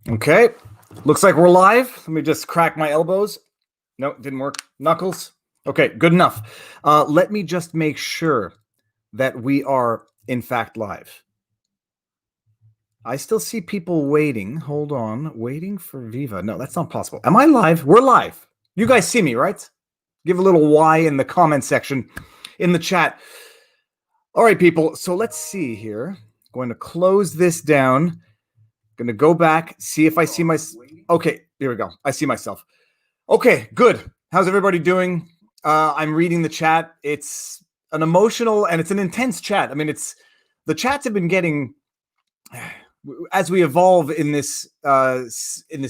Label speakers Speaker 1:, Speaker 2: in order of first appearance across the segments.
Speaker 1: Okay, looks like we're live. Let me just crack my elbows. No, didn't work. Knuckles. Okay, good enough. Let me just make sure that we are, in fact, live. I still see people waiting. Hold on. Waiting for Viva. No, that's not possible. Am I live? We're live. You guys see me, right? Give a little Y in the comment section in the chat. All right, people. So let's see here. Going to close this down. Going to go back, see if I see my... Okay, here we go. I see myself. Okay, good. How's everybody doing? I'm reading the chat. It's an emotional and it's an intense chat. I mean, the chats have been getting... As we evolve in this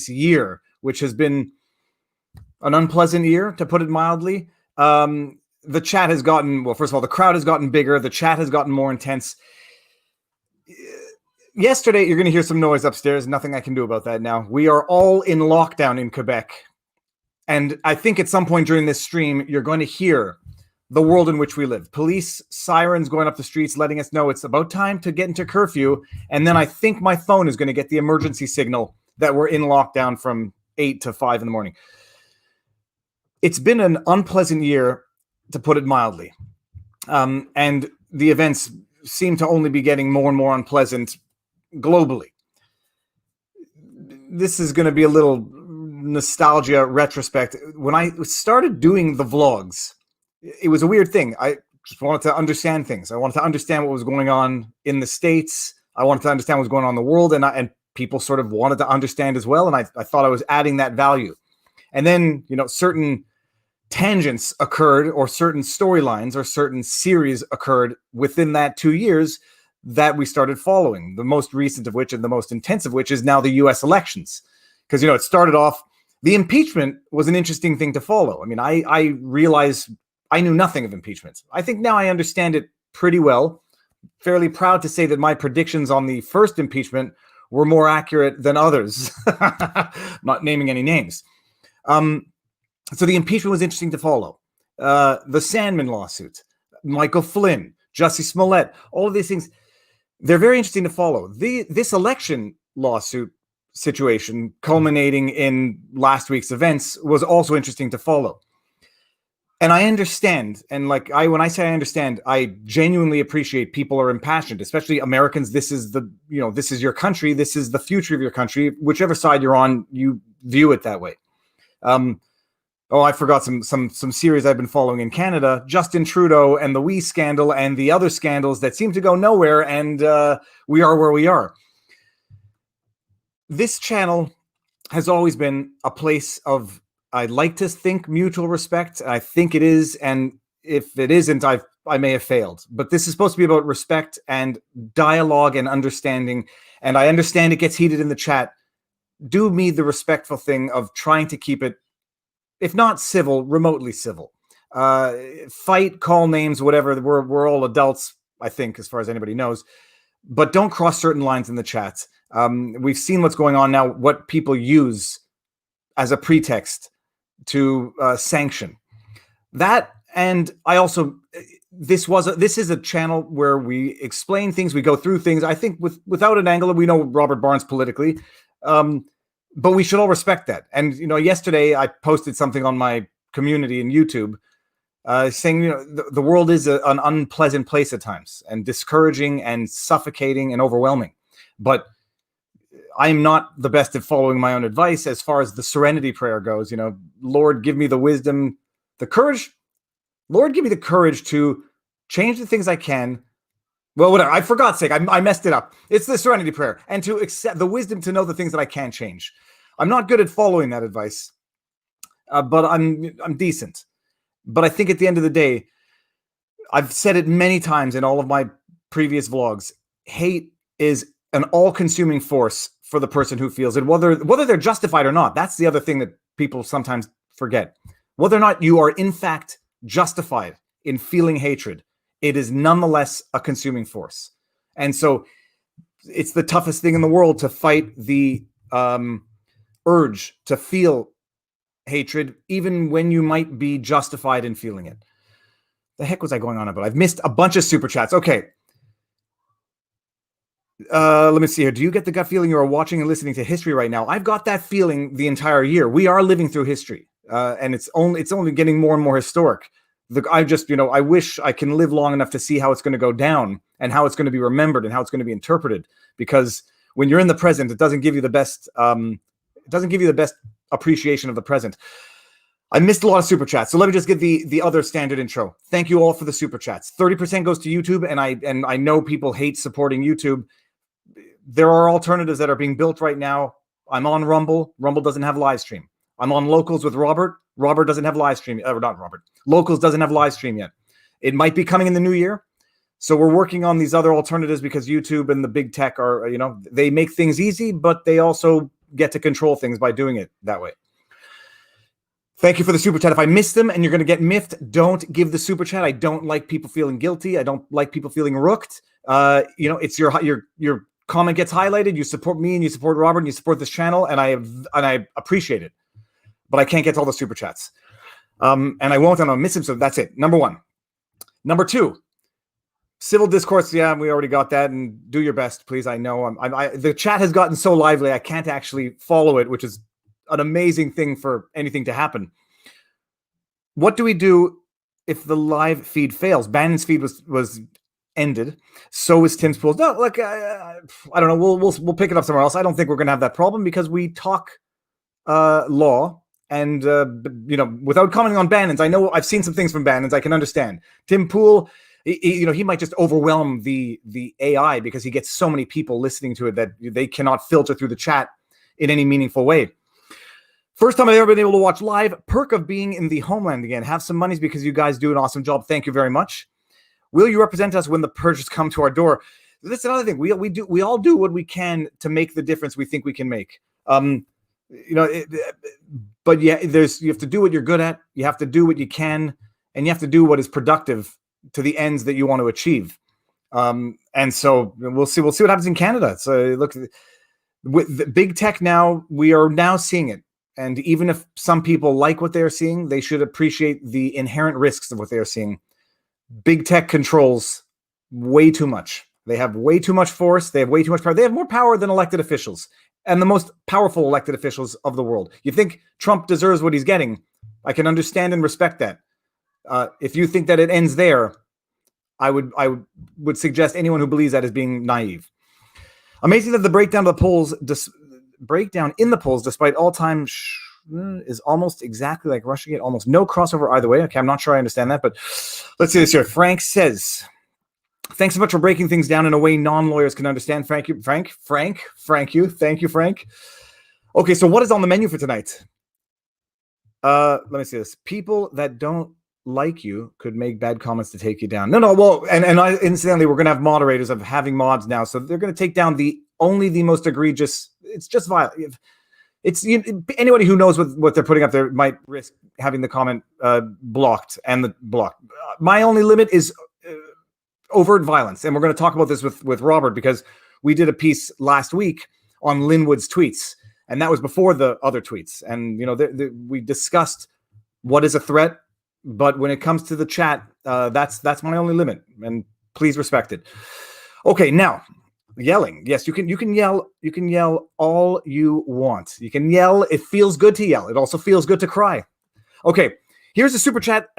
Speaker 1: year, which has been an unpleasant year, to put it mildly, the chat has gotten... Well, first of all, the crowd has gotten bigger. The chat has gotten more intense. Yesterday, you're going to hear some noise upstairs. Nothing I can do about that now. We are all in lockdown in Quebec. And I think at some point during this stream, you're going to hear the world in which we live. Police sirens going up the streets, letting us know it's about time to get into curfew. And then I think my phone is going to get the emergency signal that we're in lockdown from 8 to 5 in the morning. It's been an unpleasant year, to put it mildly. And the events seem to only be getting more and more unpleasant globally. This is going to be a little nostalgia retrospect. When I started doing the vlogs, it was a weird thing. I just wanted to understand things. I wanted to understand what was going on in the States. I wanted to understand what was going on in the world, and people sort of wanted to understand as well. And I thought I was adding that value. And then, certain tangents occurred, or certain storylines or certain series occurred within that 2 years that we started following, the most recent of which and the most intense of which is now the US elections. Because, it started off, the impeachment was an interesting thing to follow. I mean, I realized I knew nothing of impeachment. I think now I understand it pretty well. Fairly proud to say that my predictions on the first impeachment were more accurate than others. Not naming any names. So the impeachment was interesting to follow. The Sandman lawsuit, Michael Flynn, Jussie Smollett, all of these things, they're very interesting to follow. This election lawsuit situation culminating in last week's events was also interesting to follow. And I understand, and when I say I understand, I genuinely appreciate people are impassioned, especially Americans. This is this is your country. This is the future of your country. Whichever side you're on, you view it that way. Oh, I forgot some series I've been following in Canada, Justin Trudeau and the Wee scandal and the other scandals that seem to go nowhere, and we are where we are. This channel has always been a place of, I like to think, mutual respect. I think it is, and if it isn't, I may have failed. But this is supposed to be about respect and dialogue and understanding, and I understand it gets heated in the chat. Do me the respectful thing of trying to keep it, if not civil, remotely civil. Fight, call names, whatever. We're all adults, I think, as far as anybody knows. But don't cross certain lines in the chat. We've seen what's going on now, what people use as a pretext to sanction. That, and I also, this is a channel where we explain things, we go through things, I think without an angle. We know Robert Barnes politically. But we should all respect that. And, yesterday I posted something on my community in YouTube saying, the world is an unpleasant place at times, and discouraging and suffocating and overwhelming. But I'm not the best at following my own advice as far as the serenity prayer goes. Lord, give me the wisdom, the courage. Lord, give me the courage to change the things I can. Well, whatever. I forgot sake. I messed it up. It's the serenity prayer, and to accept the wisdom to know the things that I can change. I'm not good at following that advice, but I'm decent. But I think at the end of the day, I've said it many times in all of my previous vlogs. Hate is an all-consuming force for the person who feels it, whether they're justified or not. That's the other thing that people sometimes forget. Whether or not you are in fact justified in feeling hatred, it is nonetheless a consuming force. And so it's the toughest thing in the world to fight the urge to feel hatred, even when you might be justified in feeling it. The heck was I going on about? I've missed a bunch of super chats. Okay. Let me see here. Do you get the gut feeling you are watching and listening to history right now? I've got that feeling the entire year. We are living through history, and it's only getting more and more historic. I wish I can live long enough to see how it's going to go down and how it's going to be remembered and how it's going to be interpreted. Because when you're in the present, it doesn't give you the best. It doesn't give you the best appreciation of the present. I missed a lot of super chats, so let me just give the other standard intro. Thank you all for the super chats. 30% goes to YouTube, and I know people hate supporting YouTube. There are alternatives that are being built right now. I'm on Rumble. Rumble doesn't have live stream. I'm on Locals with Robert. Robert doesn't have live stream. Not Robert. Locals doesn't have live stream yet. It might be coming in the new year. So we're working on these other alternatives because YouTube and the big tech are, they make things easy, but they also get to control things by doing it that way. Thank you for the super chat. If I miss them and you're going to get miffed, don't give the super chat. I don't like people feeling guilty. I don't like people feeling rooked. It's your comment gets highlighted. You support me and you support Robert and you support this channel, and I appreciate it. But I can't get to all the super chats, and I won't. And I'll miss him. So that's it. Number one. Number two, civil discourse. Yeah, we already got that. And do your best, please. I know the chat has gotten so lively. I can't actually follow it, which is an amazing thing for anything to happen. What do we do if the live feed fails? Bannon's feed was ended. So is Tim's Pools. No, look, I don't know. We'll pick it up somewhere else. I don't think we're going to have that problem because we talk law. And, without commenting on Bannon's, I know I've seen some things from Bannon's. I can understand. Tim Pool, he might just overwhelm the AI because he gets so many people listening to it that they cannot filter through the chat in any meaningful way. First time I've ever been able to watch live. Perk of being in the homeland again. Have some monies because you guys do an awesome job. Thank you very much. Will you represent us when the purges come to our door? That's another thing. We all do what we can to make the difference we think we can make. But yeah, you have to do what you're good at. You have to do what you can, and you have to do what is productive to the ends that you want to achieve. And so we'll see what happens in Canada. So look, with the big tech now, we are now seeing it. And even if some people like what they're seeing, they should appreciate the inherent risks of what they're seeing. Big tech controls way too much. They have way too much force. They have way too much power. They have more power than elected officials and the most powerful elected officials of the world. You think Trump deserves what he's getting? I can understand and respect that. If you think that it ends there, I would suggest anyone who believes that is being naive. Amazing that the breakdown of the polls, breakdown in the polls, despite all time, is almost exactly like Russiagate. Almost no crossover either way. Okay, I'm not sure I understand that, but let's see this here. Frank says, thanks so much for breaking things down in a way non-lawyers can understand. Thank you, Frank. Thank you, Frank. Okay, so what is on the menu for tonight? Let me see this. People that don't like you could make bad comments to take you down. No, well, and incidentally, we're going to have moderators of having mods now, so they're going to take down the most egregious. It's just violent. It's anybody who knows what they're putting up there might risk having the comment blocked and the blocked. My only limit is overt violence, and we're going to talk about this with Robert because we did a piece last week on Linwood's tweets, and that was before the other tweets. And we discussed what is a threat, but when it comes to the chat, that's my only limit, and please respect it. Okay, now. Yelling. Yes, you can yell. You can yell all you want. You can yell. It feels good to yell. It also feels good to cry. Okay, here's a super chat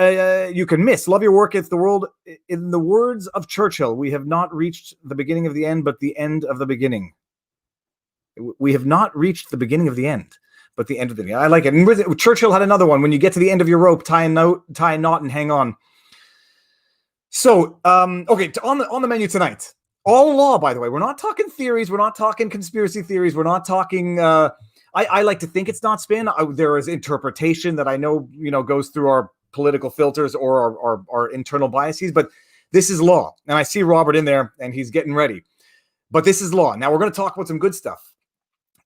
Speaker 1: you can miss. Love your work. It's the world. In the words of Churchill, we have not reached the beginning of the end, but the end of the beginning. We have not reached the beginning of the end, but the end of the beginning. I like it. And Churchill had another one. When you get to the end of your rope, tie a knot and hang on. So, okay, on the menu tonight. All law, by the way. We're not talking theories. We're not talking conspiracy theories. We're not talking. I like to think it's not spin. There is interpretation that I know, goes through our political filters or our internal biases. But this is law, and I see Robert in there, and he's getting ready. But this is law. Now we're going to talk about some good stuff,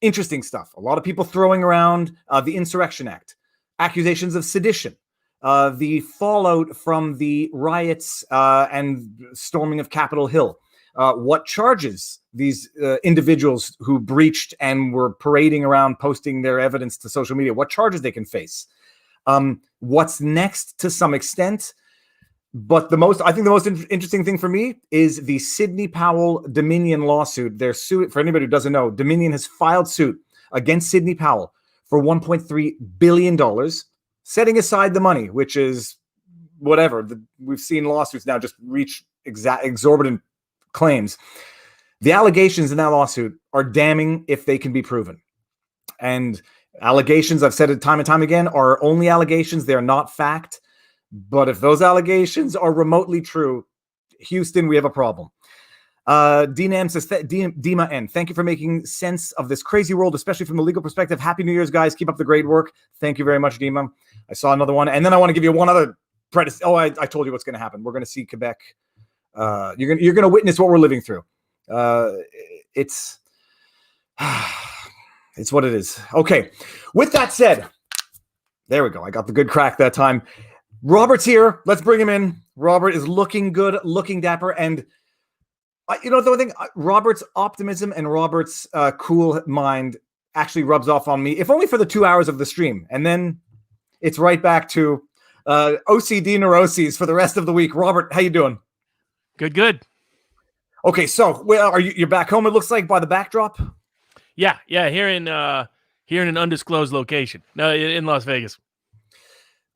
Speaker 1: interesting stuff. A lot of people throwing around the Insurrection Act, accusations of sedition, the fallout from the riots and storming of Capitol Hill. What charges these individuals who breached and were parading around posting their evidence to social media, what charges they can face. What's next to some extent. But I think the most interesting thing for me is the Sidney Powell Dominion lawsuit. Their suit, for anybody who doesn't know, Dominion has filed suit against Sidney Powell for $1.3 billion, setting aside the money, which is whatever. We've seen lawsuits now just reach exorbitant claims. The allegations in that lawsuit are damning if they can be proven. And allegations, I've said it time and time again, are only allegations. They are not fact. But if those allegations are remotely true, Houston, we have a problem. Dina says, Dima N, thank you for making sense of this crazy world, especially from the legal perspective. Happy New Year's, guys. Keep up the great work. Thank you very much, Dima. I saw another one. And then I want to give you one other I told you what's going to happen. We're going to see Quebec. You're going to witness what we're living through. It's what it is. Okay. With that said, there we go. I got the good crack that time. Robert's here. Let's bring him in. Robert is looking good, looking dapper. And the one thing, Robert's optimism and Robert's cool mind actually rubs off on me, if only for the 2 hours of the stream. And then it's right back to OCD neuroses for the rest of the week. Robert, how you doing?
Speaker 2: Good. Okay,
Speaker 1: so you're back home, it looks like, by the backdrop?
Speaker 2: Yeah, here in an undisclosed location. No, in Las Vegas.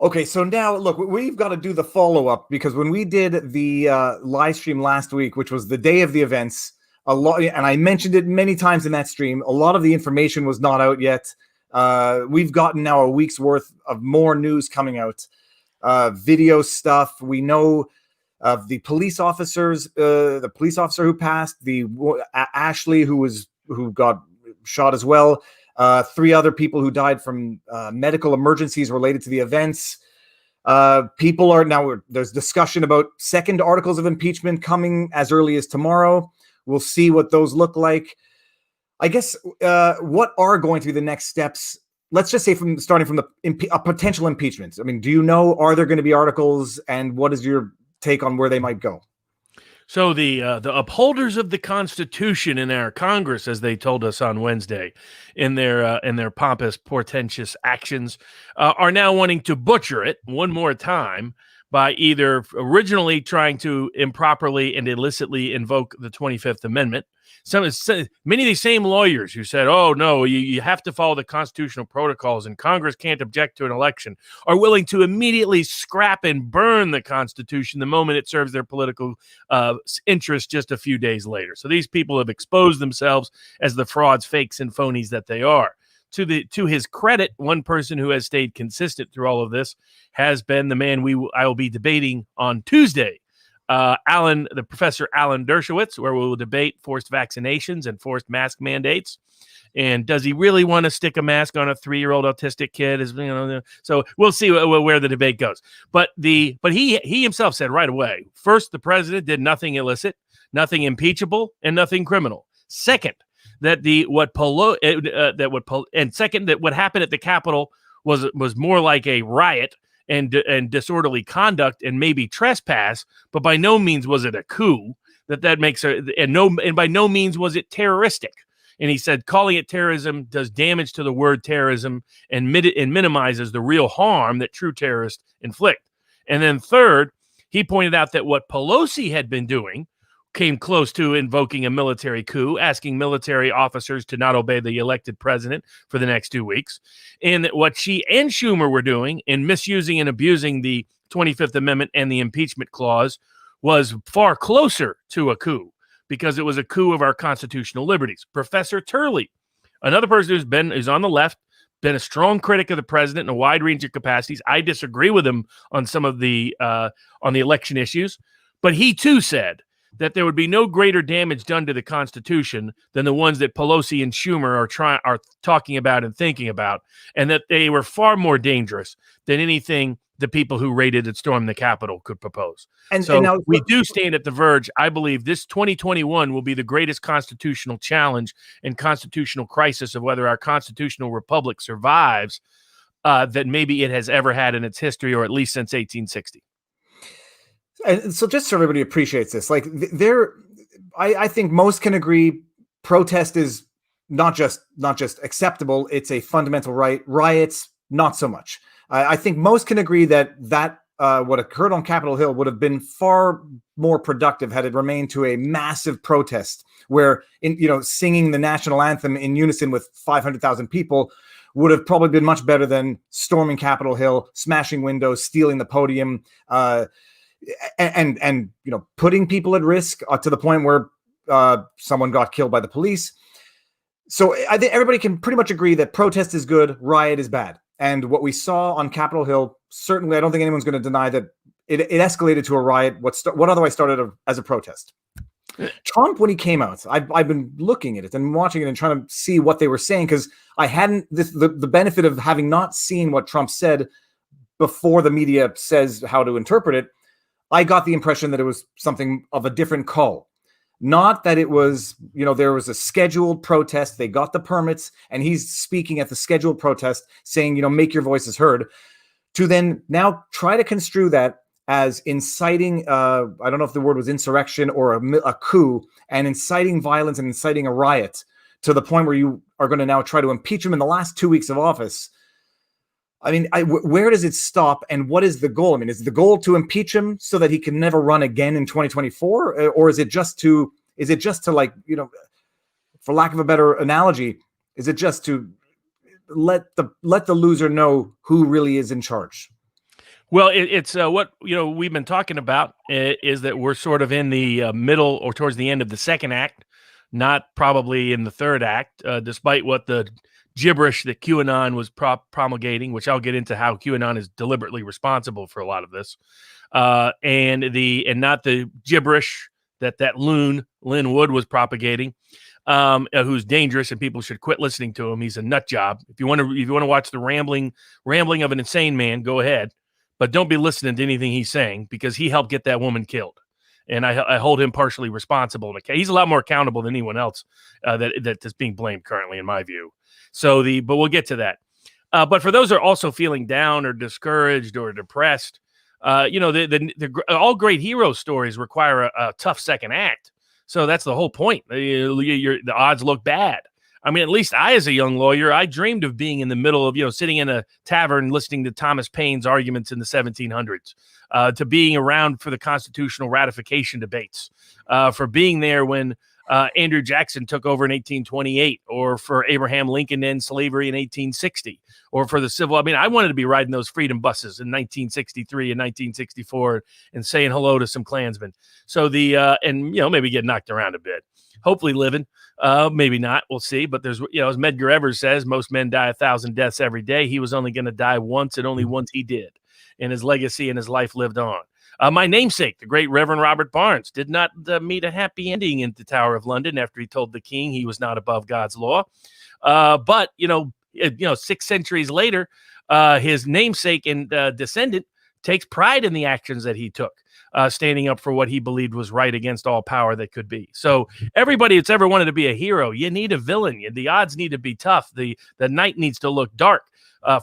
Speaker 1: Okay, so now, look, we've got to do the follow-up, because when we did the live stream last week, which was the day of the events, and I mentioned it many times in that stream, a lot of the information was not out yet. We've gotten now a week's worth of more news coming out. Video stuff. We know of the police officers, the police officer who passed, the Ashley who got shot as well. 3 other people who died from medical emergencies related to the events. People are now, there's discussion about second articles of impeachment coming as early as tomorrow. We'll see what those look like. I guess what are going to be the next steps? Let's just say starting from a potential impeachment. I mean, do you know, are there going to be articles, and what is your take on where they might go?
Speaker 2: So the upholders of the Constitution in our Congress, as they told us on Wednesday, in their pompous, portentous actions, are now wanting to butcher it one more time by either originally trying to improperly and illicitly invoke the 25th Amendment. Many of these same lawyers who said, oh, no, you have to follow the constitutional protocols and Congress can't object to an election, are willing to immediately scrap and burn the Constitution the moment it serves their political interest just a few days later. So these people have exposed themselves as the frauds, fakes, and phonies that they are. To his credit, one person who has stayed consistent through all of this has been the man I will be debating on Tuesday, Professor Alan Dershowitz, where we will debate forced vaccinations and forced mask mandates. And does he really want to stick a mask on a 3-year-old autistic kid? So we'll see where the debate goes. But he himself said right away, first, the president did nothing illicit, nothing impeachable, and nothing criminal. Second, that what happened at the Capitol was more like a riot and disorderly conduct and maybe trespass, but by no means was it a coup. And by no means was it terroristic. And he said calling it terrorism does damage to the word terrorism and minimizes the real harm that true terrorists inflict. And then third, he pointed out that what Pelosi had been doing came close to invoking a military coup, asking military officers to not obey the elected president for the next 2 weeks. And that what she and Schumer were doing in misusing and abusing the 25th Amendment and the impeachment clause was far closer to a coup, because it was a coup of our constitutional liberties. Professor Turley, another person who's on the left, been a strong critic of the president in a wide range of capacities. I disagree with him on some of the on the election issues, but he too said that there would be no greater damage done to the Constitution than the ones that Pelosi and Schumer are talking about and thinking about, and that they were far more dangerous than anything the people who raided and stormed the Capitol could propose. And now we do stand at the verge. I believe this 2021 will be the greatest constitutional challenge and constitutional crisis of whether our constitutional republic survives that maybe it has ever had in its history, or at least since 1860.
Speaker 1: And so just so everybody appreciates this, like I think most can agree protest is not just acceptable, it's a fundamental right. Riots, not so much. I think most can agree that what occurred on Capitol Hill would have been far more productive had it remained to a massive protest where, singing the national anthem in unison with 500,000 people would have probably been much better than storming Capitol Hill, smashing windows, stealing the podium, and putting people at risk to the point where someone got killed by the police. So I think everybody can pretty much agree that protest is good, riot is bad. And what we saw on Capitol Hill, certainly I don't think anyone's going to deny that it escalated to a riot, what otherwise started as a protest. Trump, when he came out, I've been looking at it and watching it and trying to see what they were saying, because I hadn't the benefit of having not seen what Trump said before the media says how to interpret it. I got the impression that it was something of a different call. Not that it was, there was a scheduled protest, they got the permits, and he's speaking at the scheduled protest saying, make your voices heard, to then now try to construe that as inciting, I don't know if the word was insurrection or a coup, and inciting violence and inciting a riot to the point where you are going to now try to impeach him in the last 2 weeks of office. I mean, where does it stop, and what is the goal? I mean, is the goal to impeach him so that he can never run again in 2024, or is it just to like, for lack of a better analogy, is it just to let the loser know who really is in charge?
Speaker 2: Well, it's what we've been talking about is that we're sort of in the middle or towards the end of the second act, not probably in the third act, despite what the gibberish that QAnon was promulgating, which I'll get into how QAnon is deliberately responsible for a lot of this, and not the gibberish that Lynn Wood was propagating, who's dangerous and people should quit listening to him. He's a nut job. If you want to watch the rambling of an insane man, go ahead, but don't be listening to anything he's saying, because he helped get that woman killed. And I hold him partially responsible. He's a lot more accountable than anyone else that is being blamed currently, in my view. But we'll get to that. But for those who are also feeling down or discouraged or depressed, the all great hero stories require a tough second act. So that's the whole point. The odds look bad. I mean, at least I, as a young lawyer, I dreamed of being in the middle of, sitting in a tavern listening to Thomas Paine's arguments in the 1700s, to being around for the constitutional ratification debates, for being there when Andrew Jackson took over in 1828, or for Abraham Lincoln and slavery in 1860, or for the civil. I mean, I wanted to be riding those freedom buses in 1963 and 1964 and saying hello to some Klansmen. So maybe get knocked around a bit. Hopefully living, maybe not. We'll see. But there's, as Medgar Evers says, most men die 1,000 deaths every day. He was only going to die once, and only once he did. And his legacy and his life lived on. My namesake, the great Reverend Robert Barnes, did not meet a happy ending in the Tower of London after he told the king he was not above God's law. But 6 centuries later, his namesake and descendant takes pride in the actions that he took, standing up for what he believed was right against all power that could be. So everybody that's ever wanted to be a hero, you need a villain. The odds need to be tough. The night needs to look dark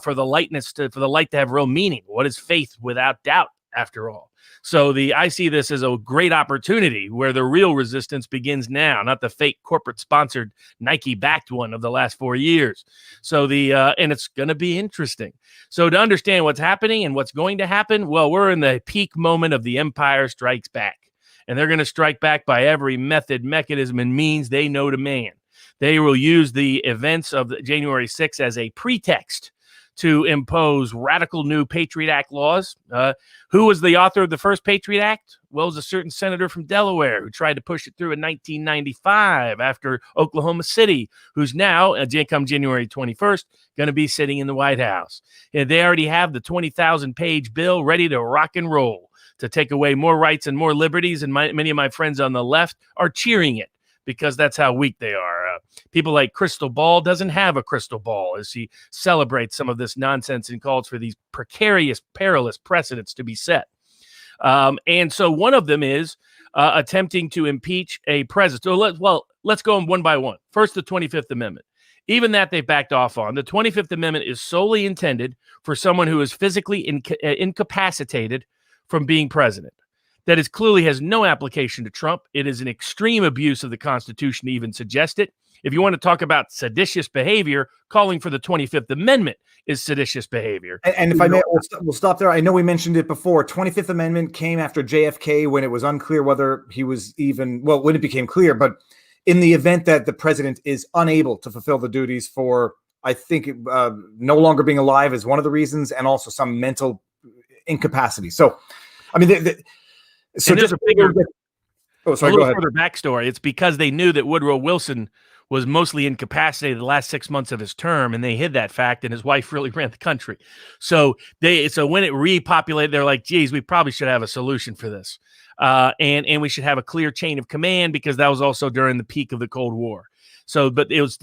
Speaker 2: for the light to have real meaning. What is faith without doubt, after all? So I see this as a great opportunity where the real resistance begins now, not the fake corporate-sponsored Nike-backed one of the last 4 years. So and it's going to be interesting. So to understand what's happening and what's going to happen, well, we're in the peak moment of the Empire Strikes Back. And they're going to strike back by every method, mechanism, and means they know to man. They will use the events of January 6th as a pretext to impose radical new Patriot Act laws. Who was the author of the first Patriot Act? Well, it was a certain senator from Delaware who tried to push it through in 1995 after Oklahoma City, who's now, come January 21st, going to be sitting in the White House. And they already have the 20,000-page bill ready to rock and roll to take away more rights and more liberties, and many of my friends on the left are cheering it, because that's how weak they are. People like Crystal Ball doesn't have a crystal ball as she celebrates some of this nonsense and calls for these precarious, perilous precedents to be set. And so one of them is attempting to impeach a president. So let's go one by one. First, the 25th Amendment. Even that they backed off on. The 25th Amendment is solely intended for someone who is physically incapacitated from being president. that is clearly has no application to Trump. It is an extreme abuse of the Constitution to even suggest it. If you want to talk about seditious behavior, calling for the 25th Amendment is seditious behavior.
Speaker 1: And if I may, we'll stop there. I know we mentioned it before. 25th Amendment came after JFK when it was unclear whether he was even, well, when it became clear, but in the event that the president is unable to fulfill the duties for, I think, no longer being alive is one of the reasons, and also some mental incapacity. So, I mean, so
Speaker 2: and
Speaker 1: just
Speaker 2: a bigger,
Speaker 1: go ahead.
Speaker 2: Further backstory. It's because they knew that Woodrow Wilson was mostly incapacitated the last 6 months of his term, and they hid that fact, and his wife really ran the country. So when it repopulated, they're like, geez, we probably should have a solution for this. And we should have a clear chain of command, because that was also during the peak of the Cold War. So, but it was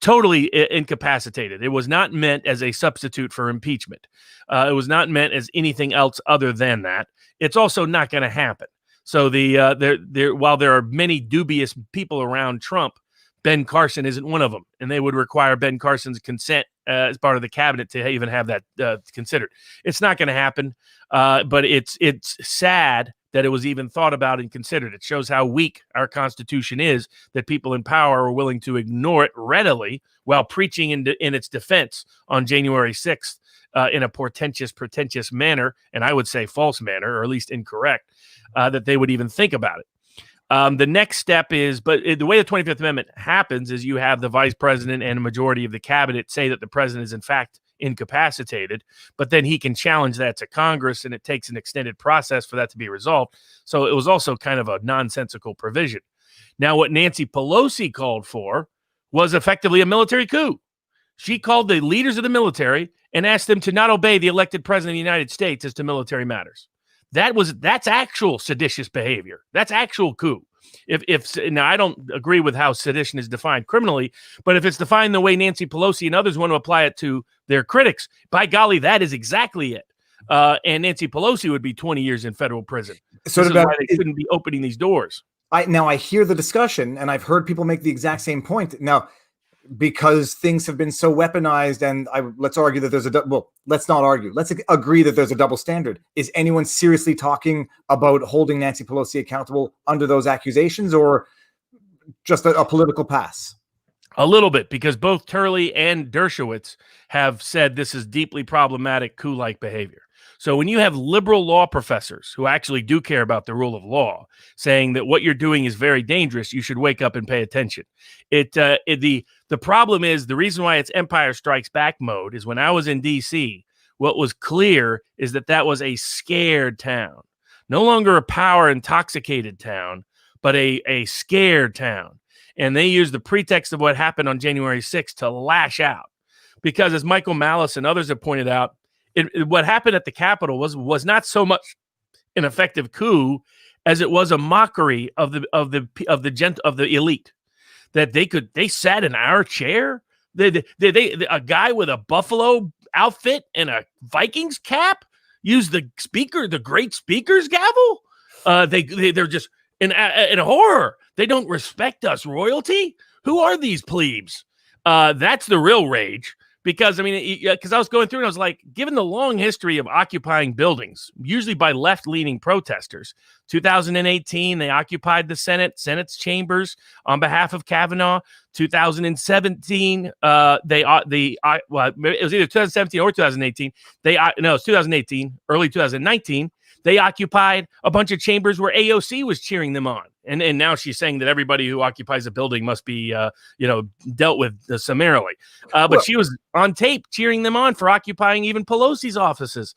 Speaker 2: totally incapacitated. It was not meant as a substitute for impeachment. It was not meant as anything else other than that. It's also not going to happen. So while there are many dubious people around Trump, Ben Carson isn't one of them, and they would require Ben Carson's consent as part of the cabinet to even have that considered. It's not going to happen, but it's sad that it was even thought about and considered. It shows how weak our Constitution is, that people in power are willing to ignore it readily while preaching in its defense on January 6th in a pretentious manner, and I would say false manner, or at least incorrect, that they would even think about it. The next step is, but the way the 25th Amendment happens is you have the vice president and a majority of the cabinet say that the president is in fact incapacitated, but then he can challenge that to Congress, and it takes an extended process for that to be resolved. So it was also kind of a nonsensical provision. Now, what Nancy Pelosi called for was effectively a military coup. She called the leaders of the military and asked them to not obey the elected president of the United States as to military matters. That's actual seditious behavior. That's actual coup. If now, I don't agree with how sedition is defined criminally, but if it's defined the way Nancy Pelosi and others want to apply it to their critics, by golly, that is exactly it. And Nancy Pelosi would be 20 years in federal prison. So this is why they shouldn't be opening these doors.
Speaker 1: I hear the discussion, and I've heard people make the exact same point. Now, because things have been so weaponized, and let's argue that there's let's not argue. Let's agree that there's a double standard. Is anyone seriously talking about holding Nancy Pelosi accountable under those accusations, or just a political pass?
Speaker 2: A little bit, because both Turley and Dershowitz have said this is deeply problematic coup-like behavior. So when you have liberal law professors who actually do care about the rule of law saying that what you're doing is very dangerous, you should wake up and pay attention. The problem is, the reason why it's Empire Strikes Back mode is when I was in D.C., what was clear is that was a scared town. No longer a power-intoxicated town, but a scared town. And they used the pretext of what happened on January 6th to lash out. Because as Michael Malice and others have pointed out, what happened at the Capitol was not so much an effective coup as it was a mockery of the elite, that they sat in our chair. A guy with a Buffalo outfit and a Vikings cap used the great speaker's gavel. They're just in horror. They don't respect us, royalty. Who are these plebes? That's the real rage. Because, because I was going through and I was like, given the long history of occupying buildings, usually by left-leaning protesters, 2018, they occupied the Senate's chambers on behalf of Kavanaugh. 2017, it was either 2017 or 2018. It was 2018, early 2019. They occupied a bunch of chambers where AOC was cheering them on. And now she's saying that everybody who occupies a building must be, dealt with summarily. But she was on tape cheering them on for occupying even Pelosi's offices.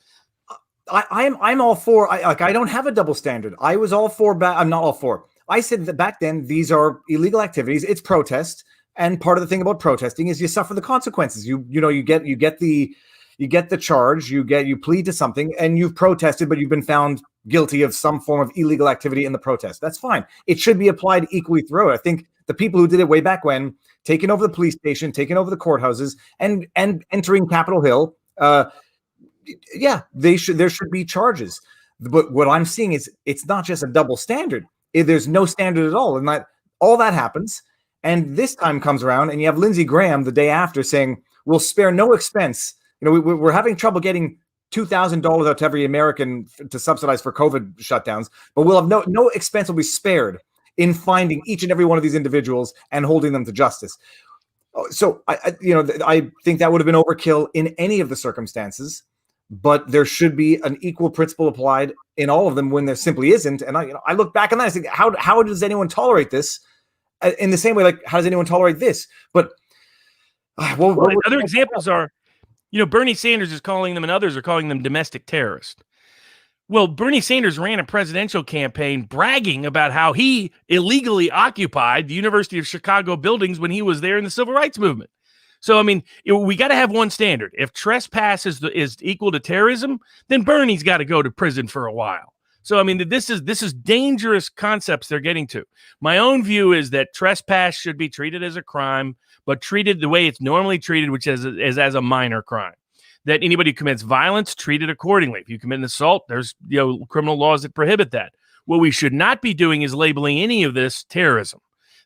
Speaker 1: I'm all for. I don't have a double standard. I was all for. I'm not all for. I said that back then these are illegal activities. It's protest, and part of the thing about protesting is you suffer the consequences. You get the charge. You plead to something, and you've protested, but you've been found guilty of some form of illegal activity in the protest. That's fine. It should be applied equally throughout. I think the people who did it way back when, taking over the police station, taking over the courthouses, and entering Capitol Hill, there should be charges. But what I'm seeing is it's not just a double standard. There's no standard at all, and all that happens. And this time comes around, and you have Lindsey Graham the day after saying, "We'll spare no expense." We're having trouble getting $2,000 out to every American to subsidize for COVID shutdowns, but we'll have no expense will be spared in finding each and every one of these individuals and holding them to justice. So I think that would have been overkill in any of the circumstances, but there should be an equal principle applied in all of them when there simply isn't. And I look back on that and I think, how does anyone tolerate this? In the same way, like, how does anyone tolerate this? But
Speaker 2: other examples are, Bernie Sanders is calling them, and others are calling them domestic terrorists. Well, Bernie Sanders ran a presidential campaign bragging about how he illegally occupied the University of Chicago buildings when he was there in the civil rights movement. So, I mean, we got to have one standard. If trespass is equal to terrorism, then Bernie's got to go to prison for a while. So, I mean, this is dangerous concepts they're getting to. My own view is that trespass should be treated as a crime, but treated the way it's normally treated, which is as a minor crime. That anybody who commits violence, treated accordingly. If you commit an assault, there's criminal laws that prohibit that. What we should not be doing is labeling any of this terrorism.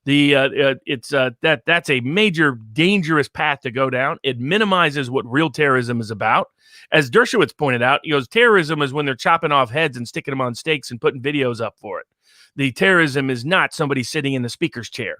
Speaker 2: That's a major dangerous path to go down. It minimizes what real terrorism is about. As Dershowitz pointed out, terrorism is when they're chopping off heads and sticking them on stakes and putting videos up for it. The terrorism is not somebody sitting in the speaker's chair.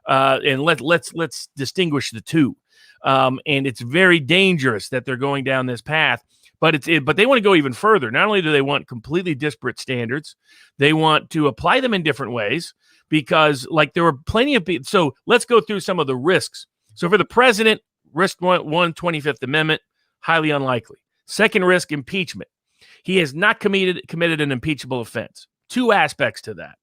Speaker 2: And let's distinguish the two. And it's very dangerous that they're going down this path. But they want to go even further. Not only do they want completely disparate standards, they want to apply them in different ways because, like, there were plenty of people. So let's go through some of the risks. So for the president, risk one, 25th Amendment, highly unlikely. Second risk, impeachment. He has not committed an impeachable offense. Two aspects to that.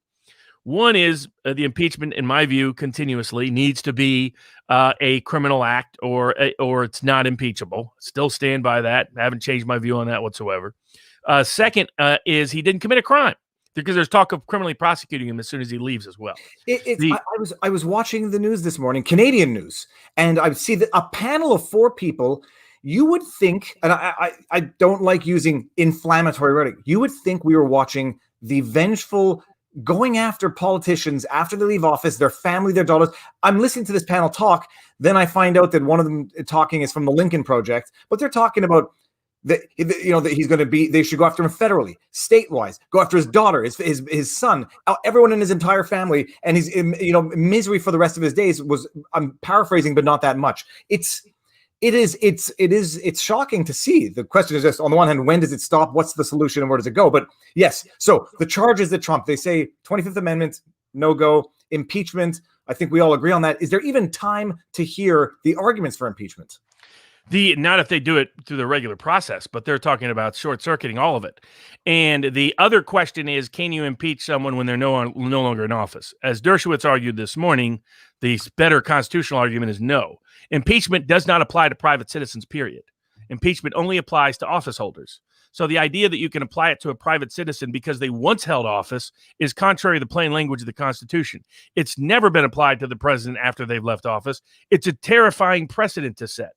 Speaker 2: One is the impeachment, in my view, continuously needs to be a criminal act or it's not impeachable. Still stand by that. I haven't changed my view on that whatsoever. Second is he didn't commit a crime because there's talk of criminally prosecuting him as soon as he leaves as well.
Speaker 1: I was watching the news this morning, Canadian news, and I see that a panel of 4 people. You would think, and I don't like using inflammatory rhetoric, you would think we were watching the vengeful going after politicians after they leave office, their family, their daughters. I'm listening to this panel talk. Then I find out that one of them talking is from the Lincoln Project, but they're talking about that he's going to be. They should go after him federally, statewise. Go after his daughter, his son, everyone in his entire family, and he's misery for the rest of his days. I'm paraphrasing, but not that much. It's shocking to see. The question is just, on the one hand, when does it stop? What's the solution and where does it go? But yes, so the charges that Trump, they say 25th Amendment, no go. Impeachment, I think we all agree on that. Is there even time to hear the arguments for impeachment?
Speaker 2: Not if they do it through the regular process, but they're talking about short-circuiting all of it. And the other question is, can you impeach someone when they're no longer in office? As Dershowitz argued this morning, the better constitutional argument is no. Impeachment does not apply to private citizens, period. Impeachment only applies to office holders. So the idea that you can apply it to a private citizen because they once held office is contrary to the plain language of the Constitution. It's never been applied to the president after they've left office. It's a terrifying precedent to set.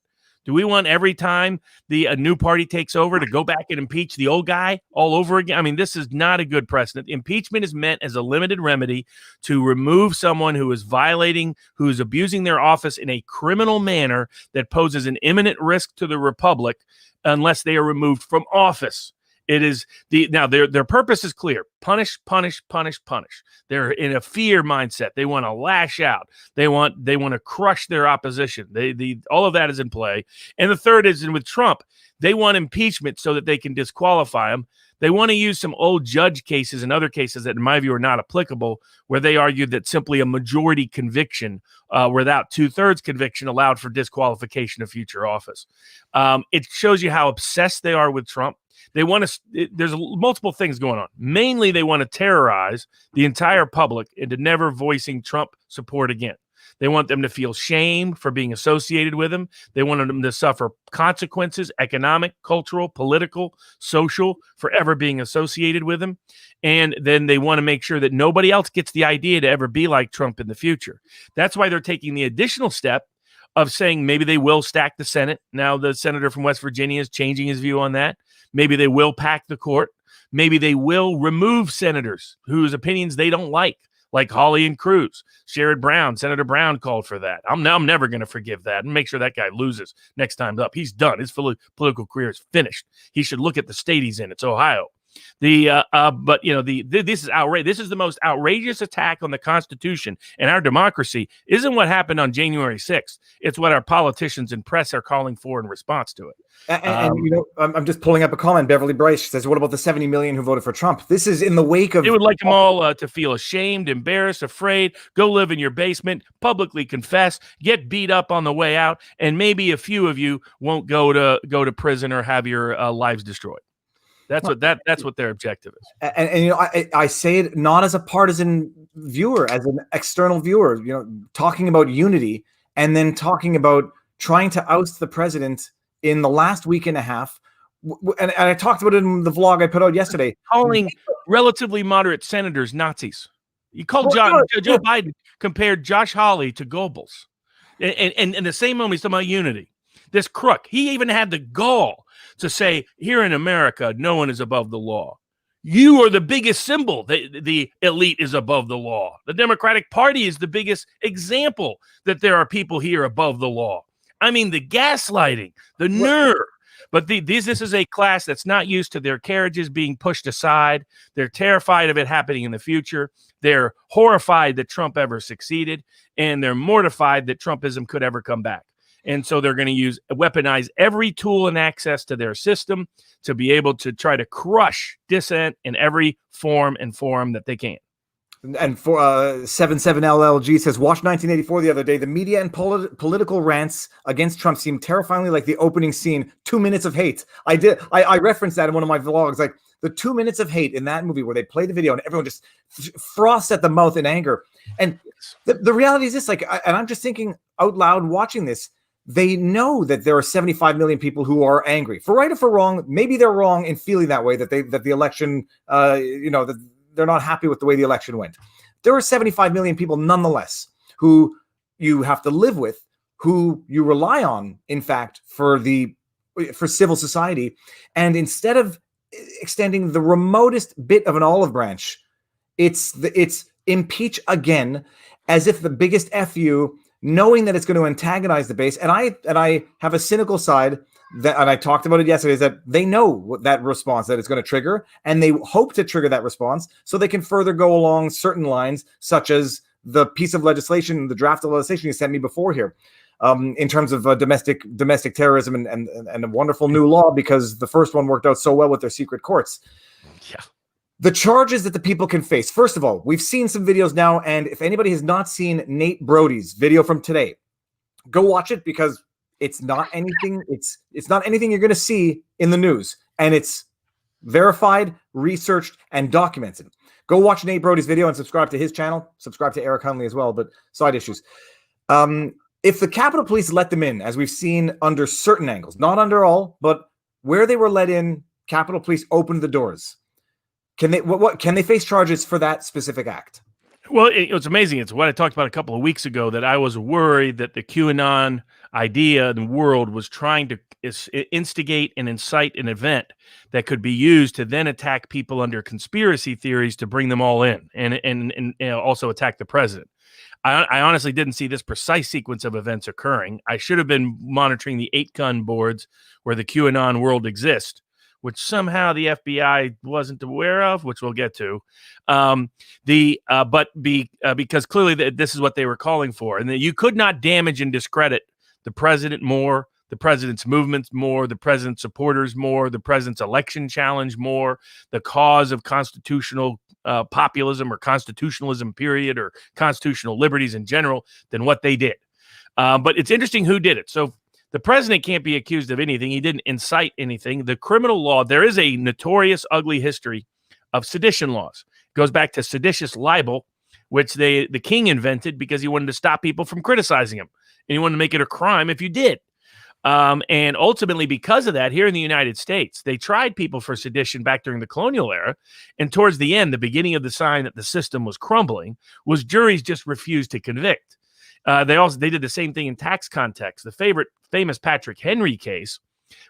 Speaker 2: Do we want every time a new party takes over to go back and impeach the old guy all over again? I mean, this is not a good precedent. Impeachment is meant as a limited remedy to remove someone who is abusing their office in a criminal manner that poses an imminent risk to the republic unless they are removed from office. It is their purpose is clear. Punish, punish, punish, punish. They're in a fear mindset. They want to lash out. They want to crush their opposition. All of that is in play. And the third is, with Trump, they want impeachment so that they can disqualify him. They want to use some old judge cases and other cases that, in my view, are not applicable, where they argued that simply a majority conviction without 2/3 conviction allowed for disqualification of future office. It shows you how obsessed they are with Trump. They want to. There's multiple things going on. Mainly, they want to terrorize the entire public into never voicing Trump support again. They want them to feel shame for being associated with him. They want them to suffer consequences, economic, cultural, political, social, for ever being associated with him. And then they want to make sure that nobody else gets the idea to ever be like Trump in the future. That's why they're taking the additional step of saying maybe they will stack the Senate. Now, the senator from West Virginia is changing his view on that. Maybe they will pack the court. Maybe they will remove senators whose opinions they don't like like Hawley and Cruz. Sherrod Brown, Senator Brown called for that. I'm never going to forgive that and make sure that guy loses next time up. He's done. His political career is finished. He should look at the state he's in. It's Ohio. But this is outrageous. This is the most outrageous attack on the Constitution and our democracy. Isn't what happened on January 6th. It's what our politicians and press are calling for in response to it.
Speaker 1: I'm just pulling up a comment. Beverly Bryce says, "What about the 70 million who voted for Trump?" This is in the wake of.
Speaker 2: It would like them all to feel ashamed, embarrassed, afraid. Go live in your basement, publicly confess, get beat up on the way out, and maybe a few of you won't go to prison or have your lives destroyed. That's what their objective is.
Speaker 1: And I say it not as a partisan viewer, as an external viewer, talking about unity and then talking about trying to oust the president in the last week and a half. And I talked about it in the vlog I put out yesterday.
Speaker 2: Calling relatively moderate senators Nazis. You called Joe Biden compared Josh Hawley to Goebbels. And in the same moment, he's talking about unity. This crook, he even had the gall to say, here in America, no one is above the law. You are the biggest symbol that the elite is above the law. The Democratic Party is the biggest example that there are people here above the law. I mean, the gaslighting, the nerve. But this is a class that's not used to their carriages being pushed aside. They're terrified of it happening in the future. They're horrified that Trump ever succeeded, and they're mortified that Trumpism could ever come back. And so they're going to weaponize every tool and access to their system to be able to try to crush dissent in every form and forum that they can.
Speaker 1: And for 77LLG says, watch 1984 the other day. The media and political rants against Trump seemed terrifyingly like the opening scene, 2 minutes of hate. I referenced that in one of my vlogs, like the 2 minutes of hate in that movie where they play the video and everyone just frosts at the mouth in anger. And the reality is this, and I'm just thinking out loud watching this, they know that there are 75 million people who are angry, for right or for wrong. Maybe they're wrong in feeling that way, that the election, that they're not happy with the way the election went. There are 75 million people nonetheless who you have to live with, who you rely on, in fact, for civil society. And instead of extending the remotest bit of an olive branch, it's impeach again, as if the biggest FU, knowing that it's going to antagonize the base. And I have a cynical side that, and I talked about it yesterday, is that they know that response that it's going to trigger, and they hope to trigger that response so they can further go along certain lines, such as the piece of legislation, the draft of legislation you sent me before here, in terms of domestic terrorism and a wonderful new law, because the first one worked out so well with their secret courts.
Speaker 2: Yeah. The
Speaker 1: charges that the people can face. First of all, we've seen some videos now, and if anybody has not seen Nate Brody's video from today, go watch it, because it's not anything. It's not anything you're going to see in the news, and it's verified, researched, and documented. Go watch Nate Brody's video and subscribe to his channel. Subscribe to Eric Hunley as well, but side issues. If the Capitol Police let them in, as we've seen under certain angles, not under all, but where they were let in, Capitol Police opened the doors. Can they face charges for that specific act?
Speaker 2: Well, it's amazing. It's what I talked about a couple of weeks ago, that I was worried that the QAnon idea in the world was trying to instigate and incite an event that could be used to then attack people under conspiracy theories to bring them all in and also attack the president. I honestly didn't see this precise sequence of events occurring. I should have been monitoring the 8-gun boards where the QAnon world exists, which somehow the FBI wasn't aware of, which we'll get to. Because clearly this is what they were calling for, and that you could not damage and discredit the president more, the president's movements more, the president's supporters more, the president's election challenge more, the cause of constitutional populism or constitutionalism period, or constitutional liberties in general, than what they did. But it's interesting who did it. So the president can't be accused of anything. He didn't incite anything. The criminal law, there is a notorious, ugly history of sedition laws. It goes back to seditious libel, which the king invented because he wanted to stop people from criticizing him. And he wanted to make it a crime if you did. And ultimately, because of that, here in the United States, they tried people for sedition back during the colonial era. And towards the end, the beginning of the sign that the system was crumbling was juries just refused to convict. They did the same thing in tax context. The famous Patrick Henry case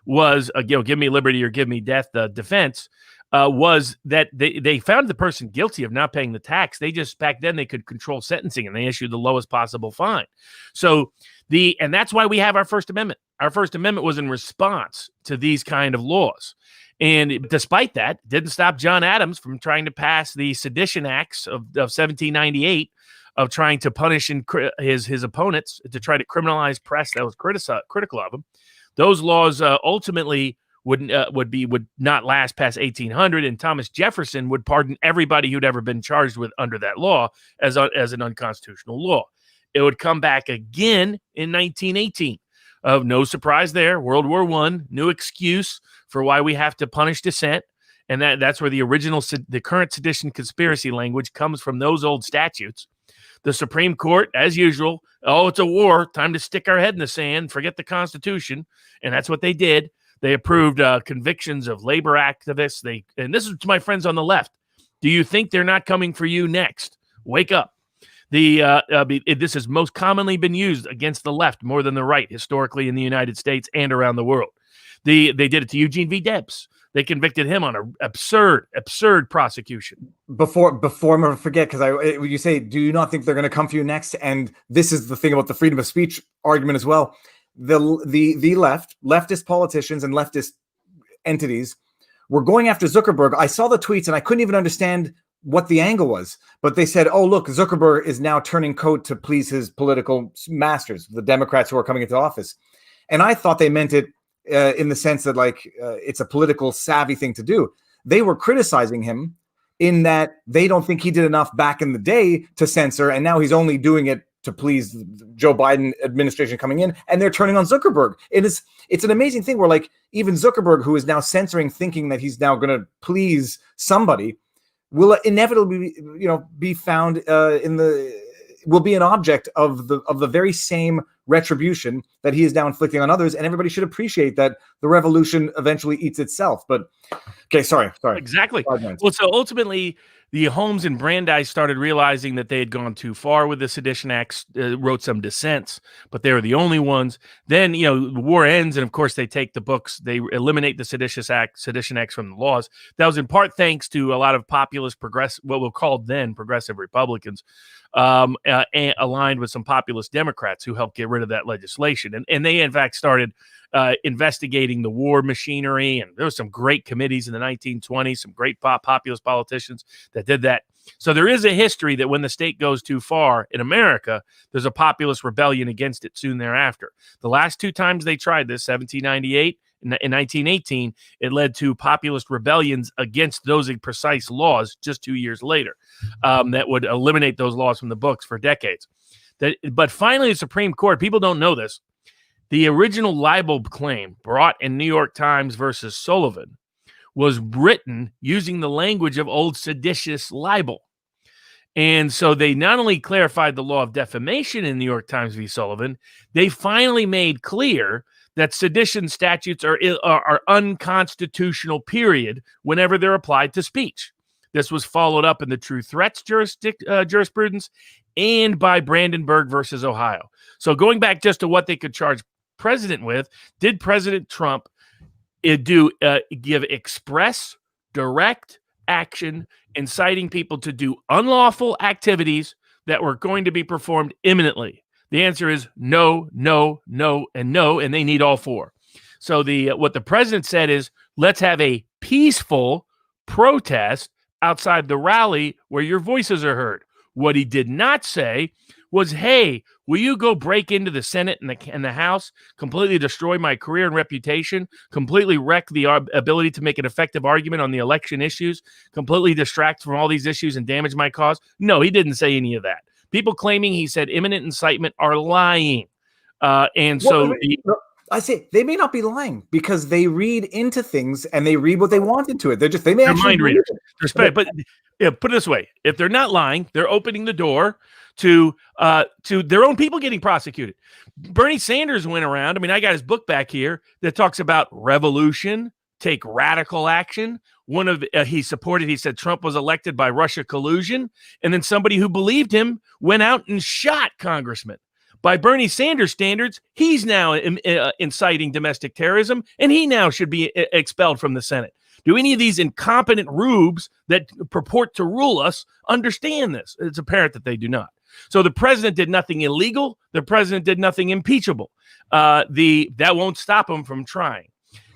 Speaker 2: was, give me liberty or give me death, the defense, was that they found the person guilty of not paying the tax. They just, back then, they could control sentencing, and they issued the lowest possible fine. So and that's why we have our First Amendment. Our First Amendment was in response to these kind of laws. And despite that, it didn't stop John Adams from trying to pass the Sedition Acts of 1798, of trying to punish his opponents, to try to criminalize press that was critical of him. Those laws ultimately would not last past 1800, and Thomas Jefferson would pardon everybody who'd ever been charged with under that law as an unconstitutional law. It would come back again in 1918. No surprise there. World War I, new excuse for why we have to punish dissent, and that's where the current sedition conspiracy language comes from, those old statutes. The Supreme Court, as usual, it's a war, time to stick our head in the sand, forget the Constitution, and that's what they did. They approved convictions of labor activists. And this is to my friends on the left. Do you think they're not coming for you next? Wake up. This has most commonly been used against the left more than the right historically in the United States and around the world. They did it to Eugene V. Debs. They convicted him on an absurd prosecution. Before
Speaker 1: I forget, because you say, do you not think they're going to come for you next? And this is the thing about the freedom of speech argument as well. The leftist politicians and leftist entities were going after Zuckerberg. I saw the tweets and I couldn't even understand what the angle was, but they said, oh, look, Zuckerberg is now turning code to please his political masters, the Democrats who are coming into office. And I thought they meant it in the sense that it's a political savvy thing to do. They were criticizing him in that they don't think he did enough back in the day to censor, and now he's only doing it to please the Joe Biden administration coming in, and they're turning on Zuckerberg. It's an amazing thing where even Zuckerberg, who is now censoring, thinking that he's now going to please somebody, will inevitably be found will be an object of the very same retribution that he is now inflicting on others, and everybody should appreciate that the revolution eventually eats itself. But okay, sorry.
Speaker 2: Exactly. Well, so ultimately, the Holmes and Brandeis started realizing that they had gone too far with the Sedition Acts, wrote some dissents, but they were the only ones. Then, the war ends, and of course, they take the books, they eliminate the Sedition Acts from the laws. That was in part thanks to a lot of populist what we'll call then progressive Republicans, aligned with some populist Democrats who helped get rid of that legislation. And they, in fact, started investigating the war machinery, and there were some great committees in the 1920s, some great populist politicians that did that. So there is a history that when the state goes too far in America, there's a populist rebellion against it soon thereafter. The last two times they tried this, 1798 and 1918, it led to populist rebellions against those precise laws just 2 years later, that would eliminate those laws from the books for decades. But finally, the Supreme Court, people don't know this, the original libel claim brought in New York Times versus Sullivan was written using the language of old seditious libel. And so they not only clarified the law of defamation in New York Times v. Sullivan, they finally made clear that sedition statutes are unconstitutional, period, whenever they're applied to speech. This was followed up in the true threats jurisprudence and by Brandenburg versus Ohio. So going back just to what they could charge president with, did President Trump give express, direct action inciting people to do unlawful activities that were going to be performed imminently? The answer is no, no, no, and no, and they need all four. So what the president said is, let's have a peaceful protest outside the rally where your voices are heard. What he did not say was, hey, will you go break into the Senate and the House, completely destroy my career and reputation, completely wreck the ability to make an effective argument on the election issues, completely distract from all these issues and damage my cause? No, he didn't say any of that. People claiming he said imminent incitement are lying. I say they may not be lying because they read into things and they read what they want into it. They're mind readers. But put it this way: if they're not lying, they're opening the door to their own people getting prosecuted. Bernie Sanders went around. I mean, I got his book back here that talks about revolution, take radical action. He said Trump was elected by Russia collusion, and then somebody who believed him went out and shot congressmen. By Bernie Sanders standards, he's now inciting domestic terrorism, and he now should be expelled from the Senate. Do any of these incompetent rubes that purport to rule us understand this? It's apparent that they do not. So the president did nothing illegal. The president did nothing impeachable. That won't stop him from trying.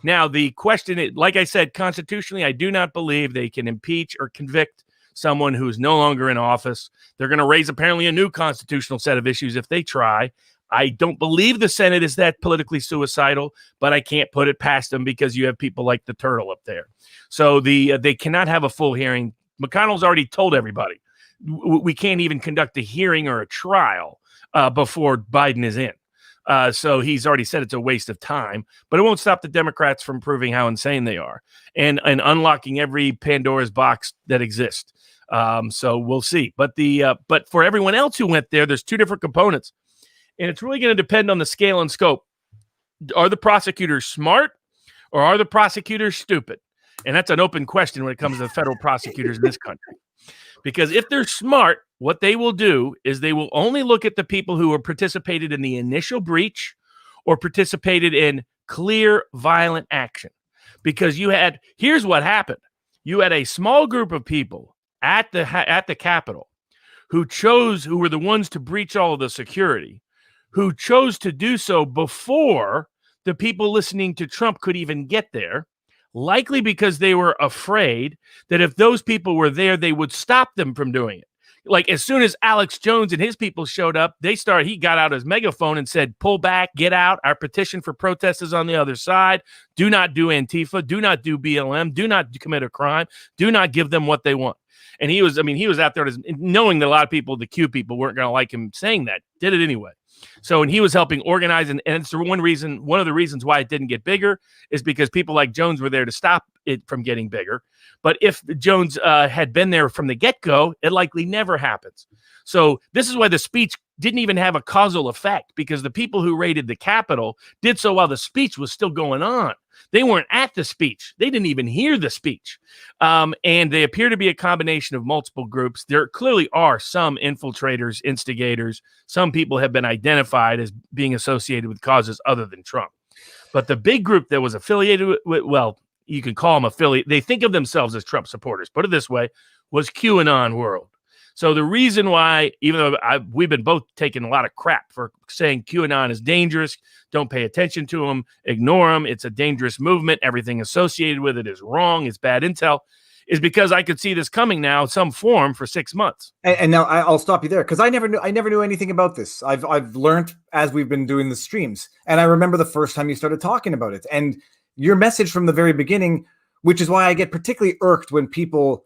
Speaker 2: Now, the question is, like I said, constitutionally, I do not believe they can impeach or convict someone who is no longer in office. They're going to raise apparently a new constitutional set of issues if they try. I don't believe the Senate is that politically suicidal, but I can't put it past them because you have people like the turtle up there. So they cannot have a full hearing. McConnell's already told everybody we can't even conduct a hearing or a trial before Biden is in. So he's already said it's a waste of time, but it won't stop the Democrats from proving how insane they are and unlocking every Pandora's box that exists. So we'll see. But but for everyone else who went there, there's two different components, and it's really going to depend on the scale and scope. Are the prosecutors smart or are the prosecutors stupid? And that's an open question when it comes to the federal prosecutors in this country. Because if they're smart, what they will do is they will only look at the people who have participated in the initial breach or participated in clear violent action. Because here's what happened. You had a small group of people at the Capitol who were the ones to breach all of the security, who chose to do so before the people listening to Trump could even get there, likely because they were afraid that if those people were there, they would stop them from doing it. Like as soon as Alex Jones and his people showed up, he got out his megaphone and said, pull back, get out. Our petition for protest is on the other side. Do not do Antifa. Do not do BLM. Do not commit a crime. Do not give them what they want. And he was out there knowing that a lot of people, the Q people, weren't going to like him saying that, did it anyway. So, and he was helping organize, and it's one of the reasons why it didn't get bigger is because people like Jones were there to stop it from getting bigger. But if Jones had been there from the get-go, it likely never happens. So this is why the speech didn't even have a causal effect, because the people who raided the Capitol did so while the speech was still going on. They weren't at the speech. They didn't even hear the speech. And they appear to be a combination of multiple groups. There clearly are some infiltrators, instigators. Some people have been identified as being associated with causes other than Trump. But the big group that was affiliated with, well, you can call them affiliate. They think of themselves as Trump supporters. Put it this way, was QAnon world. So the reason why, even though we've been both taking a lot of crap for saying QAnon is dangerous, don't pay attention to them, ignore them, it's a dangerous movement, everything associated with it is wrong, it's bad intel, is because I could see this coming now in some form for 6 months.
Speaker 1: And now I'll stop you there, because I never knew anything about this. I've learned as we've been doing the streams, and I remember the first time you started talking about it, and your message from the very beginning, which is why I get particularly irked when people.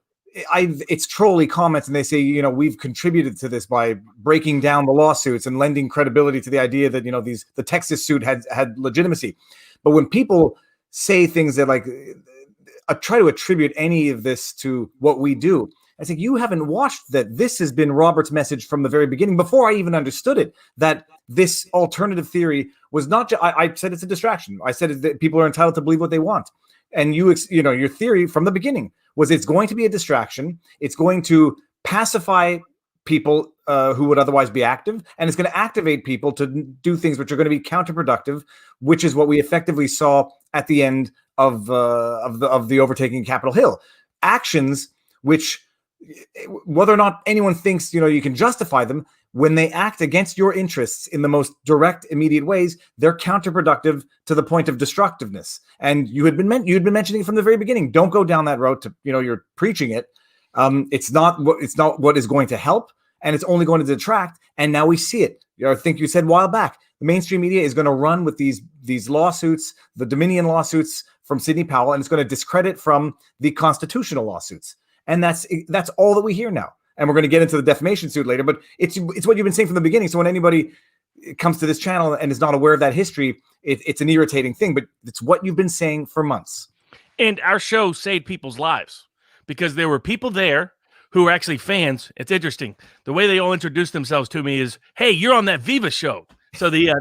Speaker 1: It's trolly comments and they say, we've contributed to this by breaking down the lawsuits and lending credibility to the idea that, the Texas suit had legitimacy. But when people say things that try to attribute any of this to what we do, I think you haven't watched that this has been Robert's message from the very beginning, before I even understood it, that this alternative theory was not just, I said it's a distraction. I said that people are entitled to believe what they want. And your theory from the beginning was it's going to be a distraction. It's going to pacify people who would otherwise be active, and it's going to activate people to do things which are going to be counterproductive, which is what we effectively saw at the end of the overtaking Capitol Hill. Actions which, whether or not anyone thinks you can justify them, when they act against your interests in the most direct, immediate ways, they're counterproductive to the point of destructiveness. And you'd been mentioning it from the very beginning. Don't go down that road to you're preaching it. It's not what is going to help, and it's only going to detract. And now we see it. I think you said a while back, the mainstream media is going to run with these lawsuits, the Dominion lawsuits from Sidney Powell, and it's going to discredit from the constitutional lawsuits. And that's all that we hear now. And we're going to get into the defamation suit later, but it's what you've been saying from the beginning. So when anybody comes to this channel and is not aware of that history, it's an irritating thing, but it's what you've been saying for months.
Speaker 2: And our show saved people's lives because there were people there who were actually fans. It's interesting. The way they all introduced themselves to me is, hey, you're on that Viva show. So they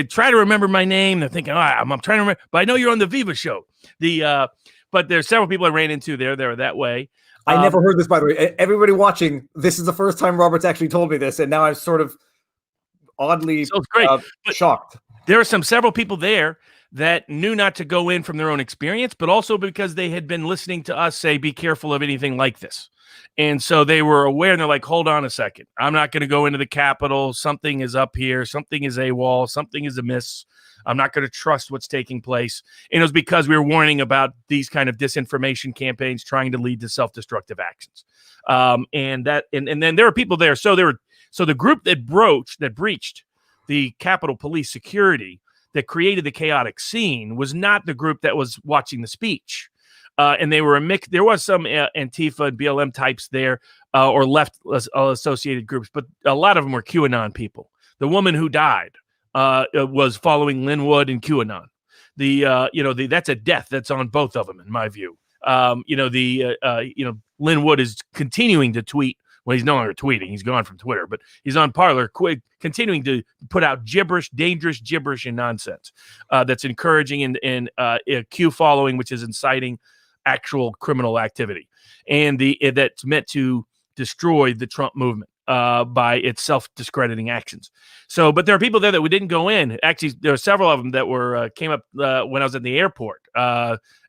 Speaker 2: try to remember my name. They're thinking, I'm trying to remember, but I know you're on the Viva show. But there's several people I ran into there. They were that way.
Speaker 1: I never heard this, by the way. Everybody watching, this is the first time Robert's actually told me this, and now I'm sort of oddly
Speaker 2: So it's great. But
Speaker 1: shocked.
Speaker 2: there are several people there that knew not to go in from their own experience, but also because they had been listening to us say, be careful of anything like this. And so they were aware, and they're like, hold on a second. I'm not going to go into the Capitol. Something is up here. Something is AWOL. Something is amiss. I'm not going to trust what's taking place. And it was because we were warning about these kind of disinformation campaigns trying to lead to self-destructive actions. And then there were people there. So the group that breached the Capitol Police security that created the chaotic scene was not the group that was watching the speech. And they were a mix. There was some Antifa and BLM types there, or left associated groups, but a lot of them were QAnon people. The woman who died was following Linwood and QAnon. That's a death that's on both of them, in my view. Linwood is continuing to tweet. Well, he's no longer tweeting. He's gone from Twitter, but he's on Parler, continuing to put out gibberish, dangerous gibberish and nonsense that's encouraging and Q following, which is inciting actual criminal activity. And that's meant to destroy the Trump movement by its self-discrediting actions. So, but there are people there that we didn't go in. Actually, there were several of them that came up when I was at the airport.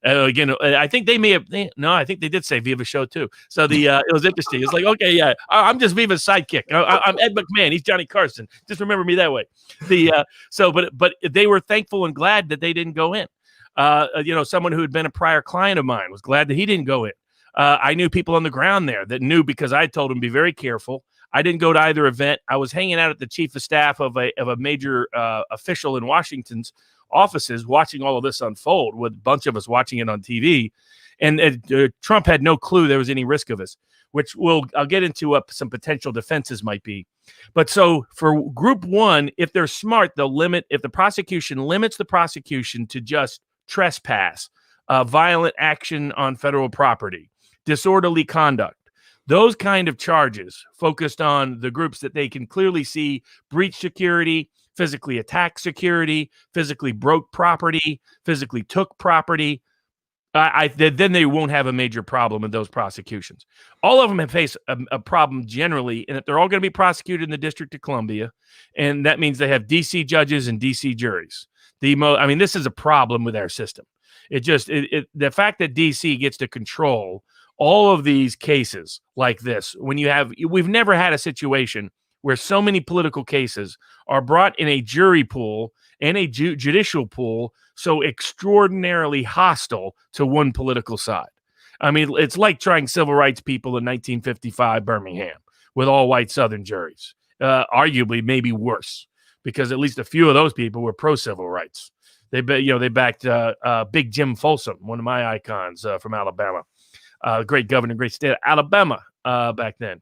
Speaker 2: Again, I think they may have. I think they did say Viva show too. So it was interesting. It's like, okay, yeah, I'm just Viva's sidekick. I'm Ed McMahon. He's Johnny Carson. Just remember me that way. But they were thankful and glad that they didn't go in. Someone who had been a prior client of mine was glad that he didn't go in. I knew people on the ground there that knew, because I told them be very careful. I didn't go to either event. I was hanging out at the chief of staff of a major official in Washington's offices, watching all of this unfold, with a bunch of us watching it on TV. And Trump had no clue there was any risk of this, which I'll get into some potential defenses might be. But so for group one, if they're smart, if the prosecution limits the prosecution to just trespass, violent action on federal property, disorderly conduct, those kind of charges focused on the groups that they can clearly see breach security, physically attack security, physically broke property, physically took property, then they won't have a major problem in those prosecutions. All of them have faced a problem generally in that they're all going to be prosecuted in the District of Columbia, and that means they have D.C. judges and D.C. juries. This is a problem with our system. The fact that D.C. gets to control all of these cases like this, we've never had a situation where so many political cases are brought in a jury pool and a judicial pool so extraordinarily hostile to one political side. I mean, it's like trying civil rights people in 1955 Birmingham with all white Southern juries. Arguably, maybe worse, because at least a few of those people were pro-civil rights. They backed Big Jim Folsom, one of my icons from Alabama. Great governor, great state of Alabama back then.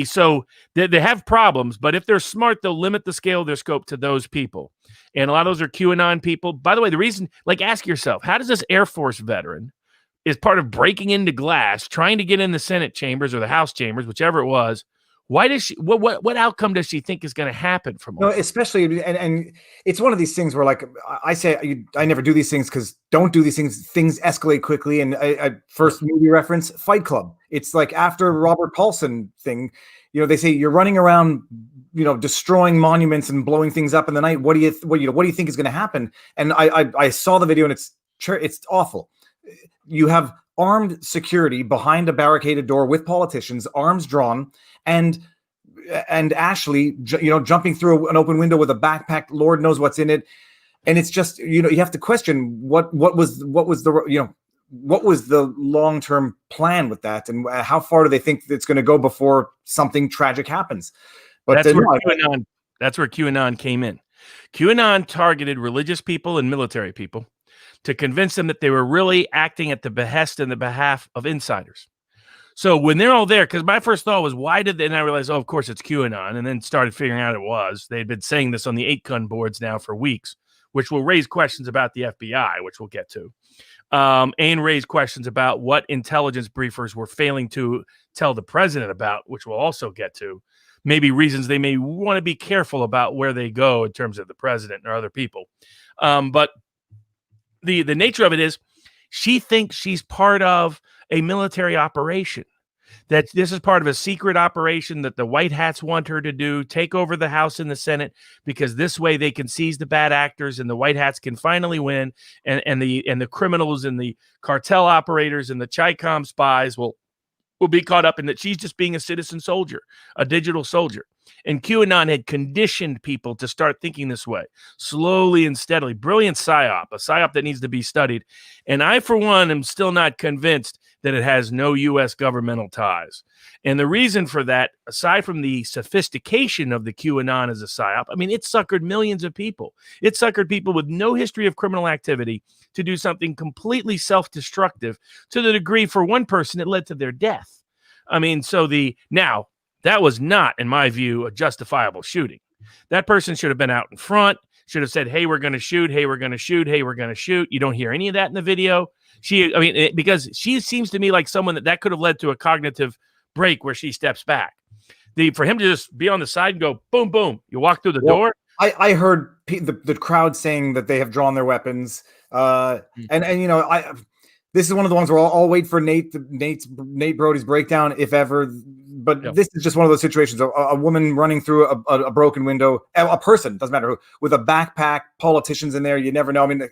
Speaker 2: So they have problems, but if they're smart, they'll limit the scale of their scope to those people. And a lot of those are QAnon people. By the way, the reason, ask yourself, how does this Air Force veteran is part of breaking into glass, trying to get in the Senate chambers or the House chambers, whichever it was? Why does she? What outcome does she think is going to happen from?
Speaker 1: No, especially, and it's one of these things where, I say, I never do these things because don't do these things. Things escalate quickly. And I first movie reference, Fight Club. It's like after Robert Paulson thing, they say you're running around, destroying monuments and blowing things up in the night. What do you think is going to happen? And I saw the video, and it's awful. You have armed security behind a barricaded door with politicians, arms drawn, and Ashley, jumping through an open window with a backpack, Lord knows what's in it. And it's just, you have to question what was the long-term plan with that, and how far do they think it's going to go before something tragic happens? But that's
Speaker 2: where QAnon came in. QAnon targeted religious people and military people to convince them that they were really acting at the behest and the behalf of insiders. So when they're all there, because my first thought was, why did they? And I realized, of course, it's QAnon, and then started figuring out it was. They'd been saying this on the 8-gun boards now for weeks, which will raise questions about the FBI, which we'll get to, and raise questions about what intelligence briefers were failing to tell the president about, which we'll also get to. Maybe reasons they may want to be careful about where they go in terms of the president or other people. But the nature of it is, she thinks she's part of a military operation. that this is part of a secret operation that the White Hats want her to do, take over the House and the Senate, because this way they can seize the bad actors and the White Hats can finally win, and the criminals and the cartel operators and the Chi-Com spies will be caught up in that she's just being a citizen soldier, a digital soldier. And QAnon had conditioned people to start thinking this way, slowly and steadily. Brilliant psyop, a psyop that needs to be studied. And I, for one, am still not convinced that it has no U.S. governmental ties. And the reason for that, aside from the sophistication of the QAnon as a psyop, I mean, it suckered millions of people. It suckered people with no history of criminal activity to do something completely self-destructive, to the degree for one person it led to their death. I mean, now that was not, in my view, a justifiable shooting. That person should have been out in front, should have said, hey, we're going to shoot, hey, we're going to shoot, hey, we're going to shoot. You don't hear any of that in the video. Because she seems to me like someone that could have led to a cognitive break where she steps back. For him to just be on the side and go, boom, boom, you walk through the door.
Speaker 1: I heard the crowd saying that they have drawn their weapons. This is one of the ones where I'll wait for Nate Brody's breakdown, if ever. But This is just one of those situations. A woman running through a broken window, a person, doesn't matter who, with a backpack, politicians in there. You never know. I mean,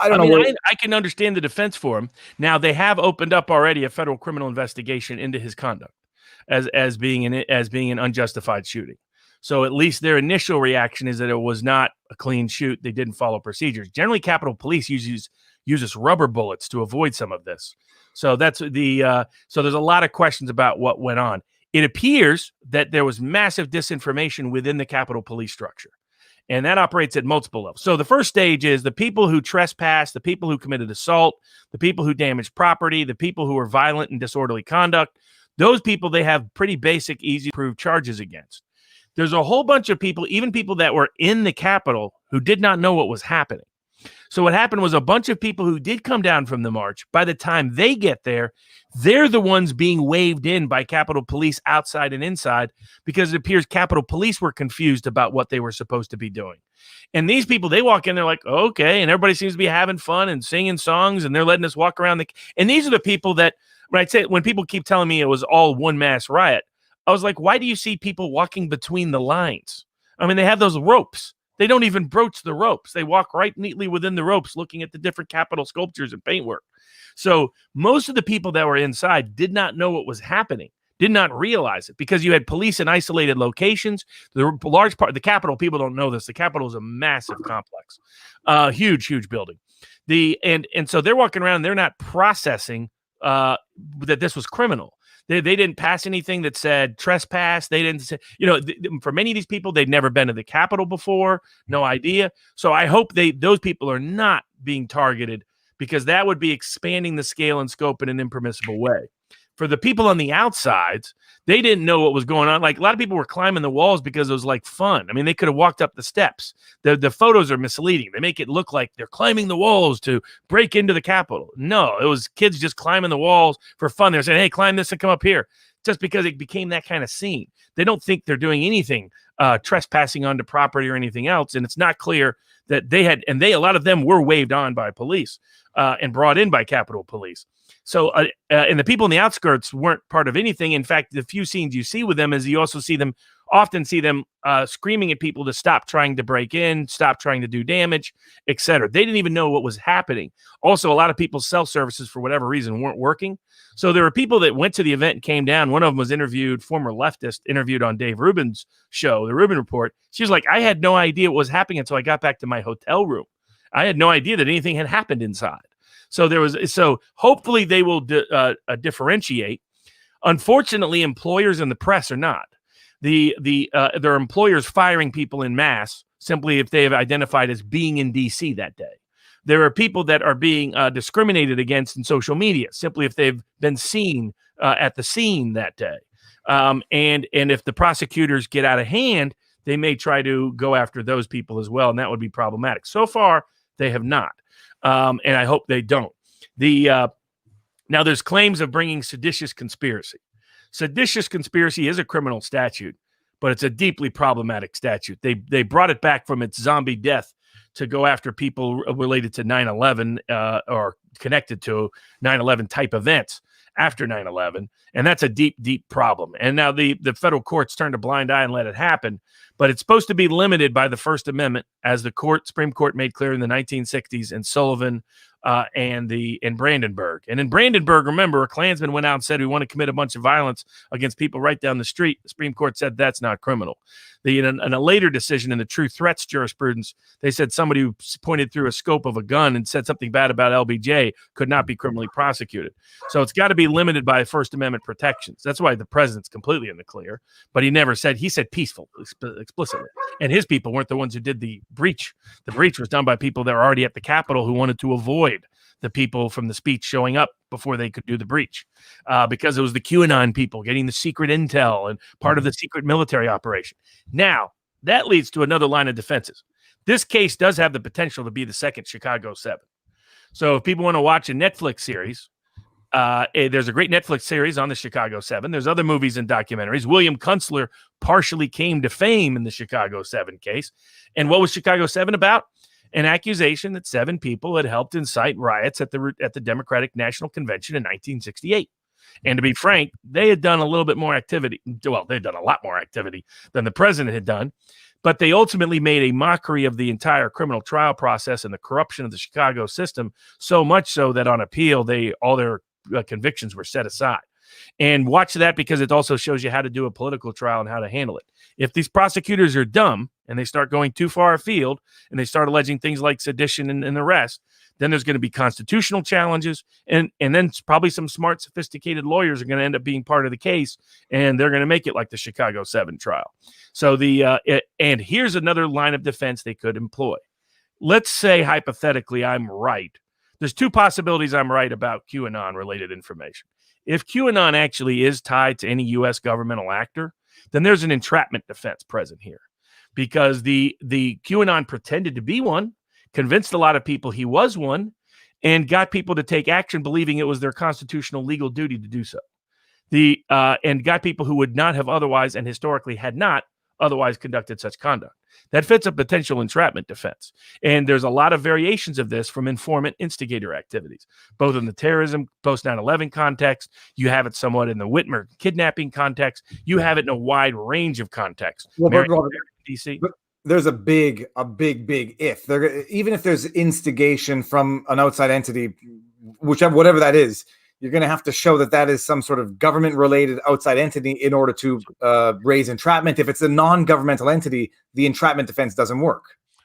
Speaker 2: I can understand the defense for him. Now, they have opened up already a federal criminal investigation into his conduct as being an unjustified shooting. So at least their initial reaction is that it was not a clean shoot. They didn't follow procedures. Generally, Capitol Police uses rubber bullets to avoid some of this. So that's so there's a lot of questions about what went on. It appears that there was massive disinformation within the Capitol Police structure, and that operates at multiple levels. So the first stage is the people who trespass, the people who committed assault, the people who damaged property, the people who were violent and disorderly conduct. Those people, they have pretty basic, easy to prove charges against. There's a whole bunch of people, even people that were in the Capitol, who did not know what was happening. So what happened was a bunch of people who did come down from the march, by the time they get there, they're the ones being waved in by Capitol Police outside and inside, because it appears Capitol Police were confused about what they were supposed to be doing. And these people, they walk in, they're like, okay, and everybody seems to be having fun and singing songs, and they're letting us walk around. And these are the people that, when people keep telling me it was all one mass riot, I was like, why do you see people walking between the lines? I mean, they have those ropes. They don't even broach the ropes. They walk right neatly within the ropes, looking at the different Capitol sculptures and paintwork. So most of the people that were inside did not know what was happening, did not realize it, because you had police in isolated locations. The large part of the Capitol, people don't know this. The Capitol is a massive complex, huge building. And so they're walking around, they're not processing that this was criminal. They didn't pass anything that said trespass. They didn't say, for many of these people, they'd never been to the Capitol before, no idea. So I hope those people are not being targeted, because that would be expanding the scale and scope in an impermissible way. For the people on the outsides, they didn't know what was going on. Like, a lot of people were climbing the walls because it was like fun. I mean, they could have walked up the steps. The photos are misleading. They make it look like they're climbing the walls to break into the Capitol. No, it was kids just climbing the walls for fun. They're saying, hey, climb this and come up here, just because it became that kind of scene. They don't think they're doing anything trespassing onto property or anything else. And it's not clear that a lot of them were waved on by police and brought in by Capitol Police. So, and the people in the outskirts weren't part of anything. In fact, the few scenes you see with them is you also often see them screaming at people to stop trying to break in, stop trying to do damage, etc. They didn't even know what was happening. Also, a lot of people's cell services, for whatever reason, weren't working. So there were people that went to the event and came down. One of them was former leftist, interviewed on Dave Rubin's show, The Rubin Report. She was like, I had no idea what was happening until I got back to my hotel room. I had no idea that anything had happened inside. So hopefully they will differentiate. Unfortunately, employers and the press are not. There are employers firing people in mass simply if they have identified as being in D.C. that day. There are people that are being discriminated against in social media simply if they've been seen at the scene that day. And if the prosecutors get out of hand, they may try to go after those people as well, and that would be problematic. So far, they have not. And I hope they don't. Now there's claims of bringing seditious conspiracy. Seditious conspiracy is a criminal statute, but it's a deeply problematic statute. They brought it back from its zombie death to go after people related to 9/11 or connected to 9/11 type events. after 9/11, and that's a deep, deep problem. And now the federal courts turned a blind eye and let it happen, but it's supposed to be limited by the First Amendment, as the Supreme Court made clear in the 1960s, and Sullivan and Brandenburg. And in Brandenburg, remember, a Klansman went out and said, we want to commit a bunch of violence against people right down the street. The Supreme Court said that's not criminal. In a later decision in the true threats jurisprudence, they said somebody who pointed through a scope of a gun and said something bad about LBJ could not be criminally prosecuted. So it's got to be limited by First Amendment protections. That's why the president's completely in the clear, but he said peaceful explicitly. And his people weren't the ones who did the breach. The breach was done by people that were already at the Capitol who wanted to avoid the people from the speech showing up before they could do the breach, because it was the QAnon people getting the secret intel and part of the secret military operation. Now, that leads to another line of defenses. This case does have the potential to be the second Chicago 7. So if people want to watch a Netflix series, there's a great Netflix series on the Chicago 7. There's other movies and documentaries. William Kunstler partially came to fame in the Chicago 7 case. And what was Chicago 7 about? An accusation that 7 people had helped incite riots at the Democratic National Convention in 1968. And to be frank, they had done a little bit more activity. Well, they'd done a lot more activity than the president had done. But they ultimately made a mockery of the entire criminal trial process and the corruption of the Chicago system, so much so that on appeal, all their convictions were set aside. And watch that, because it also shows you how to do a political trial and how to handle it. If these prosecutors are dumb and they start going too far afield and they start alleging things like sedition and the rest, then there's going to be constitutional challenges, and then probably some smart, sophisticated lawyers are going to end up being part of the case, and they're going to make it like the Chicago 7 trial. So and here's another line of defense they could employ. Let's say hypothetically I'm right. There's 2 possibilities I'm right about QAnon-related information. If QAnon actually is tied to any U.S. governmental actor, then there's an entrapment defense present here, because the QAnon pretended to be one, convinced a lot of people he was one, and got people to take action believing it was their constitutional legal duty to do so. And got people who would not have otherwise, and historically had not otherwise, conducted such conduct. That fits a potential entrapment defense. And there's a lot of variations of this from informant instigator activities, both in the terrorism post 9/11 context. You have it somewhat in the Whitmer kidnapping context. You have it in a wide range of contexts.
Speaker 1: Well,
Speaker 2: DC.
Speaker 1: But there's a big if. Even if there's instigation from an outside entity, whatever that is, you're going to have to show that is some sort of government-related outside entity in order to raise entrapment. If it's a non-governmental entity, the entrapment defense doesn't work.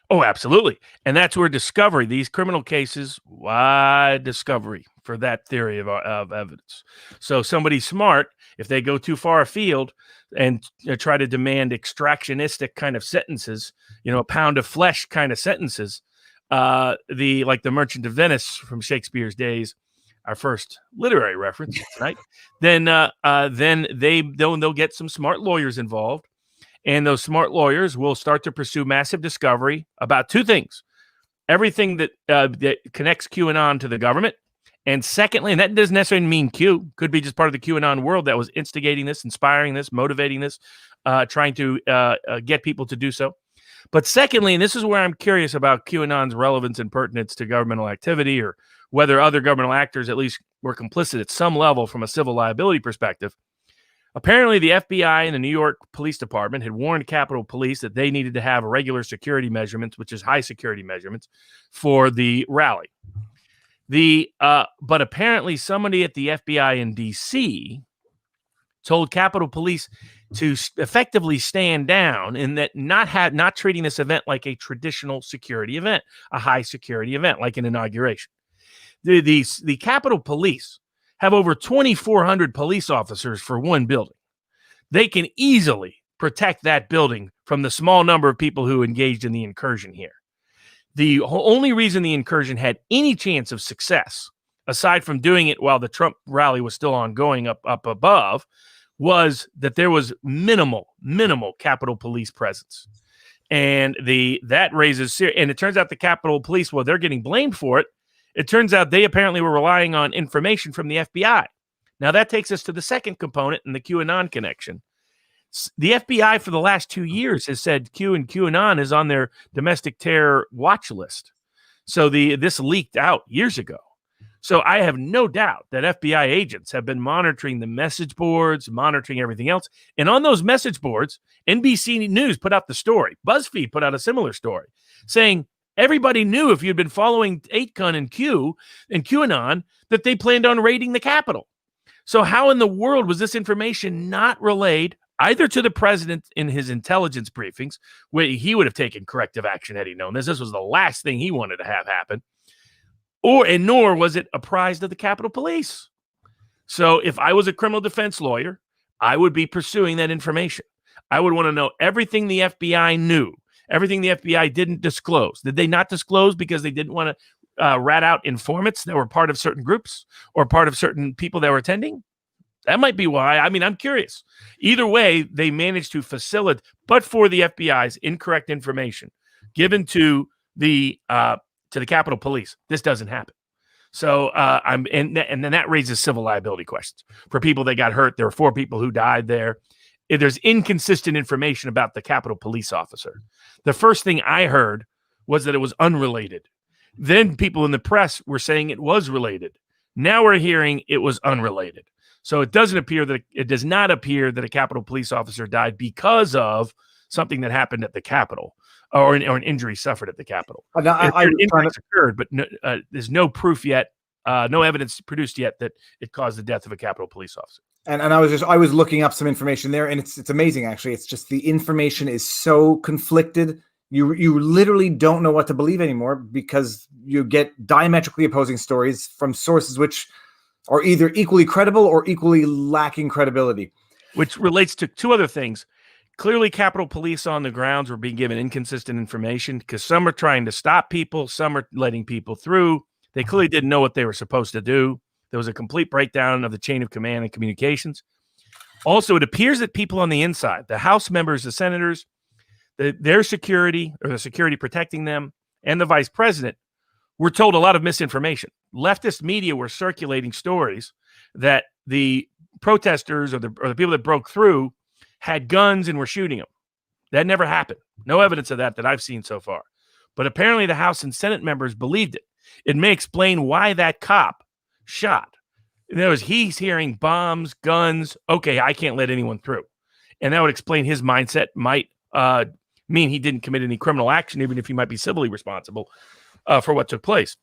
Speaker 2: Oh, absolutely. And that's where discovery, these criminal cases, wide discovery for that theory of evidence. So somebody smart, if they go too far afield and try to demand extractionistic kind of sentences, a pound of flesh kind of sentences, like the Merchant of Venice from Shakespeare's days, our first literary reference tonight, then they'll get some smart lawyers involved, and those smart lawyers will start to pursue massive discovery about 2 things: everything that connects QAnon to the government, and secondly, and that doesn't necessarily mean Q, could be just part of the QAnon world that was instigating this, inspiring this, motivating this, trying to get people to do so. But secondly, and this is where I'm curious about QAnon's relevance and pertinence to governmental activity, or whether other governmental actors at least were complicit at some level from a civil liability perspective. Apparently, the FBI and the New York Police Department had warned Capitol Police that they needed to have regular security measurements, which is high security measurements, for the rally. But apparently somebody at the FBI in D.C. told Capitol Police to effectively stand down, and that not treating this event like a traditional security event, a high security event like an inauguration. The Capitol Police have over 2,400 police officers for one building. They can easily protect that building from the small number of people who engaged in the incursion here. The only reason the incursion had any chance of success, aside from doing it while the Trump rally was still ongoing up above, was that there was minimal Capitol Police presence. And that raises and it turns out the Capitol Police, well, they're getting blamed for it. It turns out they apparently were relying on information from the FBI. Now that takes us to the second component in the QAnon connection. The FBI for the last 2 years has said QAnon is on their domestic terror watch list. So this leaked out years ago. So I have no doubt that FBI agents have been monitoring the message boards, monitoring everything else. And on those message boards, NBC News put out the story. BuzzFeed put out a similar story saying everybody knew, if you'd been following 8gun and QAnon, that they planned on raiding the Capitol. So how in the world was this information not relayed either to the president in his intelligence briefings, where he would have taken corrective action had he known this? This was the last thing he wanted to have happen. Nor was it apprised of the Capitol Police. So if I was a criminal defense lawyer, I would be pursuing that information. I would want to know everything the FBI knew, everything the FBI didn't disclose. Did they not disclose because they didn't want to rat out informants that were part of certain groups or part of certain people that were attending? That might be why. I mean, I'm curious. Either way, they managed to facilitate, but for the FBI's incorrect information given to the Capitol Police, this doesn't happen. So and then that raises civil liability questions for people that got hurt. There were 4 people who died there. There's inconsistent information about the Capitol Police officer. The first thing I heard was that it was unrelated. Then people in the press were saying it was related. Now we're hearing it was unrelated. So it does not appear that a Capitol Police officer died because of something that happened at the Capitol or an injury suffered at the Capitol. Injuries occurred, but there's no proof yet, no evidence produced yet that it caused the death of a Capitol Police officer.
Speaker 1: And I was looking up some information there, and it's amazing actually. It's just the information is so conflicted. You literally don't know what to believe anymore because you get diametrically opposing stories from sources which are either equally credible or equally lacking credibility.
Speaker 2: Which relates to 2 other things. Clearly, Capitol Police on the grounds were being given inconsistent information because some are trying to stop people, some are letting people through. They clearly didn't know what they were supposed to do. There was a complete breakdown of the chain of command and communications. Also, it appears that people on the inside, the House members, the senators, their security or the security protecting them, and the vice president were told a lot of misinformation. Leftist media were circulating stories that the protesters or the people that broke through had guns and were shooting them. That never happened. No evidence of that I've seen so far. But apparently the House and Senate members believed it. It may explain why that cop shot. In other words, he's hearing bombs, guns. Okay, I can't let anyone through. And that would explain his mindset. Might mean he didn't commit any criminal action, even if he might be civilly responsible for what took place.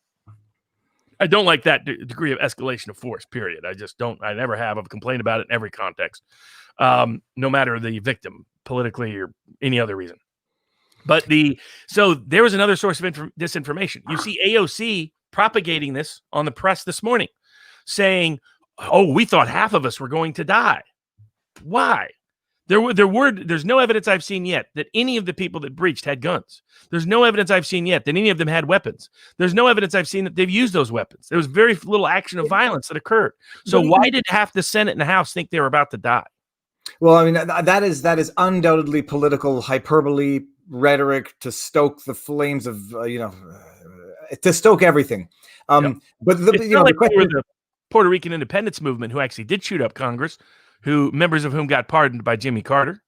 Speaker 2: I don't like that degree of escalation of force, period. I just don't. I never have. I've complained about it in every context, no matter the victim, politically or any other reason. But so there was another source of disinformation. You see AOC propagating this on the press this morning, saying, "Oh, we thought half of us were going to die." Why? There's no evidence I've seen yet that any of the people that breached had guns. There's no evidence I've seen yet that any of them had weapons. There's no evidence I've seen that they've used those weapons. There was very little action of violence that occurred. So why did half the Senate and the House think they were about to die?
Speaker 1: Well, I mean, that is undoubtedly political hyperbole, rhetoric to stoke the flames of, to stoke everything. But the question
Speaker 2: were the Puerto Rican independence movement who actually did shoot up Congress, members of whom got pardoned by Jimmy Carter,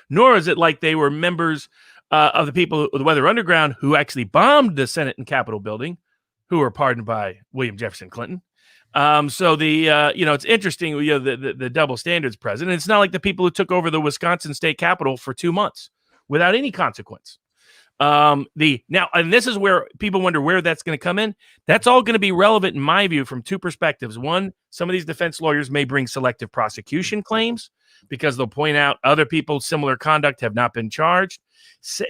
Speaker 2: nor is it like they were members of the people, the Weather Underground, who actually bombed the Senate and Capitol building, who were pardoned by William Jefferson Clinton. So it's interesting, the double standards present. It's not like the people who took over the Wisconsin state capitol for 2 months without any consequence. And this is where people wonder where that's going to come in. That's all going to be relevant, in my view, from 2 perspectives. One, some of these defense lawyers may bring selective prosecution claims because they'll point out other people, similar conduct have not been charged.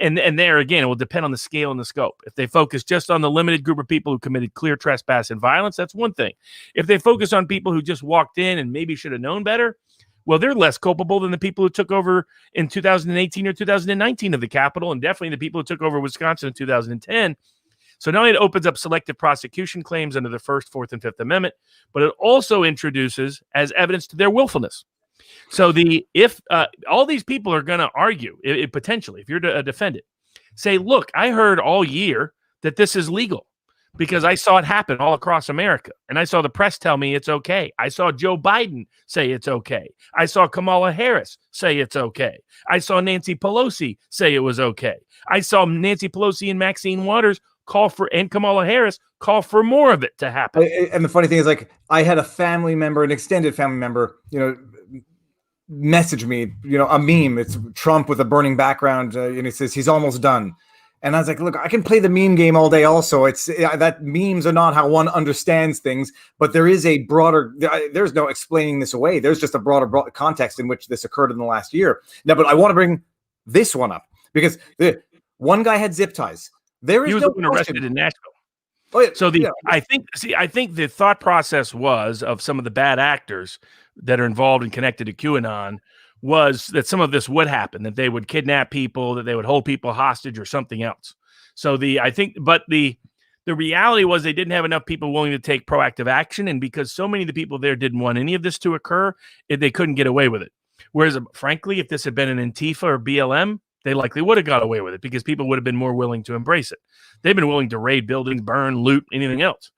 Speaker 2: And there again, it will depend on the scale and the scope. If they focus just on the limited group of people who committed clear trespass and violence, that's one thing. If they focus on people who just walked in and maybe should have known better, well, they're less culpable than the people who took over in 2018 or 2019 of the Capitol, and definitely the people who took over Wisconsin in 2010. So not only it opens up selective prosecution claims under the First, Fourth, and Fifth Amendment, but it also introduces as evidence to their willfulness. So if all these people are going to argue, potentially, if you're a defendant, say, look, I heard all year that this is legal because I saw it happen all across America. And I saw the press tell me it's okay. I saw Joe Biden say it's okay. I saw Kamala Harris say it's okay. I saw Nancy Pelosi say it was okay. I saw Nancy Pelosi and Maxine Waters and Kamala Harris call for more of it to happen.
Speaker 1: And the funny thing is, like, I had a family member, an extended family member, message me, a meme. It's Trump with a burning background, and it says he's almost done. And I was like, look, I can play the meme game all day. Also, it's that memes are not how one understands things, but there is a broader. There's no explaining this away. There's just a broader context in which this occurred in the last year. Now, but I want to bring this one up because the one guy had zip ties. He was
Speaker 2: arrested in Nashville.
Speaker 1: Oh, yeah,
Speaker 2: so I think the thought process was of some of the bad actors that are involved and connected to QAnon was that some of this would happen, that they would kidnap people, that they would hold people hostage or something else. So the reality was they didn't have enough people willing to take proactive action. And because so many of the people there didn't want any of this to occur, they couldn't get away with it. Whereas, frankly, if this had been an Antifa or BLM, they likely would have got away with it because people would have been more willing to embrace it. They've been willing to raid buildings, burn, loot, anything else.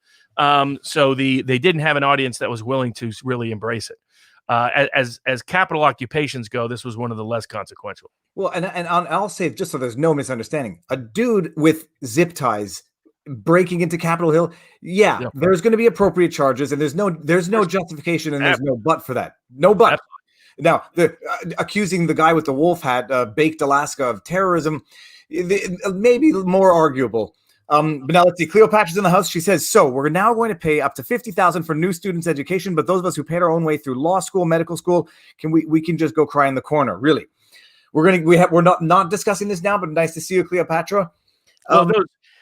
Speaker 2: So they didn't have an audience that was willing to really embrace it. As capital occupations go, this was one of the less consequential.
Speaker 1: Well, and I'll say, just so there's no misunderstanding, a dude with zip ties breaking into Capitol Hill, there's going to be appropriate charges, and there's no justification, and there's no but for that. No but. Absolutely. Now, accusing the guy with the wolf hat, Baked Alaska, of terrorism, maybe more arguable. But now let's see. Cleopatra's in the house. She says, so we're now going to pay up to $50,000 for new students' education, but those of us who paid our own way through law school, medical school, we can just go cry in the corner. Really, we're not discussing this now, but nice to see you, Cleopatra.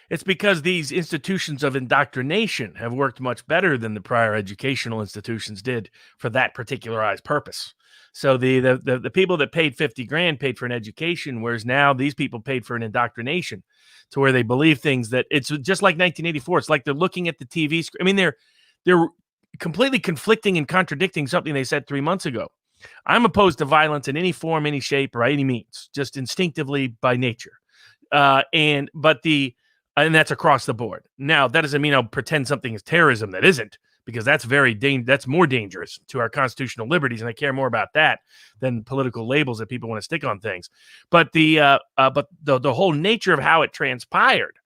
Speaker 2: It's because these institutions of indoctrination have worked much better than the prior educational institutions did for that particularized purpose. So the people that paid $50,000 paid for an education, whereas now these people paid for an indoctrination to where they believe things that it's just like 1984. It's like they're looking at the TV screen. I mean, they're completely conflicting and contradicting something they said 3 months ago. I'm opposed to violence in any form, any shape, or any means, just instinctively by nature. And that's across the board. Now, that doesn't mean I'll pretend something is terrorism that isn't, because that's that's more dangerous to our constitutional liberties, and I care more about that than political labels that people want to stick on things. But the whole nature of how it transpired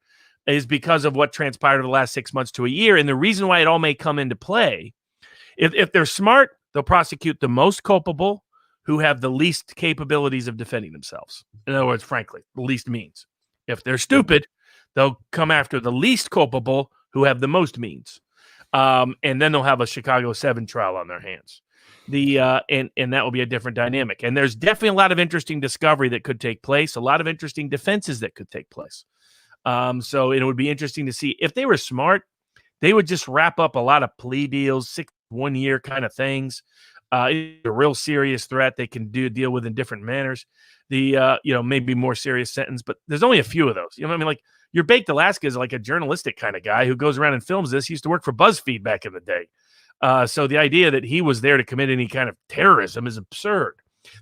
Speaker 2: is because of what transpired over the last 6 months to a year, and the reason why it all may come into play. If they're smart, they'll prosecute the most culpable who have the least capabilities of defending themselves. In other words, frankly, the least means. If they're stupid, they'll come after the least culpable who have the most means. And then they'll have a Chicago 7 trial on their hands. And that will be a different dynamic. And there's definitely a lot of interesting discovery that could take place, a lot of interesting defenses that could take place. So it would be interesting to see if they were smart, they would just wrap up a lot of plea deals, 6 1-year kind of things. It's a real serious threat they can deal with in different manners. Maybe more serious sentence, but there's only a few of those. You know what I mean? Like, your Baked Alaska is like a journalistic kind of guy who goes around and films this. He used to work for BuzzFeed back in the day. So the idea that he was there to commit any kind of terrorism is absurd.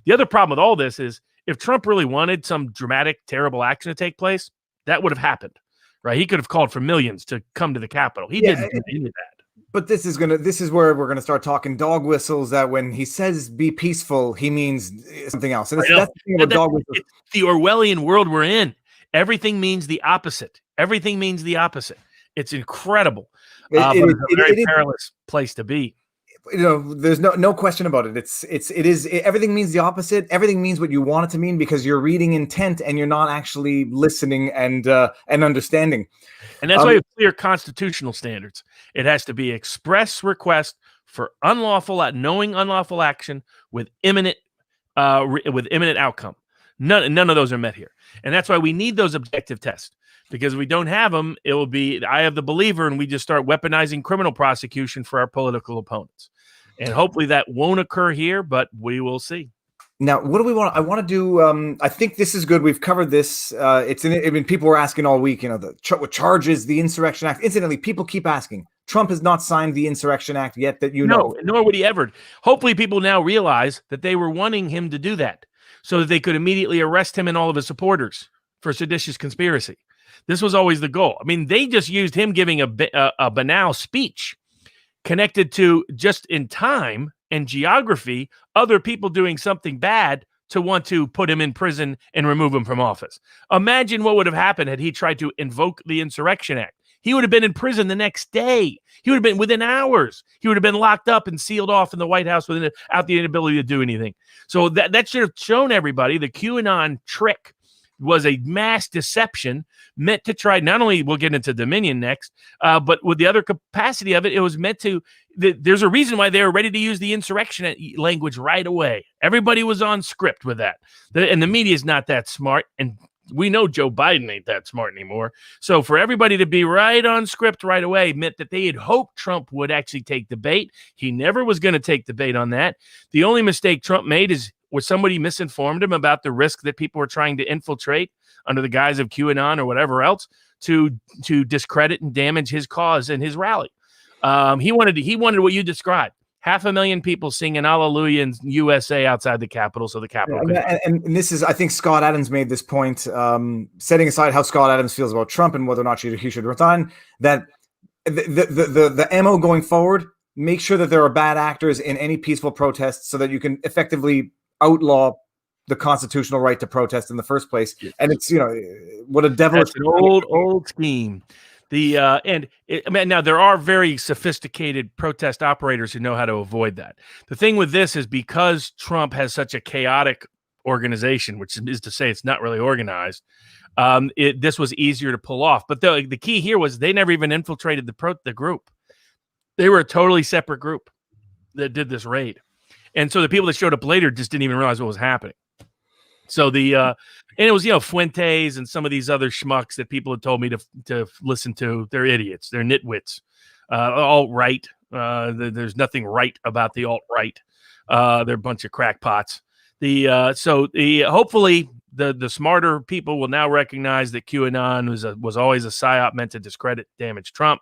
Speaker 2: The other problem with all this is if Trump really wanted some dramatic, terrible action to take place, that would have happened, right? He could have called for millions to come to the Capitol. He didn't do any of that.
Speaker 1: But this is where we're gonna start talking dog whistles. That when he says "be peaceful," he means something else. And that's the thing about dog whistles.
Speaker 2: It's the Orwellian world we're in. Everything means the opposite. Everything means the opposite. It's incredible. But it's a very perilous place to be.
Speaker 1: There's no question about it. Everything means the opposite. Everything means what you want it to mean because you're reading intent and you're not actually listening and understanding.
Speaker 2: And that's why you have clear constitutional standards. It has to be express request for knowing unlawful action with imminent outcome. None of those are met here. And that's why we need those objective tests, because if we don't have them, it will be I have the believer and we just start weaponizing criminal prosecution for our political opponents. And hopefully that won't occur here, but we will see.
Speaker 1: Now, what do we want? I want to do. I think this is good. We've covered this. People were asking all week. What charges the Insurrection Act? Incidentally, people keep asking. Trump has not signed the Insurrection Act yet.
Speaker 2: No, nor would he ever. Hopefully, people now realize that they were wanting him to do that, so that they could immediately arrest him and all of his supporters for seditious conspiracy. This was always the goal. I mean, they just used him giving a banal speech connected to just in time and geography, other people doing something bad to want to put him in prison and remove him from office. Imagine what would have happened had he tried to invoke the Insurrection Act. He would have been in prison the next day. He would have been within hours. He would have been locked up and sealed off in the White House without the inability to do anything. So that should have shown everybody the QAnon trick was a mass deception meant to try, not only we'll get into Dominion next, but with the other capacity of it, it was meant to, there's a reason why they were ready to use the insurrection language right away. Everybody was on script with that. And the media is not that smart. And we know Joe Biden ain't that smart anymore. So for everybody to be right on script right away meant that they had hoped Trump would actually take the bait. He never was going to take the bait on that. The only mistake Trump made was somebody misinformed him about the risk that people were trying to infiltrate under the guise of QAnon or whatever else to discredit and damage his cause and his rally. He wanted what you described. 500,000 people singing Hallelujah in USA outside the Capitol, so the Capitol.
Speaker 1: And this is, I think Scott Adams made this point, setting aside how Scott Adams feels about Trump and whether or not he should resign, that the MO going forward, make sure that there are bad actors in any peaceful protests so that you can effectively outlaw the constitutional right to protest in the first place. Yes. And it's, what a devilish
Speaker 2: old scheme. Now there are very sophisticated protest operators who know how to avoid that. The thing with this is because Trump has such a chaotic organization, which is to say it's not really organized, this was easier to pull off. But the key here was they never even infiltrated the group. They were a totally separate group that did this raid. And so the people that showed up later just didn't even realize what was happening. So and it was, Fuentes and some of these other schmucks that people had told me to listen to. They're idiots. They're nitwits. Alt-right. There's nothing right about the alt-right. They're a bunch of crackpots. Hopefully the smarter people will now recognize that QAnon was always a psyop meant to discredit, damage Trump.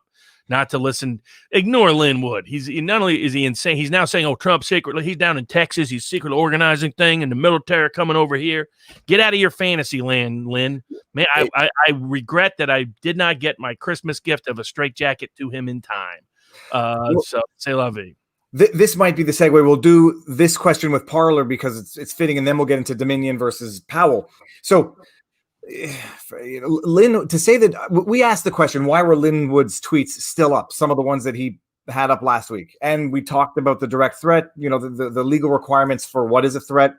Speaker 2: Not to listen, ignore Lin Wood. Not only is he insane, he's now saying, Trump secretly, he's down in Texas, he's secretly organizing thing, and the military coming over here. Get out of your fantasy land, Lin. Man, I regret that I did not get my Christmas gift of a straitjacket to him in time. So, c'est la vie.
Speaker 1: This might be the segue. We'll do this question with Parler because it's fitting, and then we'll get into Dominion versus Powell. So, Lin, to say that we asked the question, why were Lin Wood's tweets still up? Some of the ones that he had up last week. And we talked about the direct threat, the legal requirements for what is a threat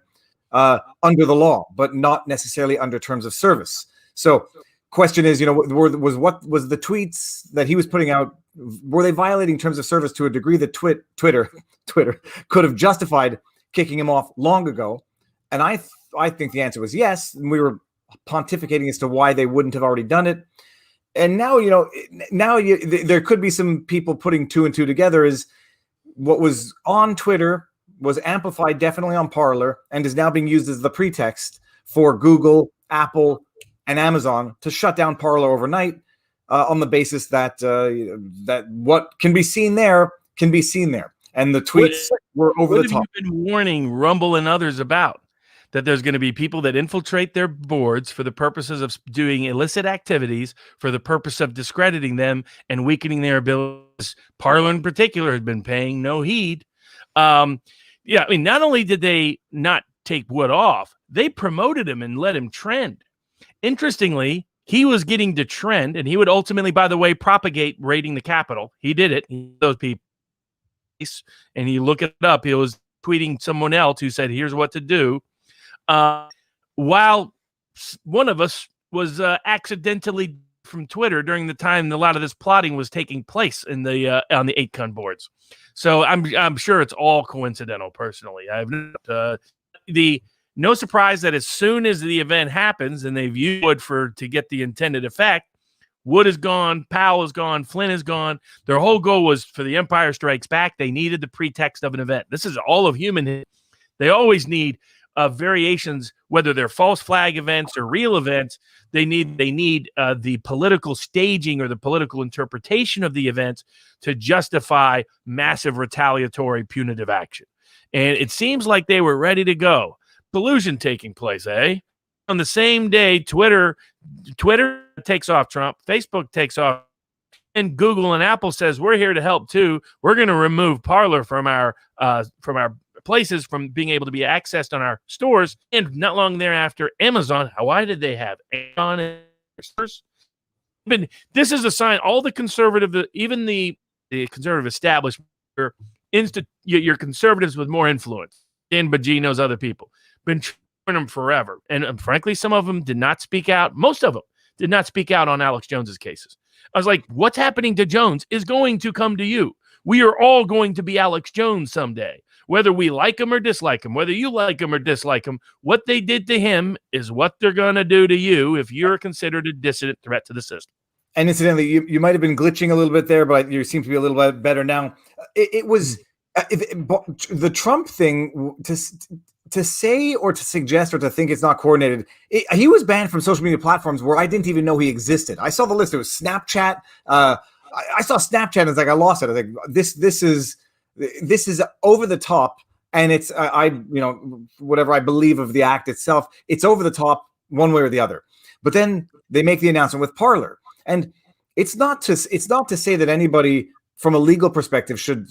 Speaker 1: under the law, but not necessarily under terms of service. So question is, what was the tweets that he was putting out, were they violating terms of service to a degree that Twitter could have justified kicking him off long ago? And I think the answer was yes. And we were pontificating as to why they wouldn't have already done it. And now, there could be some people putting two and two together is what was on Twitter was amplified definitely on Parler and is now being used as the pretext for Google, Apple, and Amazon to shut down Parler overnight on the basis that that what can be seen there can be seen there. And the tweets were over the top.
Speaker 2: What have you been warning Rumble and others about? That there's going to be people that infiltrate their boards for the purposes of doing illicit activities, for the purpose of discrediting them and weakening their abilities. Parler in particular has been paying no heed. Not only did they not take Wood off, they promoted him and let him trend. Interestingly, he was getting to trend, and he would ultimately, by the way, propagate raiding the Capitol. He did it. Those people. And you look it up, he was tweeting someone else who said, here's what to do. While one of us was accidentally from Twitter during the time a lot of this plotting was taking place in the on the 8-con boards. So I'm sure it's all coincidental. Personally, I have no surprise that as soon as the event happens and they've used Wood to get the intended effect, Wood is gone, Powell is gone, Flynn is gone. Their whole goal was for the Empire Strikes Back. They needed the pretext of an event. This is all of human. They always need variations, whether they're false flag events or real events. They need the political staging or the political interpretation of the events to justify massive retaliatory punitive action. And it seems like they were ready to go. Collusion taking place, eh? On the same day, Twitter takes off Trump, Facebook takes off, and Google and Apple says we're here to help too. We're going to remove Parler from our places from being able to be accessed on our stores. And not long thereafter, Amazon. Why did they have Amazon in their stores? This is a sign. All the conservative, even the conservative establishment, your conservatives with more influence, Dan Bongino's other people, been trying them forever. And frankly, some of them did not speak out. Most of them did not speak out on Alex Jones's cases. I was like, what's happening to Jones is going to come to you. We are all going to be Alex Jones someday, whether we like him or dislike him, whether you like him or dislike him. What they did to him is what they're going to do to you if you're considered a dissident threat to the system.
Speaker 1: And incidentally, you might have been glitching a little bit there, but you seem to be a little bit better now. It was the Trump thing to say or to suggest or to think it's not coordinated. He was banned from social media platforms where I didn't even know he existed. I saw the list. It was Snapchat. I saw Snapchat and it's like I lost it. I was like, this is over the top, and it's whatever I believe of the act itself, it's over the top one way or the other. But then they make the announcement with Parler, and it's not to say that anybody from a legal perspective should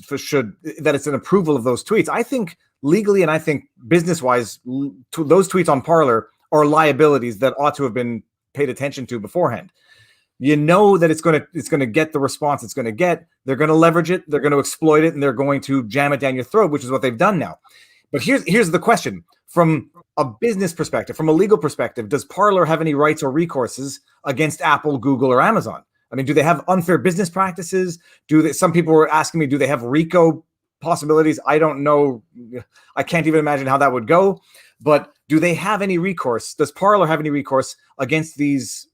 Speaker 1: that it's an approval of those tweets. I think legally and I think business wise, those tweets on Parler are liabilities that ought to have been paid attention to beforehand. You know that it's going to get the response it's going to get. They're going to leverage it. They're going to exploit it, and they're going to jam it down your throat, which is what they've done now. But here's the question: from a business perspective, from a legal perspective, does Parler have any rights or recourses against Apple, Google, or Amazon? I mean, do they have unfair business practices? Some people were asking me, do they have RICO possibilities? I don't know. I can't even imagine how that would go. But do they have any recourse? Does Parler have any recourse against these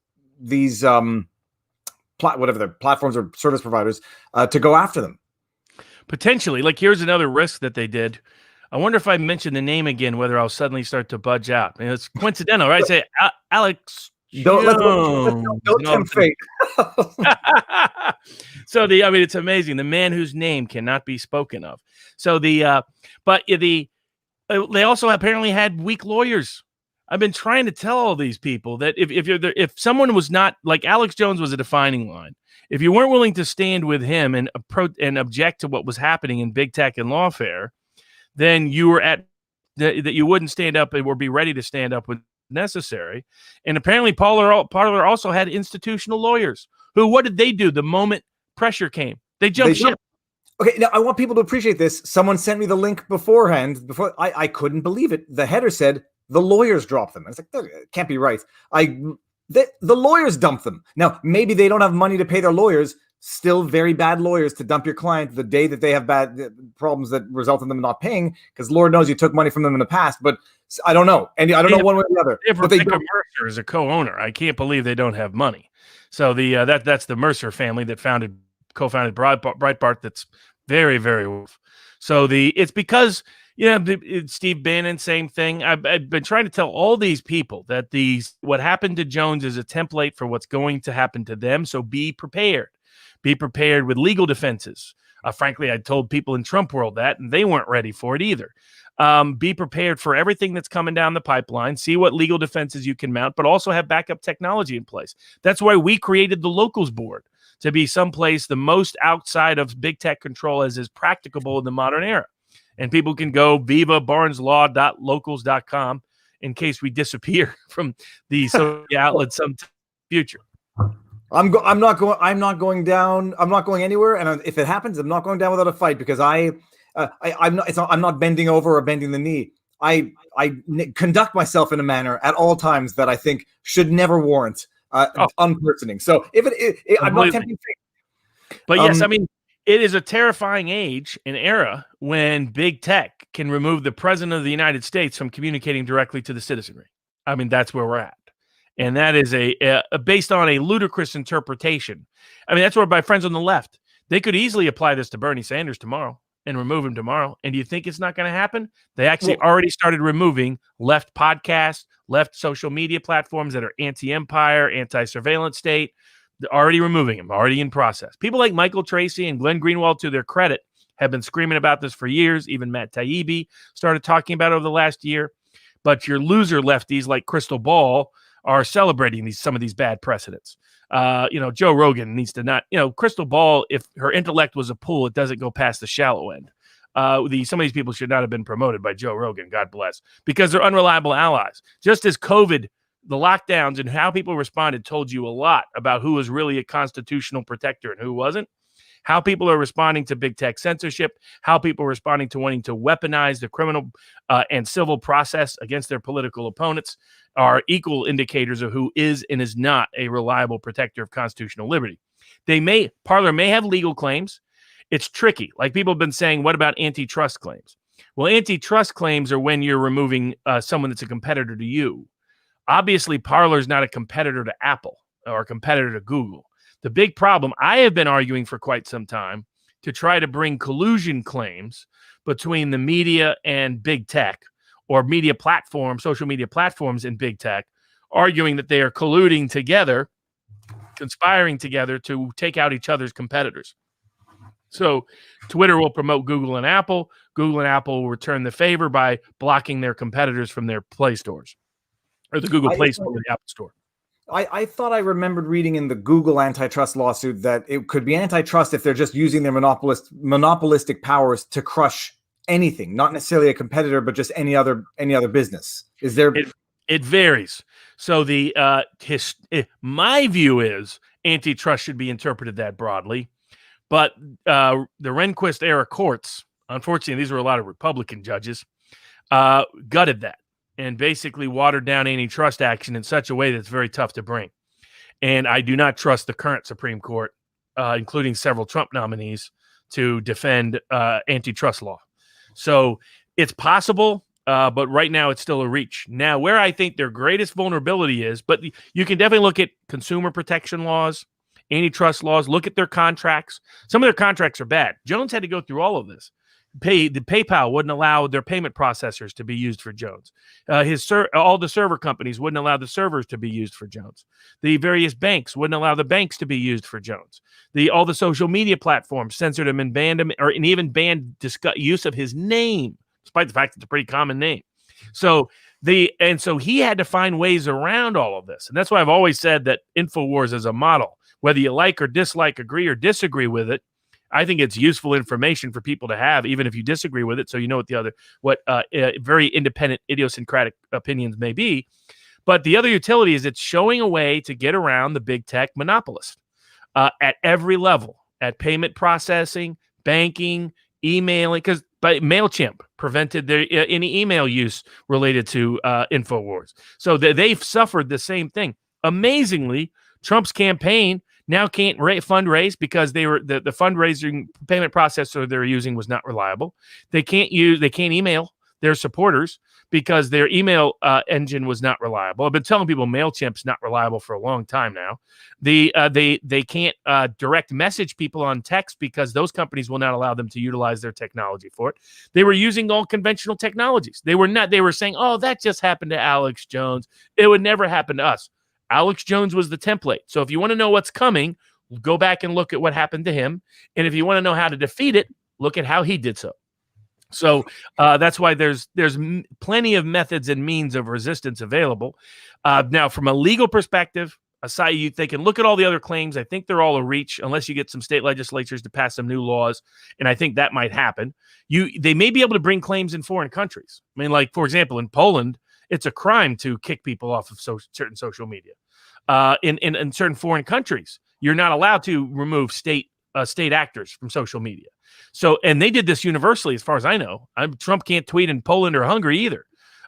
Speaker 1: whatever the platforms or service providers to go after them?
Speaker 2: Potentially. Like, here's another risk that they did. I wonder if I mention the name again, whether I'll suddenly start to budge out. I mean, it's coincidental, right? Say Alex.
Speaker 1: Don't tempt fate.
Speaker 2: So it's amazing. The man whose name cannot be spoken of. So they also apparently had weak lawyers. I've been trying to tell all these people that if someone was not, like Alex Jones was a defining line. If you weren't willing to stand with him and object to what was happening in big tech and lawfare, then you were that you wouldn't stand up or be ready to stand up when necessary. And apparently Parler also had institutional lawyers who, what did they do the moment pressure came? They jumped ship.
Speaker 1: Okay, now I want people to appreciate this. Someone sent me the link beforehand. I couldn't believe it. The header said the lawyers dropped them. I was like, it can't be right. The lawyers dumped them. Now, maybe they don't have money to pay their lawyers. Still very bad lawyers to dump your client the day that they have bad problems that result in them not paying, because Lord knows you took money from them in the past. But I don't know. And I don't know one way or the other.
Speaker 2: Rebecca Mercer is a co-owner. I can't believe they don't have money. So that's the Mercer family that co-founded Breitbart. That's very, very rough. So it's because Steve Bannon, same thing. I've been trying to tell all these people that what happened to Jones is a template for what's going to happen to them. So be prepared. Be prepared with legal defenses. Frankly, I told people in Trump world that, and they weren't ready for it either. Be prepared for everything that's coming down the pipeline. See what legal defenses you can mount, but also have backup technology in place. That's why we created the Locals Board, to be someplace the most outside of big tech control as is practicable in the modern era. And people can go Viva, barneslaw.locals.com in case we disappear from the social outlets some future.
Speaker 1: I'm not going down. I'm not going anywhere. And if it happens, I'm not going down without a fight, because I'm not bending over or bending the knee. I conduct myself in a manner at all times that I think should never warrant unpersoning. So I'm not tempting fate.
Speaker 2: But yes, it is a terrifying age and era when big tech can remove the president of the United States from communicating directly to the citizenry. I mean, that's where we're at. And that is based on a ludicrous interpretation. I mean, that's where my friends on the left, they could easily apply this to Bernie Sanders tomorrow and remove him tomorrow. And do you think it's not going to happen? They actually already started removing left podcasts, left social media platforms that are anti-empire, anti-surveillance state. They're already removing them, already in process. People like Michael Tracy and Glenn Greenwald, to their credit, have been screaming about this for years. Even Matt Taibbi started talking about it over the last year. But your loser lefties like Crystal Ball are celebrating some of these bad precedents. Joe Rogan needs to not, Crystal Ball, if her intellect was a pool, it doesn't go past the shallow end. Some of these people should not have been promoted by Joe Rogan, God bless, because they're unreliable allies. Just as COVID, the lockdowns and how people responded told you a lot about who was really a constitutional protector and who wasn't. How people are responding to big tech censorship, how people are responding to wanting to weaponize the criminal and civil process against their political opponents are equal indicators of who is and is not a reliable protector of constitutional liberty. Parler may have legal claims. It's tricky. Like people have been saying, what about antitrust claims? Well, antitrust claims are when you're removing someone that's a competitor to you. Obviously, Parler is not a competitor to Apple or a competitor to Google. The big problem, I have been arguing for quite some time to try to bring collusion claims between the media and big tech, or media platforms, social media platforms and big tech, arguing that they are colluding together, conspiring together to take out each other's competitors. So Twitter will promote Google and Apple. Google and Apple will return the favor by blocking their competitors from their Play stores, or the Google Play Store or the Apple Store.
Speaker 1: I thought I remembered reading in the Google antitrust lawsuit that it could be antitrust if they're just using their monopolistic powers to crush anything, not necessarily a competitor, but just any other business. Is there?
Speaker 2: It varies. So my view is antitrust should be interpreted that broadly, but the Rehnquist era courts, unfortunately, these were a lot of Republican judges, gutted that and basically watered down antitrust action in such a way that's very tough to bring. And I do not trust the current Supreme Court, including several Trump nominees, to defend antitrust law. So it's possible, but right now it's still a reach. Now, where I think their greatest vulnerability is, but you can definitely look at consumer protection laws, antitrust laws, look at their contracts. Some of their contracts are bad. Jones had to go through all of this. The PayPal wouldn't allow their payment processors to be used for Jones. All the server companies wouldn't allow the servers to be used for Jones. The various banks wouldn't allow the banks to be used for Jones. All the social media platforms censored him and banned him, and even banned use of his name, despite the fact it's a pretty common name. So he had to find ways around all of this, and that's why I've always said that InfoWars is a model. Whether you like or dislike, agree or disagree with it, I think it's useful information for people to have, even if you disagree with it, so you know what very independent, idiosyncratic opinions may be. But the other utility is it's showing a way to get around the big tech monopolist at every level, at payment processing, banking, emailing, because MailChimp prevented any email use related to InfoWars. So they've suffered the same thing. Amazingly, Trump's campaign now can't fundraise because they were the fundraising payment processor they're using was not reliable. They can't email their supporters because their email engine was not reliable. I've been telling people MailChimp's not reliable for a long time now. They can't direct message people on text because those companies will not allow them to utilize their technology for it. They were using all conventional technologies. They were saying, oh, that just happened to Alex Jones. It would never happen to us. Alex Jones was the template. So if you want to know what's coming, go back and look at what happened to him. And if you want to know how to defeat it, look at how he did so. So that's why there's plenty of methods and means of resistance available. Now, from a legal perspective, aside, they can look at all the other claims. I think they're all a reach unless you get some state legislatures to pass some new laws. And I think that might happen. They may be able to bring claims in foreign countries. I mean, like, for example, in Poland, it's a crime to kick people off of certain social media. In certain foreign countries, you're not allowed to remove state actors from social media. So, and they did this universally, as far as I know. Trump can't tweet in Poland or Hungary either.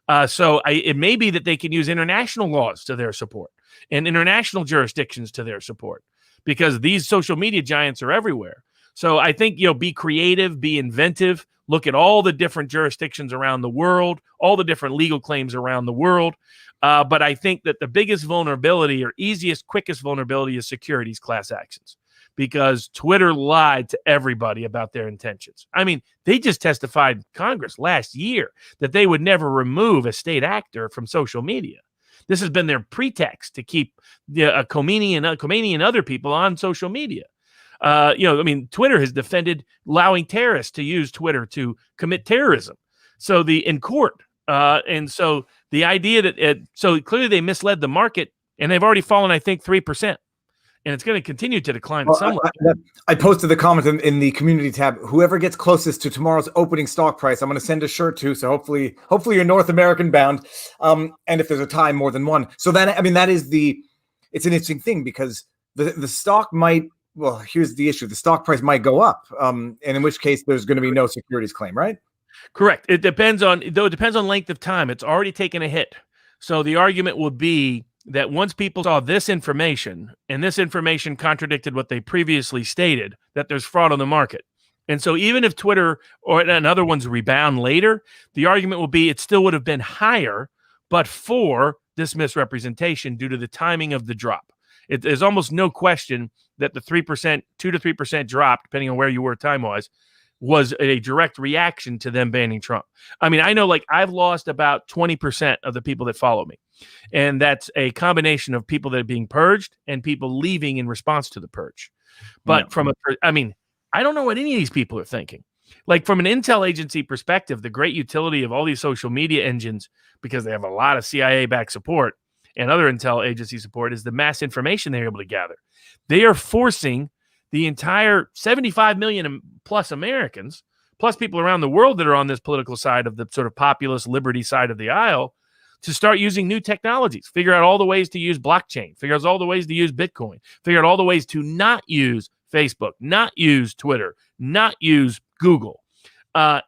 Speaker 2: It may be that they can use international laws to their support and international jurisdictions to their support because these social media giants are everywhere. So I think, be creative, be inventive, look at all the different jurisdictions around the world, all the different legal claims around the world. But I think that the biggest vulnerability or easiest, quickest vulnerability is securities class actions because Twitter lied to everybody about their intentions. I mean, they just testified in Congress last year that they would never remove a state actor from social media. This has been their pretext to keep Khomeini and other people on social media. Twitter has defended allowing terrorists to use Twitter to commit terrorism. So in court. And so the idea that so clearly they misled the market and they've already fallen, I think, 3%. and it's going to continue to decline
Speaker 1: Well,
Speaker 2: at some level.
Speaker 1: I posted the comment in the community tab. Whoever gets closest to tomorrow's opening stock price, I'm going to send a shirt to. So hopefully you're North American bound. And if there's a tie, more than one. So that, I mean, it's an interesting thing because the stock might. Well, here's the issue: the stock price might go up, and in which case there's going to be no securities claim, right?
Speaker 2: Correct. It depends on length of time. It's already taken a hit. So the argument would be that once people saw this information, and this information contradicted what they previously stated, that there's fraud on the market. And so even if Twitter and other ones rebound later, the argument will be it still would have been higher, but for this misrepresentation due to the timing of the drop. There's almost no question that the 3%, 2 to 3% drop, depending on where you were time-wise, was a direct reaction to them banning Trump. I mean, I know I've lost about 20% of the people that follow me. And that's a combination of people that are being purged and people leaving in response to the purge. But I don't know what any of these people are thinking. From an intel agency perspective, the great utility of all these social media engines, because they have a lot of CIA-backed support and other intel agency support, is the mass information they're able to gather. They are forcing the entire 75 million plus Americans, plus people around the world that are on this political side of the sort of populist liberty side of the aisle, to start using new technologies, figure out all the ways to use blockchain, figure out all the ways to use Bitcoin, figure out all the ways to not use Facebook, not use Twitter, not use Google.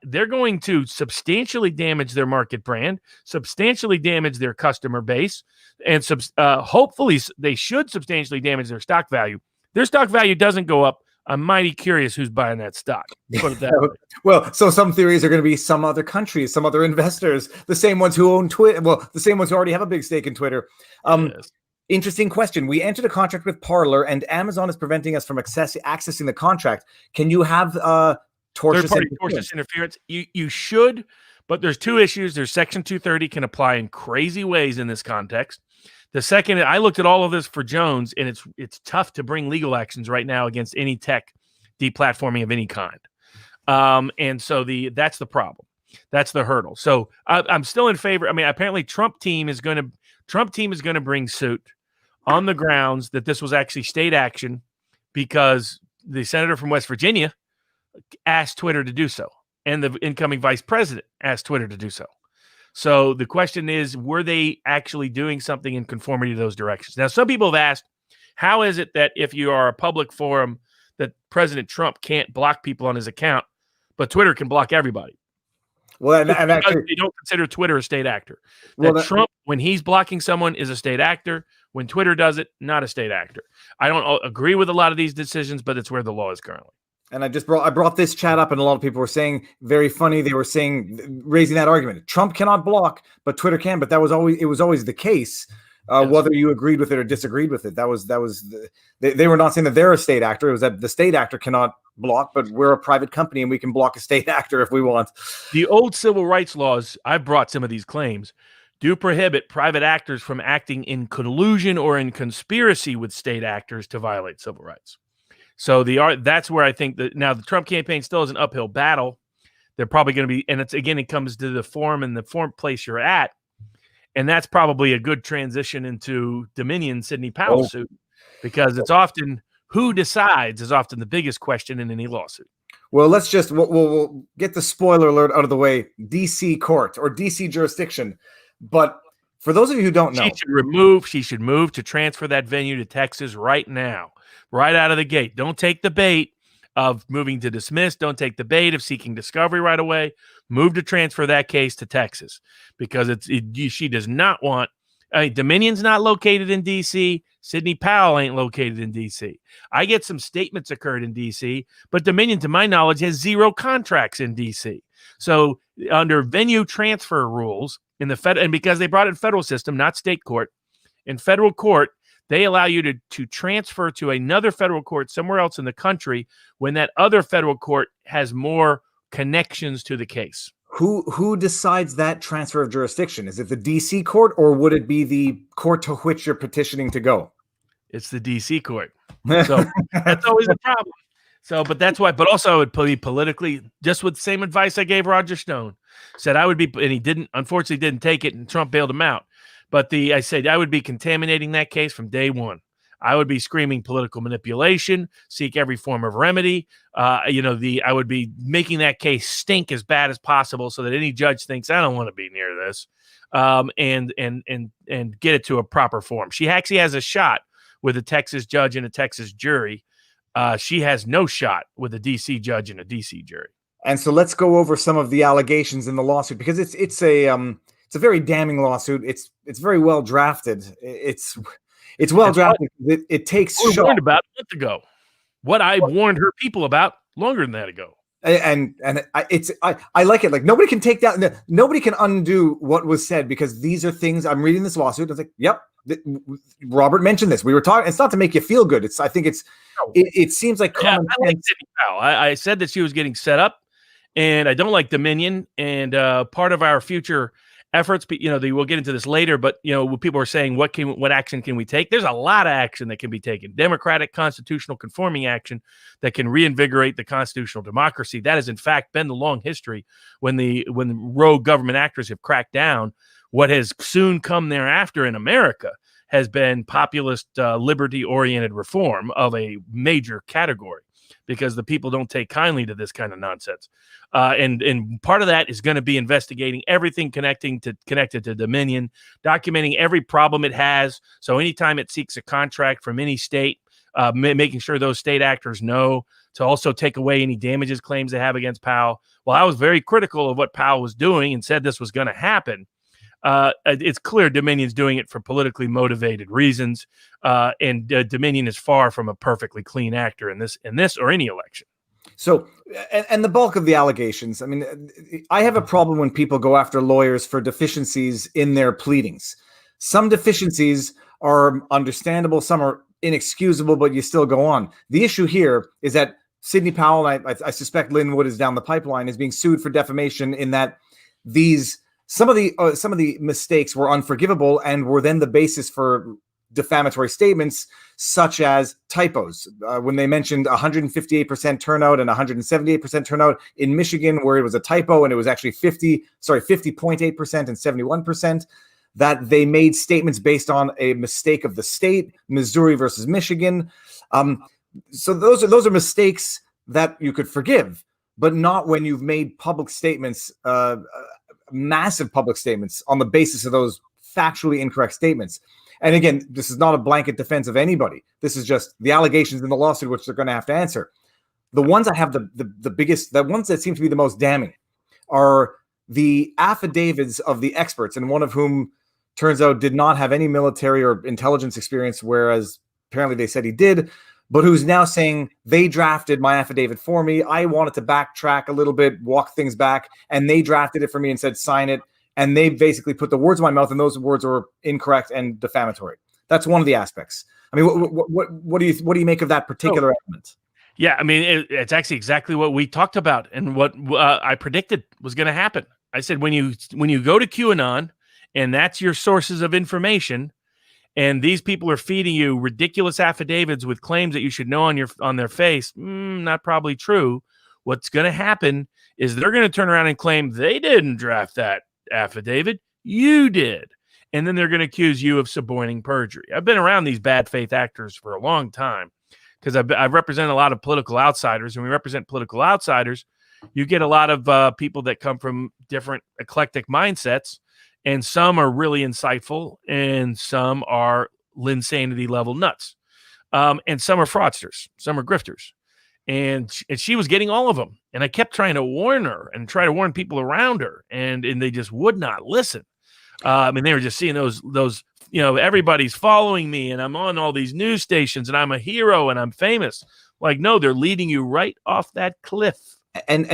Speaker 2: They're going to substantially damage their market brand, substantially damage their customer base, and hopefully they should substantially damage their stock value. Their stock value doesn't go up. I'm mighty curious who's buying that stock. Put it that way.
Speaker 1: Well, so some theories are going to be some other countries, some other investors, the same ones who own Twitter. Well, the same ones who already have a big stake in Twitter.
Speaker 2: Yes.
Speaker 1: Interesting question. We entered a contract with Parler, and Amazon is preventing us from accessing the contract. Can you have
Speaker 2: third-party tortious interference? You should, but there's two issues. There's Section 230 can apply in crazy ways in this context. The second, I looked at all of this for Jones, and it's tough to bring legal actions right now against any tech deplatforming of any kind. And so that's the problem. That's the hurdle. So I'm still in favor. I mean, apparently Trump team is going to bring suit on the grounds that this was actually state action because the senator from West Virginia asked Twitter to do so, and the incoming vice president asked Twitter to do so. So the question is, were they actually doing something in conformity to those directions? Now, some people have asked, how is it that if you are a public forum that President Trump can't block people on his account, but Twitter can block everybody?
Speaker 1: Well, and actually,
Speaker 2: they don't consider Twitter a state actor. Trump, when he's blocking someone, is a state actor. When Twitter does it, not a state actor. I don't agree with a lot of these decisions, but it's where the law is currently.
Speaker 1: And I brought this chat up, and a lot of people were saying, very funny. They were raising that argument. Trump cannot block, but Twitter can. But it was always the case, yes. Whether you agreed with it or disagreed with it. They were not saying that they're a state actor. It was that the state actor cannot block, but we're a private company and we can block a state actor if we want.
Speaker 2: The old civil rights laws, I brought some of these claims, do prohibit private actors from acting in collusion or in conspiracy with state actors to violate civil rights. So that's where I think that now the Trump campaign still is an uphill battle. They're probably going to be, and it comes to the form and the form place you're at. And that's probably a good transition into Dominion Sidney Powell suit, because it's often who decides is often the biggest question in any lawsuit.
Speaker 1: Well, we'll get the spoiler alert out of the way. DC court or DC jurisdiction. But for those of you who don't know,
Speaker 2: she should move to transfer that venue to Texas right now. Right out of the gate. Don't take the bait of moving to dismiss. Don't take the bait of seeking discovery right away. Move to transfer that case to Texas, because she does not want. Dominion's not located in D.C. Sidney Powell ain't located in D.C. I get some statements occurred in D.C., but Dominion, to my knowledge, has 0 contracts in D.C. So under venue transfer rules in the and because they brought it in federal system, not state court, in federal court, they allow you to transfer to another federal court somewhere else in the country when that other federal court has more connections to the case.
Speaker 1: Who decides that transfer of jurisdiction? Is it the D.C. court, or would it be the court to which you're petitioning to go?
Speaker 2: It's the D.C. court. So that's always a problem. So, but that's why. But also, I would be politically, just with the same advice I gave Roger Stone. Said I would be, and he unfortunately didn't take it, and Trump bailed him out. But I said I would be contaminating that case from day one. I would be screaming political manipulation, seek every form of remedy. I would be making that case stink as bad as possible so that any judge thinks I don't want to be near this, and get it to a proper form. She actually has a shot with a Texas judge and a Texas jury. She has no shot with a DC judge and a DC jury.
Speaker 1: And so let's go over some of the allegations in the lawsuit, because it's a very damning lawsuit. It's very well drafted. It's well drafted. It takes
Speaker 2: we warned about a month ago. What I warned her people about longer than that ago.
Speaker 1: And I like it. Like, nobody can take down, nobody can undo what was said, because these are things. I'm reading this lawsuit. I was like, yep, Robert mentioned this. We were talking. It's not to make you feel good. It seems like common sense.
Speaker 2: I said that she was getting set up, and I don't like Dominion. And part of our future efforts, we'll get into this later, but people are saying, what action can we take? There's a lot of action that can be taken. Democratic constitutional conforming action that can reinvigorate the constitutional democracy. That has in fact been the long history when the rogue government actors have cracked down. What has soon come thereafter in America has been populist, liberty-oriented reform of a major category, because the people don't take kindly to this kind of nonsense. And part of that is going to be investigating everything connected to Dominion, documenting every problem it has. So anytime it seeks a contract from any state, making sure those state actors know to also take away any damages claims they have against Powell. Well, I was very critical of what Powell was doing and said this was going to happen. It's clear Dominion's doing it for politically motivated reasons, and Dominion is far from a perfectly clean actor in this or any election.
Speaker 1: So, and the bulk of the allegations, I mean, I have a problem when people go after lawyers for deficiencies in their pleadings. Some deficiencies are understandable, some are inexcusable, but you still go on. The issue here is that Sidney Powell, I suspect Linwood is down the pipeline, is being sued for defamation, in that some of the mistakes were unforgivable and were then the basis for defamatory statements, such as typos. When they mentioned 158% turnout and 178% turnout in Michigan, where it was a typo and it was actually 50.8% and 71%, that they made statements based on a mistake of the state, Missouri versus Michigan. So those are mistakes that you could forgive, but not when you've made public statements, massive public statements on the basis of those factually incorrect statements. And again, this is not a blanket defense of anybody. This is just the allegations in the lawsuit, which they're going to have to answer. The ones I have the biggest, the ones that seem to be the most damning, are the affidavits of the experts, and one of whom turns out did not have any military or intelligence experience, whereas apparently they said he did, but who's now saying they drafted my affidavit for me. I wanted to backtrack a little bit, walk things back, and they drafted it for me and said, sign it. And they basically put the words in my mouth, and those words were incorrect and defamatory. That's one of the aspects. I mean, what do you make of that particular element?
Speaker 2: Yeah, I mean, it's actually exactly what we talked about and what I predicted was going to happen. I said, when you go to QAnon and that's your sources of information, and these people are feeding you ridiculous affidavits with claims that you should know on their face, not probably true. What's going to happen is they're going to turn around and claim they didn't draft that affidavit, you did, and then they're going to accuse you of suborning perjury. I've been around these bad faith actors for a long time, because I've represented a lot of political outsiders, and we represent political outsiders. You get a lot of people that come from different eclectic mindsets, and some are really insightful, and some are Linsanity level nuts, and some are fraudsters, some are grifters. And she was getting all of them. And I kept trying to warn her and try to warn people around her. And they just would not listen. And they were just seeing those, everybody's following me and I'm on all these news stations and I'm a hero and I'm famous. Like, no, they're leading you right off that cliff.
Speaker 1: And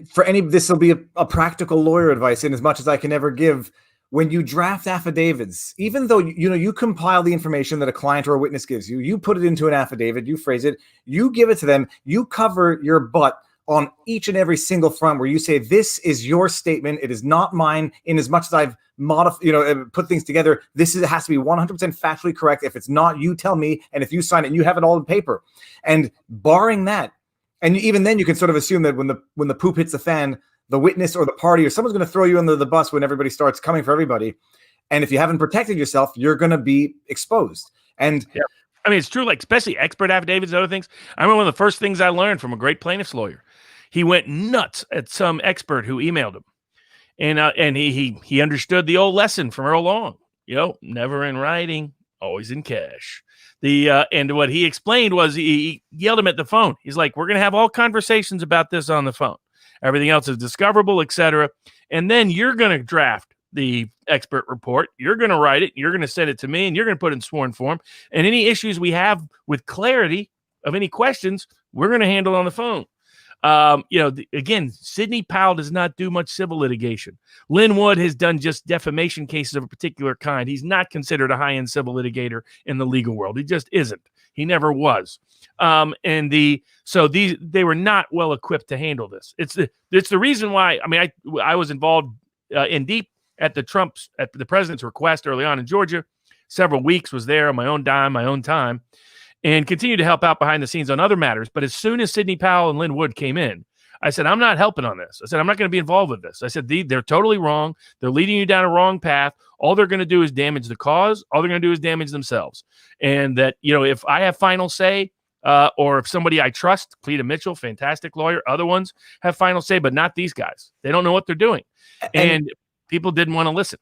Speaker 1: for this will be a practical lawyer advice, in as much as I can ever give. When you draft affidavits, even though you compile the information that a client or a witness gives you, you put it into an affidavit, you phrase it, you give it to them, you cover your butt on each and every single front where you say, this is your statement, it is not mine. In as much as I've put things together, has to be 100% factually correct. If it's not, you tell me, and if you sign it, you have it all in paper. And barring that, and even then, you can sort of assume that when the poop hits the fan, the witness or the party or someone's going to throw you under the bus when everybody starts coming for everybody. And if you haven't protected yourself, you're going to be exposed. And
Speaker 2: I mean, it's true, like especially expert affidavits and other things. I remember one of the first things I learned from a great plaintiff's lawyer. He went nuts at some expert who emailed him, and he understood the old lesson from Earl Long. Never in writing, always in cash. And what he explained was he yelled him at the phone. He's like, "We're going to have all conversations about this on the phone. Everything else is discoverable, etc. And then you're going to draft the expert report. You're going to write it. You're going to send it to me, and you're going to put it in sworn form. And any issues we have with clarity of any questions, we're going to handle on the phone." Again, Sidney Powell does not do much civil litigation. Lynn Wood has done just defamation cases of a particular kind. He's not considered a high-end civil litigator in the legal world. He just isn't. He never was. They were not well equipped to handle this. It's the reason why. I mean, I was involved in deep at the president's request early on in Georgia. Several weeks was there on my own dime, my own time, and continued to help out behind the scenes on other matters. But as soon as Sidney Powell and Lynn Wood came in, I said, I'm not helping on this. I said, I'm not going to be involved with this. I said, they're totally wrong. They're leading you down a wrong path. All they're going to do is damage the cause. All they're going to do is damage themselves. And that, if I have final say, or if somebody I trust, Cleta Mitchell, fantastic lawyer, other ones have final say, but not these guys. They don't know what they're doing. And people didn't want to listen.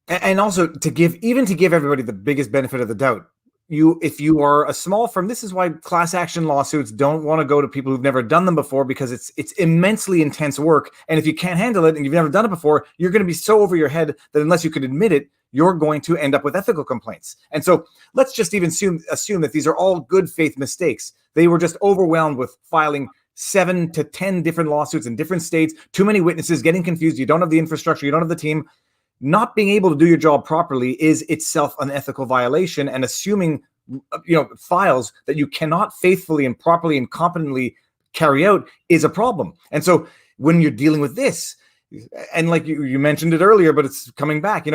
Speaker 1: And also to give everybody the biggest benefit of the doubt, if you are a small firm, this is why class action lawsuits don't want to go to people who've never done them before, because it's immensely intense work. And if you can't handle it and you've never done it before, you're going to be so over your head that unless you can admit it, you're going to end up with ethical complaints. And so let's just even assume that these are all good faith mistakes. They were just overwhelmed with filing 7 to 10 different lawsuits in different states, too many witnesses, getting confused. You don't have the infrastructure. You don't have the team. Not being able to do your job properly is itself an ethical violation, and assuming files that you cannot faithfully and properly and competently carry out is a problem. And so when you're dealing with this, and like you mentioned it earlier, but it's coming back,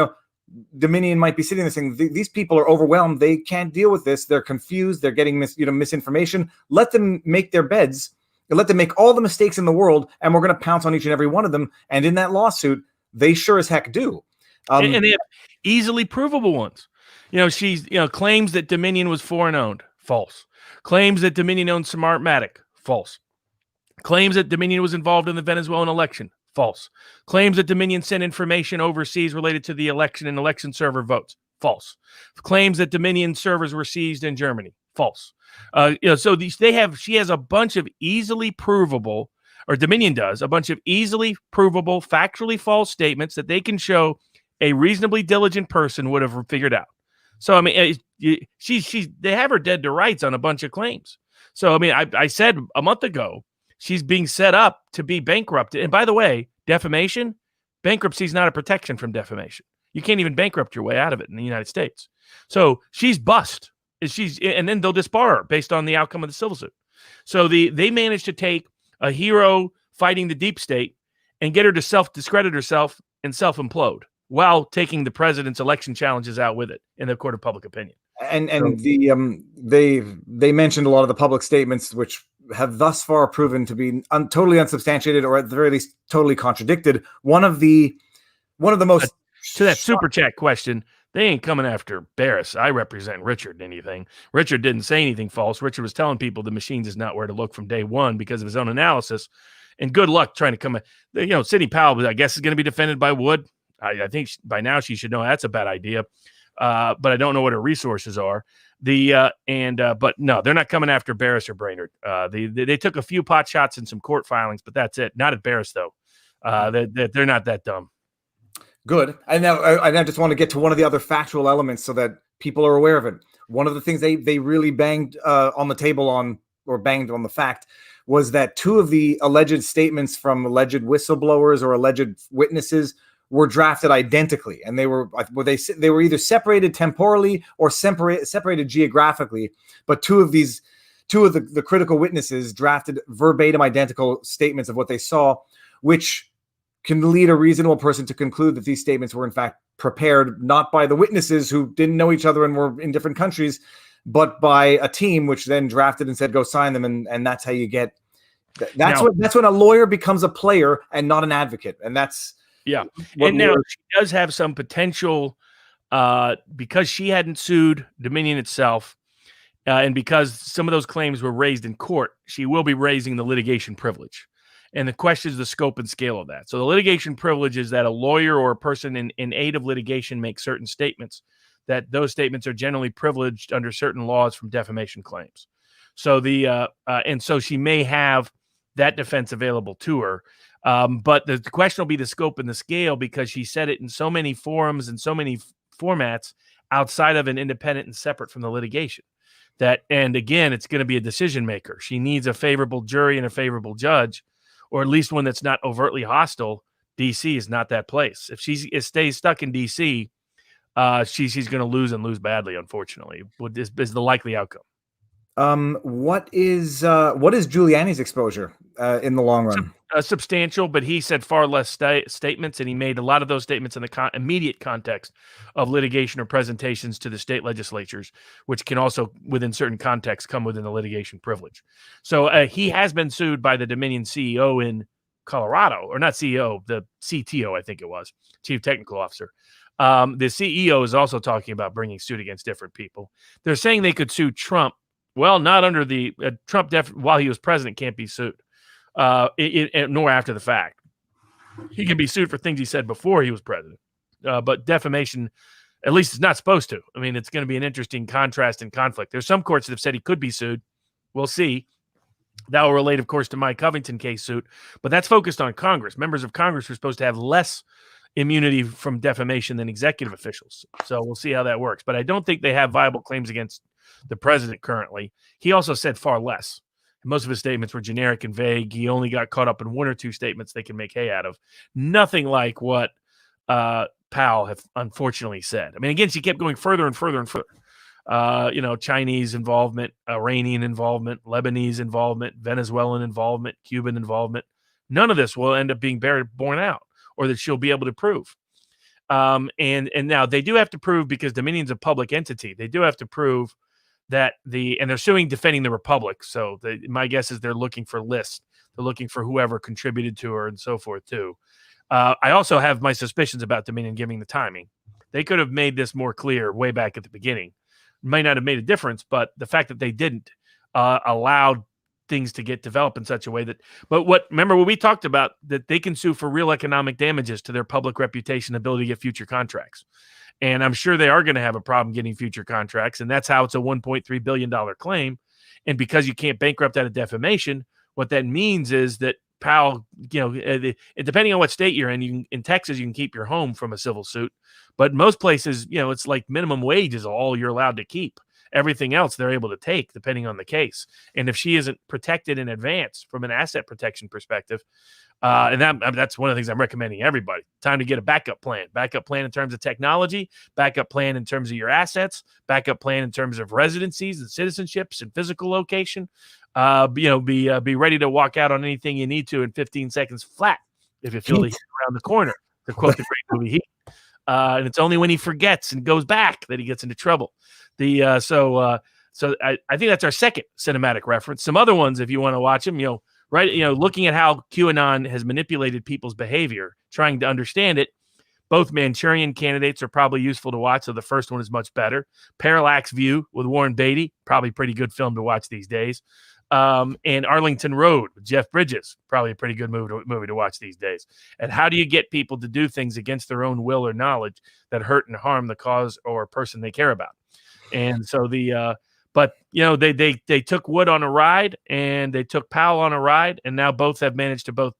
Speaker 1: Dominion might be sitting there saying, these people are overwhelmed. They can't deal with this. They're confused. They're getting misinformation. Let them make their beds. Let them make all the mistakes in the world, and we're going to pounce on each and every one of them. And in that lawsuit, they sure as heck do.
Speaker 2: And they have easily provable ones. She's claims that Dominion was foreign owned. False. Claims that Dominion owned Smartmatic. False. Claims that Dominion was involved in the Venezuelan election. False. Claims that Dominion sent information overseas related to the election and election server votes. False. Claims that Dominion servers were seized in Germany. False. She has a bunch of easily provable, or Dominion does, a bunch of easily provable, factually false statements that they can show a reasonably diligent person would have figured out. So, I mean, they have her dead to rights on a bunch of claims. So, I mean, I said a month ago, she's being set up to be bankrupted. And by the way, defamation, bankruptcy is not a protection from defamation. You can't even bankrupt your way out of it in the United States. So she's bust. And then they'll disbar her based on the outcome of the civil suit. So they managed to take a hero fighting the deep state and get her to self-discredit herself and self-implode, while taking the president's election challenges out with it in the court of public opinion.
Speaker 1: And they mentioned a lot of the public statements, which have thus far proven to be totally unsubstantiated, or at the very least totally contradicted. One of the most
Speaker 2: to that super chat question, they ain't coming after Barris. I represent Richard. Anything Richard didn't say anything false. Richard was telling people the machines is not where to look from day one because of his own analysis. And good luck trying to come. Sidney Powell, I guess, is going to be defended by Wood. I think by now she should know that's a bad idea, but I don't know what her resources are. But no, they're not coming after Barris or Brainerd. They took a few pot shots in some court filings, but that's it. Not at Barris though. They're not that dumb.
Speaker 1: Good. And now I just want to get to one of the other factual elements so that people are aware of it. One of the things they really banged on the table on, or banged on the fact, was that 2 of the alleged statements from alleged whistleblowers or alleged witnesses were drafted identically, and they were either separated temporally or separated geographically. But two of the critical witnesses drafted verbatim identical statements of what they saw, which can lead a reasonable person to conclude that these statements were in fact prepared not by the witnesses who didn't know each other and were in different countries, but by a team which then drafted and said, go sign them. And that's how you get, that's when a lawyer becomes a player and not an advocate. And that's,
Speaker 2: yeah. And now she does have some potential because she hadn't sued Dominion itself. And because some of those claims were raised in court, she will be raising the litigation privilege. And the question is the scope and scale of that. So the litigation privilege is that a lawyer or a person in aid of litigation makes certain statements, that those statements are generally privileged under certain laws from defamation claims. So and so she may have that defense available to her. But the question will be the scope and the scale, because she said it in so many forums and so many formats outside of an independent and separate from the litigation. And again, it's going to be a decision maker. She needs a favorable jury and a favorable judge, or at least one that's not overtly hostile. DC is not that place. If she stays stuck in DC, she's going to lose and lose badly, unfortunately, is the likely outcome.
Speaker 1: What is Giuliani's exposure in the long run?
Speaker 2: Substantial, but he said far less statements, and he made a lot of those statements in the immediate context of litigation or presentations to the state legislatures, which can also, within certain contexts, come within the litigation privilege. So he has been sued by the Dominion CEO in Colorado, or not CEO, the CTO, I think it was, Chief Technical Officer. The CEO is also talking about bringing suit against different people. They're saying they could sue Trump. Well, not under the Trump, while he was president, can't be sued. Nor after the fact. He can be sued for things he said before he was president. But defamation, at least, is not supposed to. I mean, it's going to be an interesting contrast and conflict. There's some courts that have said he could be sued. We'll see. That will relate, of course, to my Covington case suit. But that's focused on Congress. Members of Congress are supposed to have less immunity from defamation than executive officials. So we'll see how that works. But I don't think they have viable claims against the president currently. He also said far less. Most of his statements were generic and vague. He only got caught up in one or two statements they can make hay out of. Nothing like what Powell have unfortunately said. I mean, again, she kept going further and further and further. Chinese involvement, Iranian involvement, Lebanese involvement, Venezuelan involvement, Cuban involvement. None of this will end up being borne out, or that she'll be able to prove. And now they do have to prove, because Dominion's a public entity, they do have to prove that and they're suing defending the Republic. So my guess is they're looking for lists. They're looking for whoever contributed to her and so forth too. I also have my suspicions about Dominion giving the timing. They could have made this more clear way back at the beginning. Might not have made a difference, but the fact that they didn't allowed things to get developed in such a way that, remember what we talked about, that they can sue for real economic damages to their public reputation, ability to get future contracts. And I'm sure they are going to have a problem getting future contracts. And that's how it's a $1.3 billion claim. And because you can't bankrupt out of defamation, what that means is that Powell, depending on what state you're in, in Texas, you can keep your home from a civil suit. But most places, it's like minimum wage is all you're allowed to keep. Everything else they're able to take, depending on the case. And if she isn't protected in advance from an asset protection perspective, and that's one of the things I'm recommending everybody. Time to get a backup plan. Backup plan in terms of technology, backup plan in terms of your assets, backup plan in terms of residencies and citizenships and physical location. Be ready to walk out on anything you need to in 15 seconds flat if you feel the heat around the corner, to quote the great movie Heat. And it's only when he forgets and goes back that he gets into trouble. So I think that's our second cinematic reference. Some other ones, if you want to watch them, looking at how QAnon has manipulated people's behavior, trying to understand it. Both Manchurian Candidates are probably useful to watch. So the first one is much better. Parallax View with Warren Beatty, probably a pretty good film to watch these days. And Arlington Road with Jeff Bridges, probably a pretty good movie to watch these days. And how do you get people to do things against their own will or knowledge that hurt and harm the cause or person they care about? And so they took Wood on a ride, and they took Powell on a ride, and now both have managed to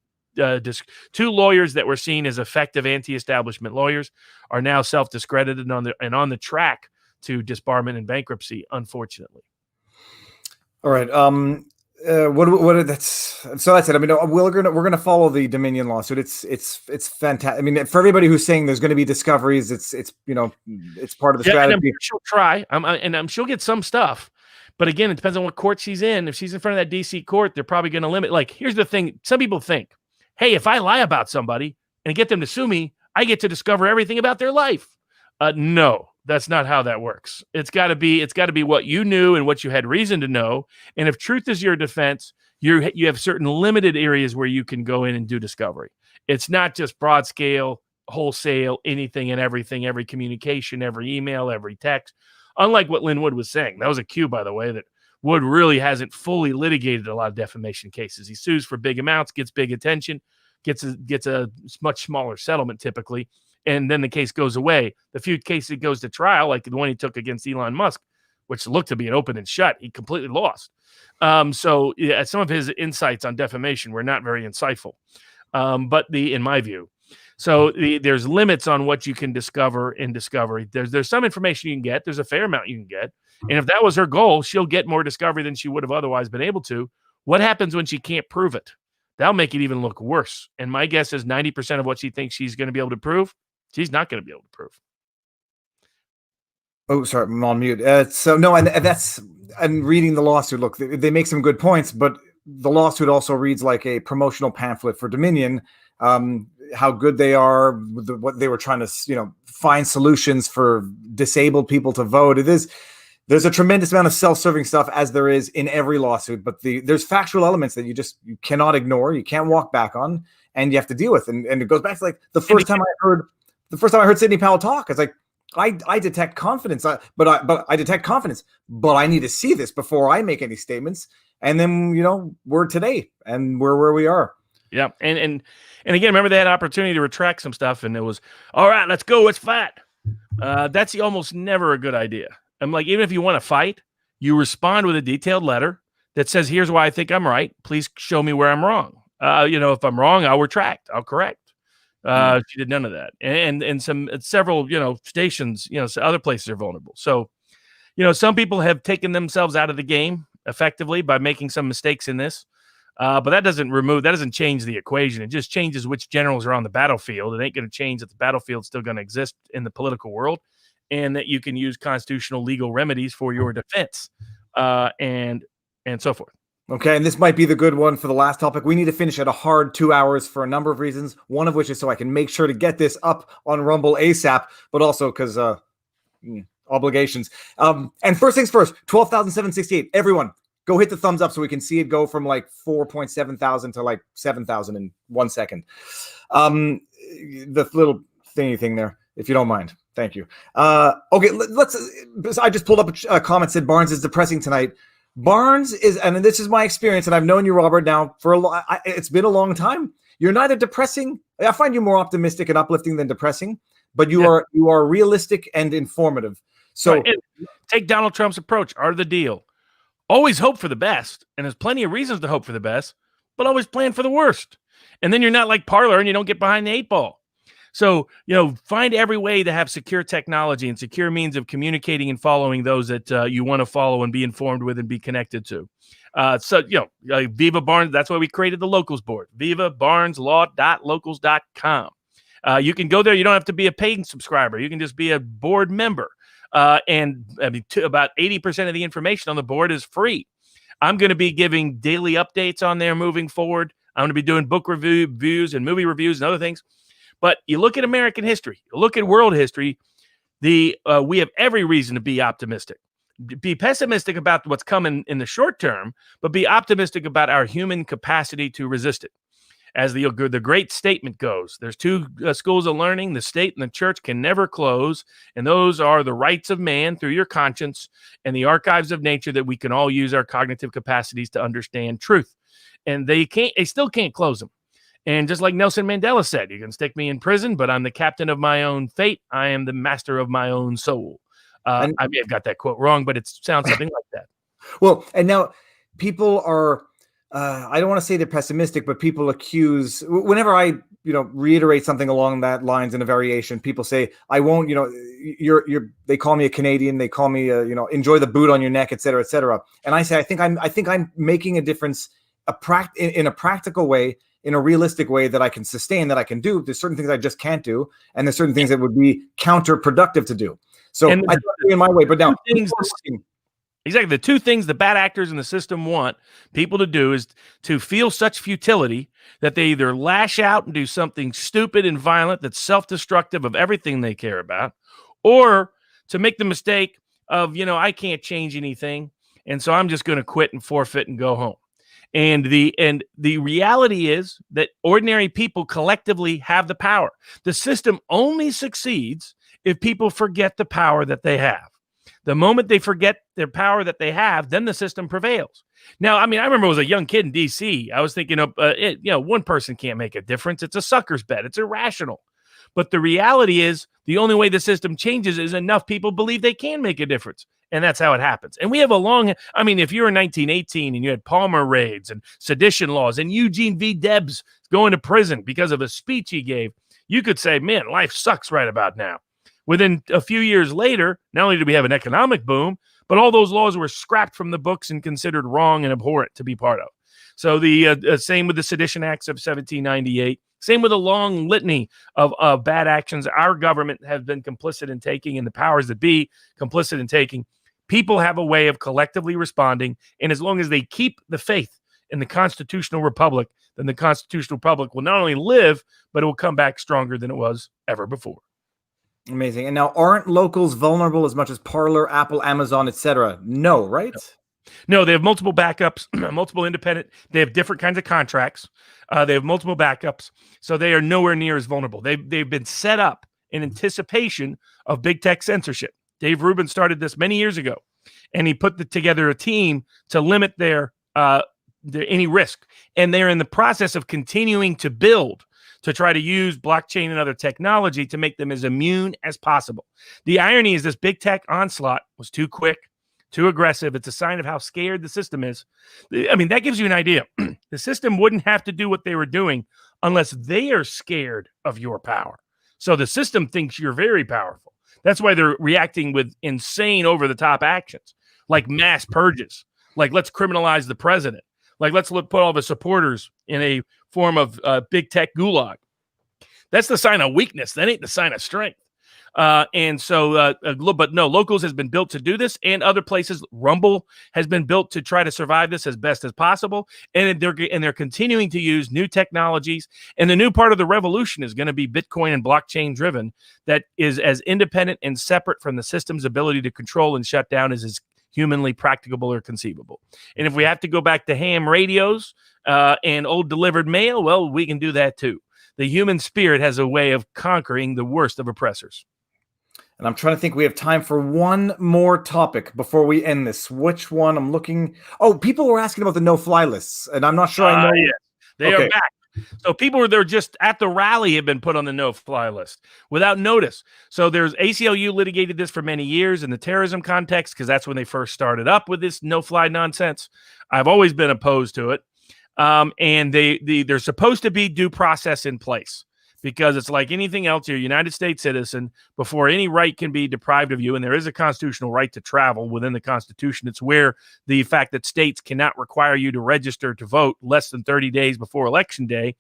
Speaker 2: two lawyers that were seen as effective anti-establishment lawyers are now self-discredited and on the track to disbarment and bankruptcy, unfortunately.
Speaker 1: All right. That's it. I mean, we're gonna follow the Dominion lawsuit. It's fantastic. I mean, for everybody who's saying there's going to be discoveries, it's part of the strategy.
Speaker 2: And I'm sure she'll try. And she'll get some stuff. But again, it depends on what court she's in. If she's in front of that DC court, they're probably going to limit. Like, here's the thing: some people think, hey, if I lie about somebody and get them to sue me, I get to discover everything about their life. No. That's not how that works. It's got to be what you knew and what you had reason to know. And if truth is your defense, you have certain limited areas where you can go in and do discovery. It's not just broad scale, wholesale, anything and everything, every communication, every email, every text. unlike what Lynn Wood was saying. That was a cue, by the way, that Wood really hasn't fully litigated a lot of defamation cases. He sues for big amounts, gets big attention, gets a much smaller settlement typically, and then the case goes away. The few cases it goes to trial, like the one he took against Elon Musk, which looked to be an open and shut, he completely lost. So yeah, some of his insights on defamation were not very insightful, in my view. So there's limits on what you can discover in discovery. There's some information you can get. There's a fair amount you can get. And if that was her goal, she'll get more discovery than she would have otherwise been able to. What happens when she can't prove it? That'll make it even look worse. And my guess is 90% of what she thinks she's going to be able to prove, she's not going to be able to prove.
Speaker 1: Oh, sorry, I'm on mute. I'm reading the lawsuit. Look, they make some good points, but the lawsuit also reads like a promotional pamphlet for Dominion. How good they are, what they were trying to, find solutions for disabled people to vote. There's a tremendous amount of self-serving stuff, as there is in every lawsuit, but there's factual elements that you cannot ignore, you can't walk back on, and you have to deal with. And it goes back to like the first time I heard Sidney Powell talk, it's like, I detect confidence, but I need to see this before I make any statements. And then, we're today and we're where we are.
Speaker 2: Yeah. And again, remember they had opportunity to retract some stuff and it was, all right, let's go. Let's fight. That's almost never a good idea. I'm like, even if you want to fight, you respond with a detailed letter that says, here's why I think I'm right. Please show me where I'm wrong. If I'm wrong, I'll retract. I'll correct. She did none of that. And several, stations, other places are vulnerable. So, some people have taken themselves out of the game effectively by making some mistakes in this. But that doesn't change the equation. It just changes which generals are on the battlefield. It ain't going to change that the battlefield's still going to exist in the political world and that you can use constitutional legal remedies for your defense and so forth.
Speaker 1: Okay, and this might be the good one for the last topic. We need to finish at a hard 2 hours for a number of reasons, one of which is so I can make sure to get this up on Rumble ASAP, but also because obligations. And first things first, 12,768. Everyone, go hit the thumbs up so we can see it go from like 4.7 thousand to like 7,000 in 1 second. The little thingy thing there, if you don't mind. Thank you. Okay, I just pulled up a comment said Barnes is depressing tonight. Barnes is, and this is my experience, and I've known you, Robert, now for it's been a long time. You're neither depressing. I find you more optimistic and uplifting than depressing, but you are realistic and informative. So
Speaker 2: take Donald Trump's approach, art of the deal. Always hope for the best, and there's plenty of reasons to hope for the best, but always plan for the worst. And then you're not like Parler and you don't get behind the 8 ball. So, find every way to have secure technology and secure means of communicating and following those that you want to follow and be informed with and be connected to. Viva Barnes, that's why we created the Locals Board, vivabarneslaw.locals.com. You can go there. You don't have to be a paying subscriber. You can just be a board member. About 80% of the information on the board is free. I'm going to be giving daily updates on there moving forward. I'm going to be doing book reviews and movie reviews and other things. But you look at American history, you look at world history, we have every reason to be optimistic. Be pessimistic about what's coming in the short term, but be optimistic about our human capacity to resist it. As the great statement goes, there's two schools of learning. The state and the church can never close, and those are the rights of man through your conscience and the archives of nature that we can all use our cognitive capacities to understand truth. And they still can't close them. And just like Nelson Mandela said, you can stick me in prison, but I'm the captain of my own fate. I am the master of my own soul. I may have got that quote wrong, but it sounds something like that.
Speaker 1: Well, and now people are, I don't want to say they're pessimistic, but people accuse, whenever I, reiterate something along that lines in a variation, people say, I won't, they call me a Canadian. They call me, enjoy the boot on your neck, et cetera, et cetera. And I say, I think I'm making a difference in a practical way, in a realistic way that I can sustain, that I can do. There's certain things I just can't do. And there's certain things that would be counterproductive to do. So I do it in my way, but now
Speaker 2: exactly. The two things the bad actors in the system want people to do is to feel such futility that they either lash out and do something stupid and violent that's self-destructive of everything they care about, or to make the mistake of, I can't change anything. And so I'm just going to quit and forfeit and go home. And the reality is that ordinary people collectively have the power. The system only succeeds if people forget the power that they have. The moment they forget their power that they have, then the system prevails. Now, I mean, I remember I was a young kid in D.C. I was thinking of, one person can't make a difference. It's a sucker's bet. It's irrational. But the reality is the only way the system changes is enough people believe they can make a difference. And that's how it happens. And we have if you're in 1918 and you had Palmer raids and sedition laws and Eugene V. Debs going to prison because of a speech he gave, you could say, man, life sucks right about now. Within a few years later, not only did we have an economic boom, but all those laws were scrapped from the books and considered wrong and abhorrent to be part of. So the same with the Sedition Acts of 1798. Same with a long litany of bad actions our government has been complicit in taking and the powers that be complicit in taking. People have a way of collectively responding, and as long as they keep the faith in the constitutional republic, then the constitutional republic will not only live, but it will come back stronger than it was ever before.
Speaker 1: Amazing. And now, aren't locals vulnerable as much as Parler, Apple, Amazon, etc.? No, right?
Speaker 2: No, they have multiple backups, multiple independent. They have different kinds of contracts. They have multiple backups, so they are nowhere near as vulnerable. They've been set up in anticipation of big tech censorship. Dave Rubin started this many years ago, and he put together a team to limit their any risk. And they're in the process of continuing to build to try to use blockchain and other technology to make them as immune as possible. The irony is this big tech onslaught was too quick, too aggressive. It's a sign of how scared the system is. I mean, that gives you an idea. The system wouldn't have to do what they were doing unless they are scared of your power. So the system thinks you're very powerful. That's why they're reacting with insane over-the-top actions, like mass purges, like let's criminalize the president, like let's put all the supporters in a form of big tech gulag. That's the sign of weakness. That ain't the sign of strength. But no, Locals has been built to do this, and other places. Rumble has been built to try to survive this as best as possible, and they're continuing to use new technologies. And the new part of the revolution is going to be Bitcoin and blockchain driven. That is as independent and separate from the system's ability to control and shut down as is humanly practicable or conceivable. And if we have to go back to ham radios and old delivered mail, well, we can do that too. The human spirit has a way of conquering the worst of oppressors.
Speaker 1: And I'm trying to think, we have time for one more topic before we end this. Which one? I'm looking. Oh, people were asking about the no-fly lists, and I'm not sure I know.
Speaker 2: Yes. They are back. So people they're just at the rally have been put on the no-fly list without notice. So there's ACLU litigated this for many years in the terrorism context because that's when they first started up with this no-fly nonsense. I've always been opposed to it. And there's supposed to be due process in place because it's like anything else. You're a United States citizen before any right can be deprived of you. And there is a constitutional right to travel within the Constitution. It's where the fact that states cannot require you to register to vote less than 30 days before Election Day.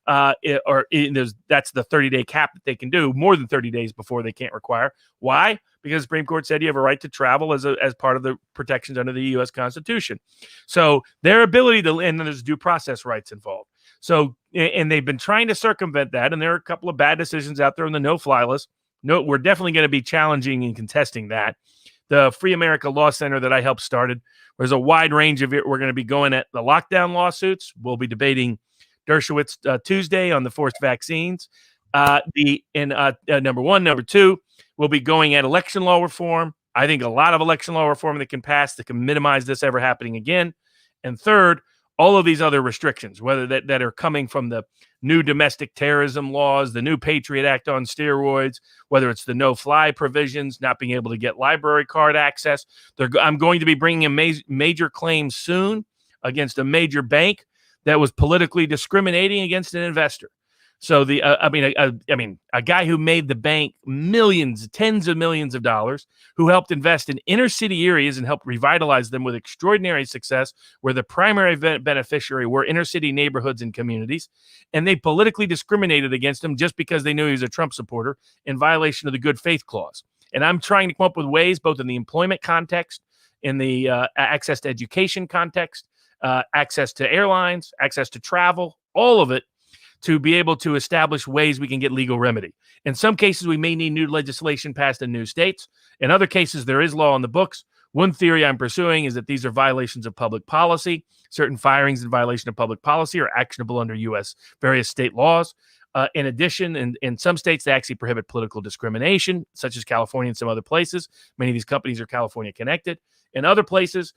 Speaker 2: That's the 30-day cap that they can do. More than 30 days before they can't require. Why? Because the Supreme Court said you have a right to travel as part of the protections under the U.S. Constitution. So their ability to, and there's due process rights involved. So, and they've been trying to circumvent that, and there are a couple of bad decisions out there on the no-fly list. No, we're definitely going to be challenging and contesting that. The Free America Law Center that I helped started, there's a wide range of it. We're going to be going at the lockdown lawsuits. We'll be debating Dershowitz Tuesday on the forced vaccines. Number one. Number two, we'll be going at election law reform. I think a lot of election law reform that can pass that can minimize this ever happening again. And third, all of these other restrictions, whether that are coming from the new domestic terrorism laws, the new Patriot Act on steroids, whether it's the no-fly provisions, not being able to get library card access. I'm going to be bringing a major claim soon against a major bank that was politically discriminating against an investor. So a guy who made the bank millions, tens of millions of dollars, who helped invest in inner city areas and helped revitalize them with extraordinary success, where the primary beneficiary were inner city neighborhoods and communities, and they politically discriminated against him just because they knew he was a Trump supporter in violation of the good faith clause. And I'm trying to come up with ways, both in the employment context, in the access to education context, access to airlines, access to travel, all of it, to be able to establish ways we can get legal remedy. In some cases, we may need new legislation passed in new states. In other cases, there is law in the books. One theory I'm pursuing is that these are violations of public policy. Certain firings in violation of public policy are actionable under U.S. various state laws. In addition, in some states, they actually prohibit political discrimination, such as California and some other places. Many of these companies are California connected. In other places,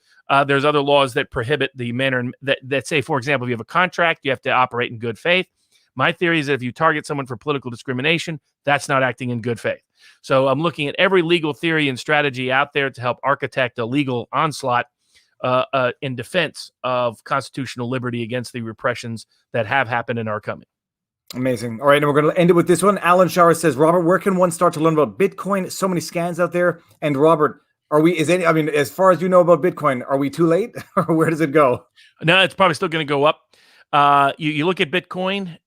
Speaker 2: there's other laws that prohibit the manner that say, for example, if you have a contract, you have to operate in good faith. My theory is that if you target someone for political discrimination, that's not acting in good faith. So I'm looking at every legal theory and strategy out there to help architect a legal onslaught in defense of constitutional liberty against the repressions that have happened and are coming.
Speaker 1: Amazing. All right, and we're going to end it with this one. Alan Shower says, Robert, where can one start to learn about Bitcoin? So many scams out there. And Robert, as far as you know about Bitcoin, are we too late? Or where does it go?
Speaker 2: No, it's probably still going to go up. You look at Bitcoin,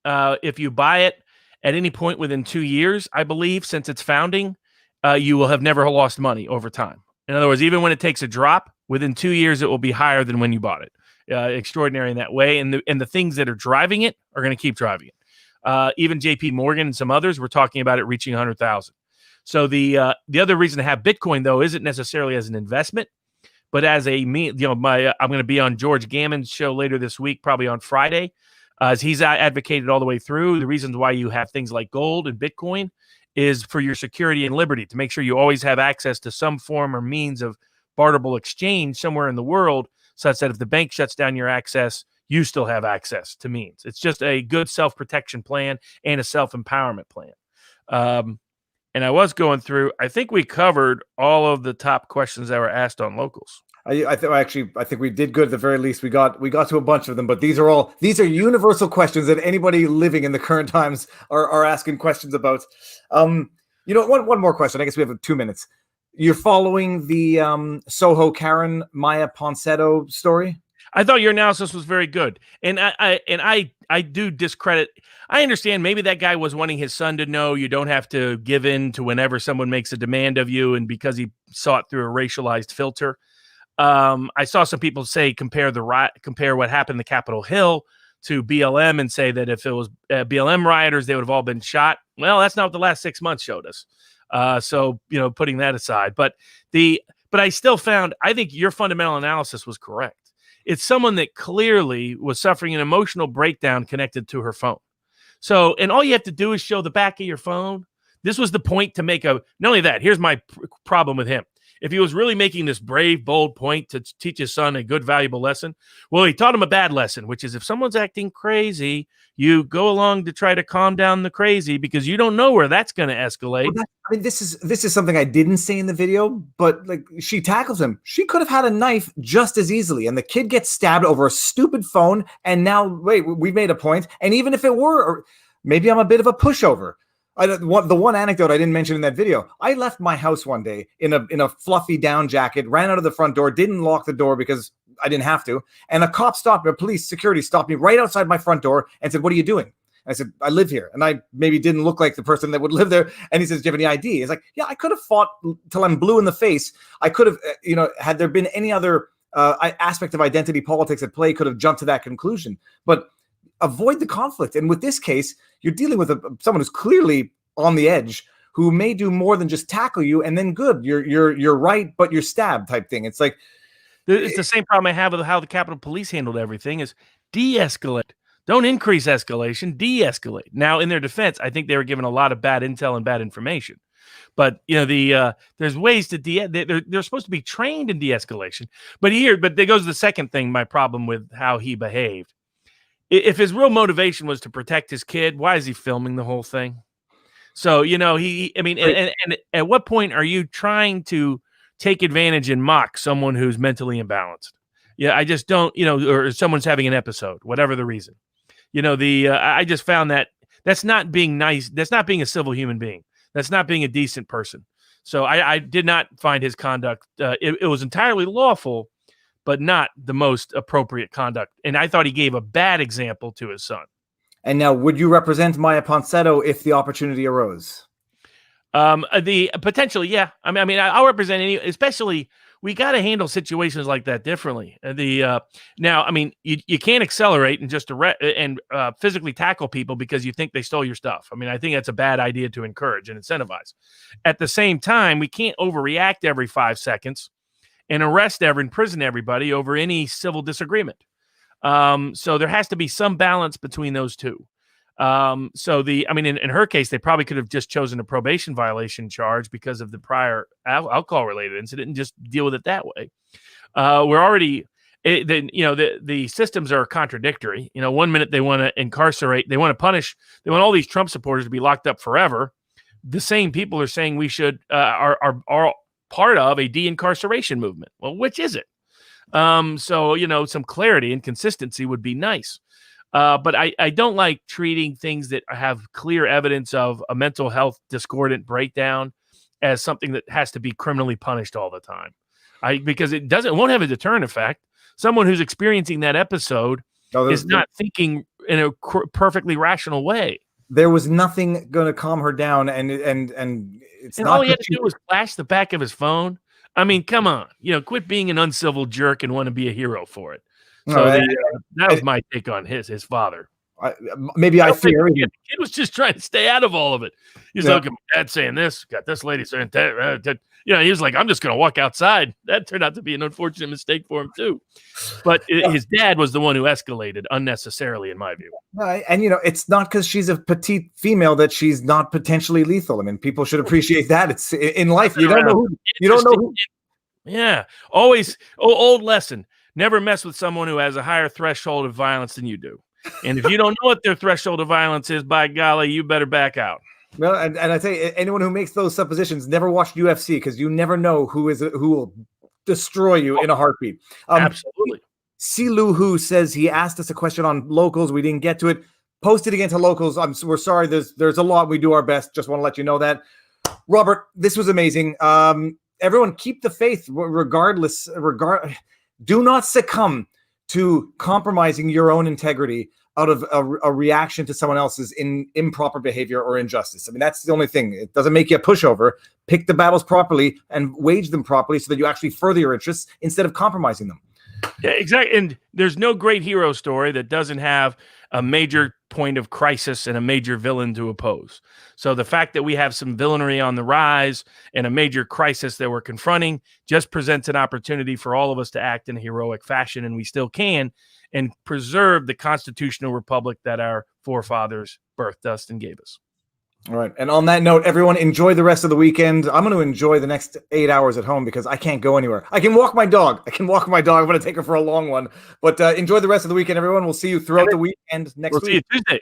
Speaker 2: if you buy it at any point within 2 years, I believe, since its founding, you will have never lost money over time. In other words, even when it takes a drop, within 2 years, it will be higher than when you bought it. Extraordinary in that way. And the things that are driving it are going to keep driving it. Even JP Morgan and some others were talking about it reaching 100,000. So the other reason to have Bitcoin, though, isn't necessarily as an investment, but as I'm going to be on George Gammon's show later this week, probably on Friday, as he's advocated all the way through. The reasons why you have things like gold and Bitcoin is for your security and liberty, to make sure you always have access to some form or means of barterable exchange somewhere in the world, such that if the bank shuts down your access, you still have access to means. It's just a good self-protection plan and a self-empowerment plan. And I was going through, I think we covered all of the top questions that were asked on locals.
Speaker 1: I think we did good at the very least. We got to a bunch of them, but these are universal questions that anybody living in the current times are asking questions about. One more question. I guess we have 2 minutes. You're following the Soho Karen Maya Ponsetto story?
Speaker 2: I thought your analysis was very good, and I do discredit. I understand maybe that guy was wanting his son to know you don't have to give in to whenever someone makes a demand of you, and because he saw it through a racialized filter. I saw some people say compare what happened in the Capitol Hill to BLM and say that if it was BLM rioters, they would have all been shot. Well, that's not what the last 6 months showed us. So putting that aside, but I still found, I think your fundamental analysis was correct. It's someone that clearly was suffering an emotional breakdown connected to her phone. So, and all you have to do is show the back of your phone. This was the point to make not only that, here's my problem with him. If he was really making this brave, bold point to teach his son a good, valuable lesson, well, he taught him a bad lesson, which is if someone's acting crazy, you go along to try to calm down the crazy because you don't know where that's going to escalate.
Speaker 1: Well, this is something I didn't say in the video, but like she tackles him. She could have had a knife just as easily, and the kid gets stabbed over a stupid phone. And now, wait, we've made a point. And even if it were, or maybe I'm a bit of a pushover. The one anecdote I didn't mention in that video, I left my house one day in a fluffy down jacket, ran out of the front door, didn't lock the door because I didn't have to. And a cop police security stopped me right outside my front door and said, "What are you doing?" I said, "I live here." And I maybe didn't look like the person that would live there. And he says, "Do you have any ID?" He's like, "Yeah, I could have fought till I'm blue in the face. I could have, had there been any other aspect of identity politics at play, could have jumped to that conclusion. But avoid the conflict. And with this case, you're dealing with someone who's clearly on the edge, who may do more than just tackle you, and then good, you're right, but you're stabbed type thing. It's like
Speaker 2: it's the same problem I have with how the Capitol Police handled everything: is de-escalate. Don't increase escalation, de-escalate. Now, in their defense, I think they were given a lot of bad intel and bad information. But there's ways to they're supposed to be trained in de-escalation. But there goes the second thing. My problem with how he behaved. If his real motivation was to protect his kid, why is he filming the whole thing? So, and at what point are you trying to take advantage and mock someone who's mentally imbalanced? Yeah, I just don't, or someone's having an episode, whatever the reason. I just found that's not being nice. That's not being a civil human being. That's not being a decent person. So I did not find his conduct. It was entirely lawful, but not the most appropriate conduct. And I thought he gave a bad example to his son.
Speaker 1: And now, would you represent Maya Ponsetto if the opportunity arose?
Speaker 2: Potentially, yeah. I'll represent any, especially we got to handle situations like that differently. You can't accelerate and just physically tackle people because you think they stole your stuff. I think that's a bad idea to encourage and incentivize. At the same time, we can't overreact every 5 seconds and imprison everybody over any civil disagreement. So there has to be some balance between those two. In her case, they probably could have just chosen a probation violation charge because of the prior alcohol-related incident and just deal with it that way. The systems are contradictory. 1 minute they want to incarcerate, they want to punish, they want all these Trump supporters to be locked up forever. The same people are saying we should are part of a de-incarceration movement. Well, which is it? Some clarity and consistency would be nice. But I don't like treating things that have clear evidence of a mental health discordant breakdown as something that has to be criminally punished all the time. Because it won't have a deterrent effect. Someone who's experiencing that episode is not thinking in a perfectly rational way.
Speaker 1: There was nothing going to calm her down, and it's not.
Speaker 2: All he had to do was flash the back of his phone. I mean, come on, quit being an uncivil jerk and want to be a hero for it. So that was my take on his father.
Speaker 1: I fear
Speaker 2: the kid was just trying to stay out of all of it. He's like, my dad saying this, got this lady saying that. He was like, I'm just going to walk outside. That turned out to be an unfortunate mistake for him too. But his dad was the one who escalated unnecessarily, in my view.
Speaker 1: And it's not because she's a petite female that she's not potentially lethal. I mean, people should appreciate that. It's in life. You don't know who.
Speaker 2: Yeah, always old lesson. Never mess with someone who has a higher threshold of violence than you do. And if you don't know what their threshold of violence is, by golly, you better back out.
Speaker 1: Well, and I tell you, anyone who makes those suppositions never watched UFC, because you never know who will destroy you in a heartbeat.
Speaker 2: Absolutely.
Speaker 1: Silu Hu says he asked us a question on locals. We didn't get to it. Post it again to locals. We're sorry. There's a lot. We do our best. Just want to let you know that. Robert, this was amazing. Everyone, keep the faith regardless. Do not succumb to compromising your own integrity out of a reaction to someone else's improper behavior or injustice. I mean, that's the only thing. It doesn't make you a pushover. Pick the battles properly and wage them properly so that you actually further your interests instead of compromising them.
Speaker 2: Yeah, exactly. And there's no great hero story that doesn't have a major point of crisis and a major villain to oppose. So the fact that we have some villainy on the rise and a major crisis that we're confronting just presents an opportunity for all of us to act in a heroic fashion, and we still can, and preserve the constitutional republic that our forefathers birthed us and gave us.
Speaker 1: All right. And on that note, everyone, enjoy the rest of the weekend. I'm going to enjoy the next 8 hours at home because I can't go anywhere. I can walk my dog. I'm going to take her for a long one. But enjoy the rest of the weekend, everyone. We'll see you throughout the weekend next week.
Speaker 2: We'll see you Tuesday.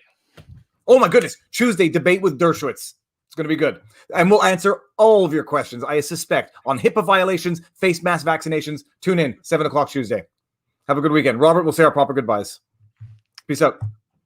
Speaker 1: Oh, my goodness. Tuesday, debate with Dershowitz. It's going to be good. And we'll answer all of your questions, I suspect, on HIPAA violations, face mask vaccinations. Tune in, 7 o'clock Tuesday. Have a good weekend. Robert, we'll say our proper goodbyes. Peace out.